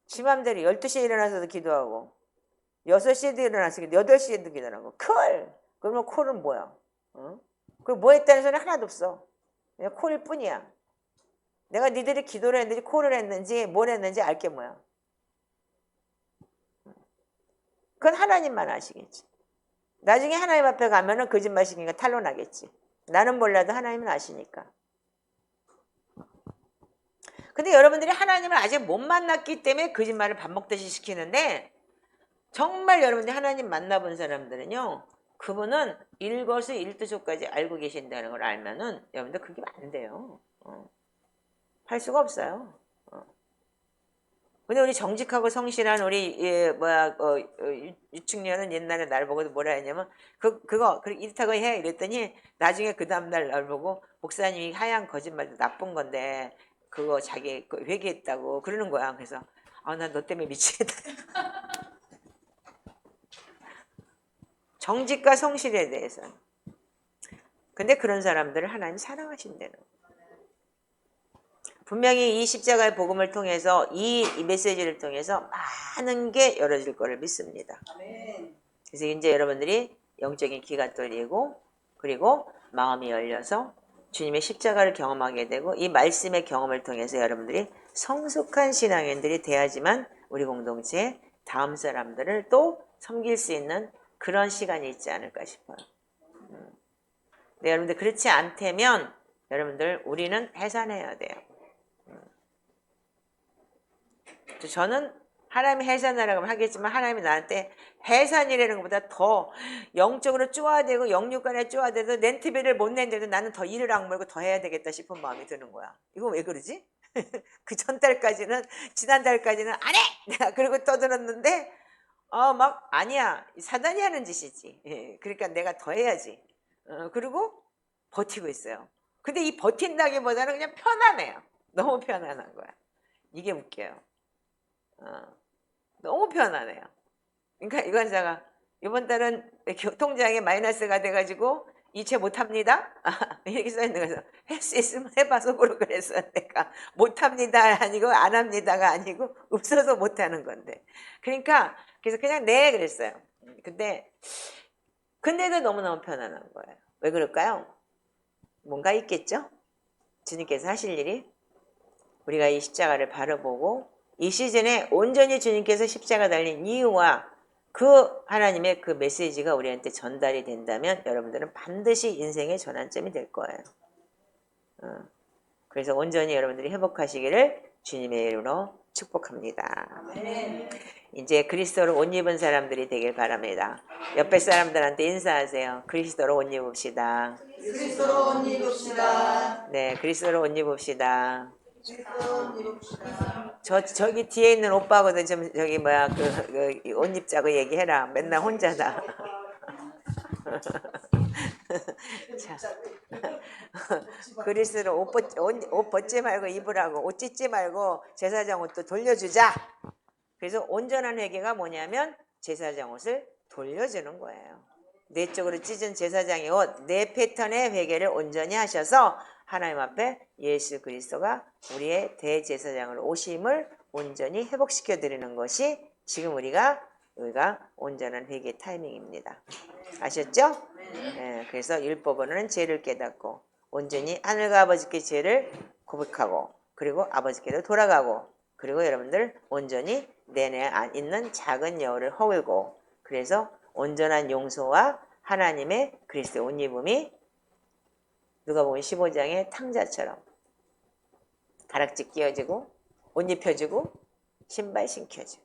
Speaker 1: 지 맘대로 12시에 일어나서도 기도하고, 6시에도 일어나서 8시에도 기도하고, 그러면 콜은 뭐야? 어? 그리고 뭐 했다는 소리 하나도 없어. 그냥 콜일 뿐이야. 내가 니들이 기도를 했는지 콜을 했는지 뭘 했는지 알게 뭐야. 그건 하나님만 아시겠지. 나중에 하나님 앞에 가면은 거짓말식이니까 탄로나겠지. 나는 몰라도 하나님은 아시니까. 근데 여러분들이 하나님을 아직 못 만났기 때문에 거짓말을 밥 먹듯이 시키는데, 정말 여러분들이 하나님 만나본 사람들은요, 그분은 일거수일투족까지 알고 계신다는 걸 알면은 여러분들 그게 안 돼요. 할 수가 없어요. 근데 우리 정직하고 성실한 우리 유충년은 옛날에 날 보고도 뭐라 했냐면 그거 이렇다고 해 이랬더니 나중에 그 다음날 날 보고 목사님이 하얀 거짓말도 나쁜 건데 그거 자기 회개했다고 그러는 거야. 그래서 나 너 때문에 미치겠다. 정직과 성실에 대해서. 근데 그런 사람들을 하나님 사랑하신다는 거예요. 분명히 이 십자가의 복음을 통해서 이 메시지를 통해서 많은 게 열어질 거를 믿습니다. 그래서 이제 여러분들이 영적인 귀가 뚫리고 그리고 마음이 열려서 주님의 십자가를 경험하게 되고 이 말씀의 경험을 통해서 여러분들이 성숙한 신앙인들이 돼야지만 우리 공동체에 다음 사람들을 또 섬길 수 있는 그런 시간이 있지 않을까 싶어요. 네, 여러분들 그렇지 않다면 여러분들 우리는 해산해야 돼요. 저는 하나님이 해산하라고 하겠지만 하나님이 나한테 해산이라는 것보다 더 영적으로 쪼아대고 영육간에 쪼아대도 렌트비를 못 낸데도 나는 더 일을 악물고 더 해야 되겠다 싶은 마음이 드는 거야. 이거 왜 그러지? 그 전달까지는 지난달까지는 안 해! 내가 그러고 떠들었는데 막 아니야. 사단이 하는 짓이지. 그러니까 내가 더 해야지. 그리고 버티고 있어요. 근데 이 버틴다기보다는 그냥 편안해요. 너무 편안한 거야. 이게 웃겨요. 너무 편안해요. 그러니까 이관사가 이번 달은 교통장애 마이너스가 돼가지고 이체 못합니다. 이렇게 써있는 거죠. 할 수 있으면 해봐 속으로 그랬어. 내가 못합니다 아니고 안 합니다가 아니고 없어서 못하는 건데. 그러니까 그래서 그냥 네 그랬어요. 근데도 너무너무 편안한 거예요. 왜 그럴까요? 뭔가 있겠죠? 주님께서 하실 일이 우리가 이 십자가를 바라보고 이 시즌에 온전히 주님께서 십자가 달린 이유와 그 하나님의 그 메시지가 우리한테 전달이 된다면 여러분들은 반드시 인생의 전환점이 될 거예요. 그래서 온전히 여러분들이 회복하시기를 주님의 이름으로 축복합니다. 아멘. 이제 그리스도로 옷 입은 사람들이 되길 바랍니다. 옆에 사람들한테 인사하세요. 그리스도로 옷 입읍시다.
Speaker 3: 그리스도로 옷 입읍시다.
Speaker 1: 네, 그리스도로 옷 입읍시다. 저기 뒤에 있는 오빠거든. 좀 저기 옷 입자고 얘기해라. 맨날 혼자다. 자, 그리스도로 옷 벗지 말고 입으라고. 옷 찢지 말고 제사장 옷도 돌려주자. 그래서 온전한 회개가 뭐냐면 제사장 옷을 돌려주는 거예요. 내적으로 찢은 제사장의 옷, 내 패턴의 회개를 온전히 하셔서 하나님 앞에 예수 그리스도가 우리의 대제사장으로 오심을 온전히 회복시켜 드리는 것이 지금 우리가 온전한 회개 타이밍입니다. 아셨죠? 네, 그래서 율법으로는 죄를 깨닫고 온전히 하늘과 아버지께 죄를 고백하고 그리고 아버지께로 돌아가고 그리고 여러분들 온전히 내내 있는 작은 여우를 허물고, 그래서 온전한 용서와 하나님의 그리스도의 옷 입음이 누가복음 15장의 탕자처럼 가락지 끼워지고 옷 입혀주고 신발 신겨주고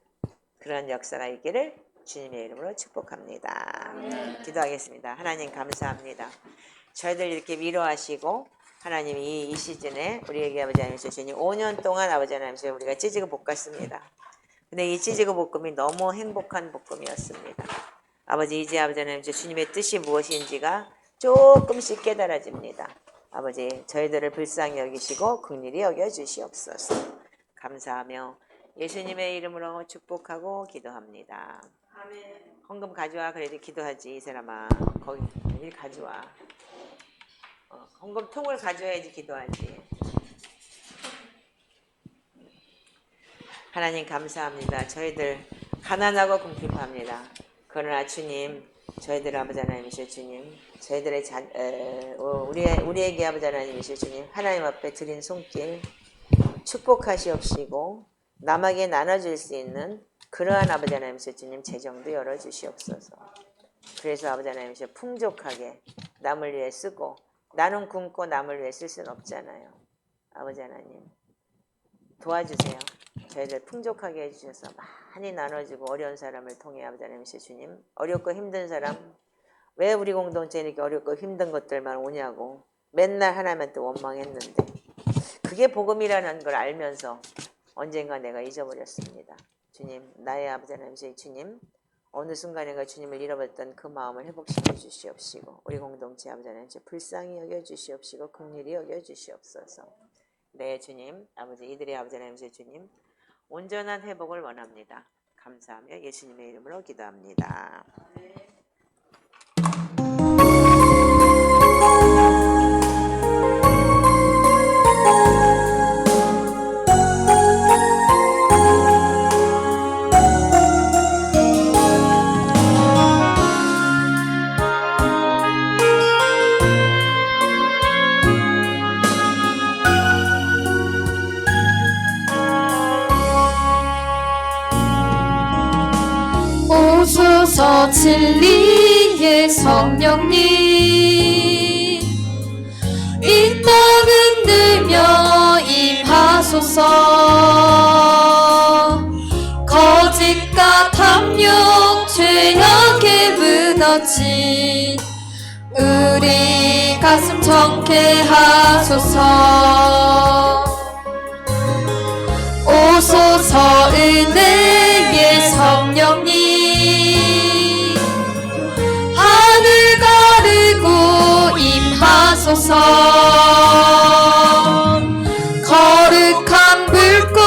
Speaker 1: 그런 역사가 있기를 주님의 이름으로 축복합니다. 기도하겠습니다. 하나님 감사합니다. 저희들 이렇게 위로하시고 하나님이 이 시즌에 우리에게 아버지 하나님 주시니 5년 동안 아버지 하나님 우리가 찌지고 볶았습니다. 근데 이 찌지고 볶음이 너무 행복한 볶음이었습니다. 아버지 이제 아버지 하나님 주님의 뜻이 무엇인지가 조금씩 깨달아집니다. 아버지 저희들을 불쌍히 여기시고 긍휼히 여겨주시옵소서. 감사하며 예수님의 이름으로 축복하고 기도합니다. 아멘. 헌금 가져와. 그래도 기도하지 이 사람아. 거기 일 가져와. 헌금 통을 가져야지 기도하지. 하나님 감사합니다. 저희들 가난하고 궁핍합니다. 그러나 주님, 저희들 아버지 하나님이시여 주님, 저희들의 우리에게 아버지 하나님이시여 주님, 하나님 앞에 드린 손길 축복하시옵시고 남에게 나눠줄 수 있는 그러한 아버지 하나님이시여 주님 재정도 열어주시옵소서. 그래서 아버지 하나님이시여 풍족하게 남을 위해 쓰고, 나는 굶고 남을 위해 쓸 수는 없잖아요. 아버지 하나님 도와주세요. 저희들 풍족하게 해주셔서 많이 나눠주고 어려운 사람을 통해 아버지 하나님이시여 주님, 어렵고 힘든 사람, 왜 우리 공동체에 이렇게 어렵고 힘든 것들만 오냐고 맨날 하나님한테 원망했는데 그게 복음이라는 걸 알면서 언젠가 내가 잊어버렸습니다. 주님, 나의 아버지 하나님이시여 주님, 어느 순간인가 주님을 잃어버렸던 그 마음을 회복시켜 주시옵시고 우리 공동체 아버지 하나님이시여 불쌍히 여겨주시옵시고 긍휼히 여겨주시옵소서. 네 주님, 아버지 이들의 아버지 하나님이시여 주님, 온전한 회복을 원합니다. 감사하며 예수님의 이름으로 기도합니다.
Speaker 4: 오소서 진리의 성령님, 이 땅 흔들며 임하소서. 거짓과 탐욕 죄악에 무너진 우리 가슴 정케하소서. 오소서 은혜의 성령님, 하늘 가르고 임하소서. 거룩한 불꽃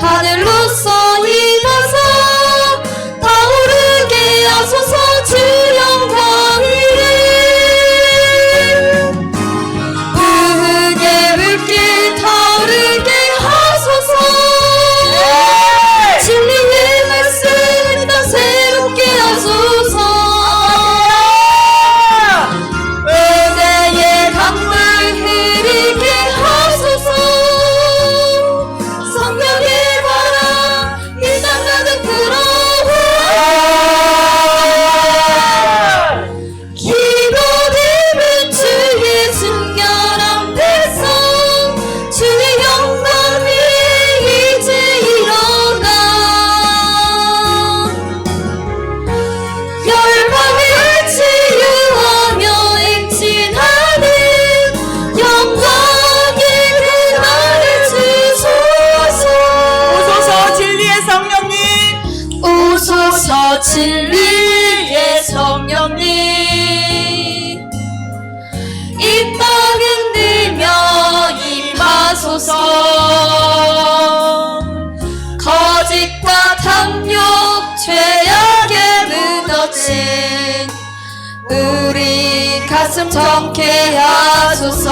Speaker 4: 하늘로서 임하사 타오르게 하소서. 주 영광 위에 은혜 물길 타오르게 하소서. 진리의 말씀 다 새롭게 하소서. 은혜의 강물 흐르게 하소서. 성령의 바람 이 땅 가득 불어오라. 기도드리는 주의 순결한 백성, 주의 영광 위에 이제 일어나 열방을 치유하며 행진하는 영광의 그날을 주소서.
Speaker 5: 오소서 진리의 성령님,
Speaker 4: 오소서 진리의 성령님, 이 땅 흔들며 임하소서. 거짓과 탐욕 죄악에 무너진 우리 가슴 정케하소서.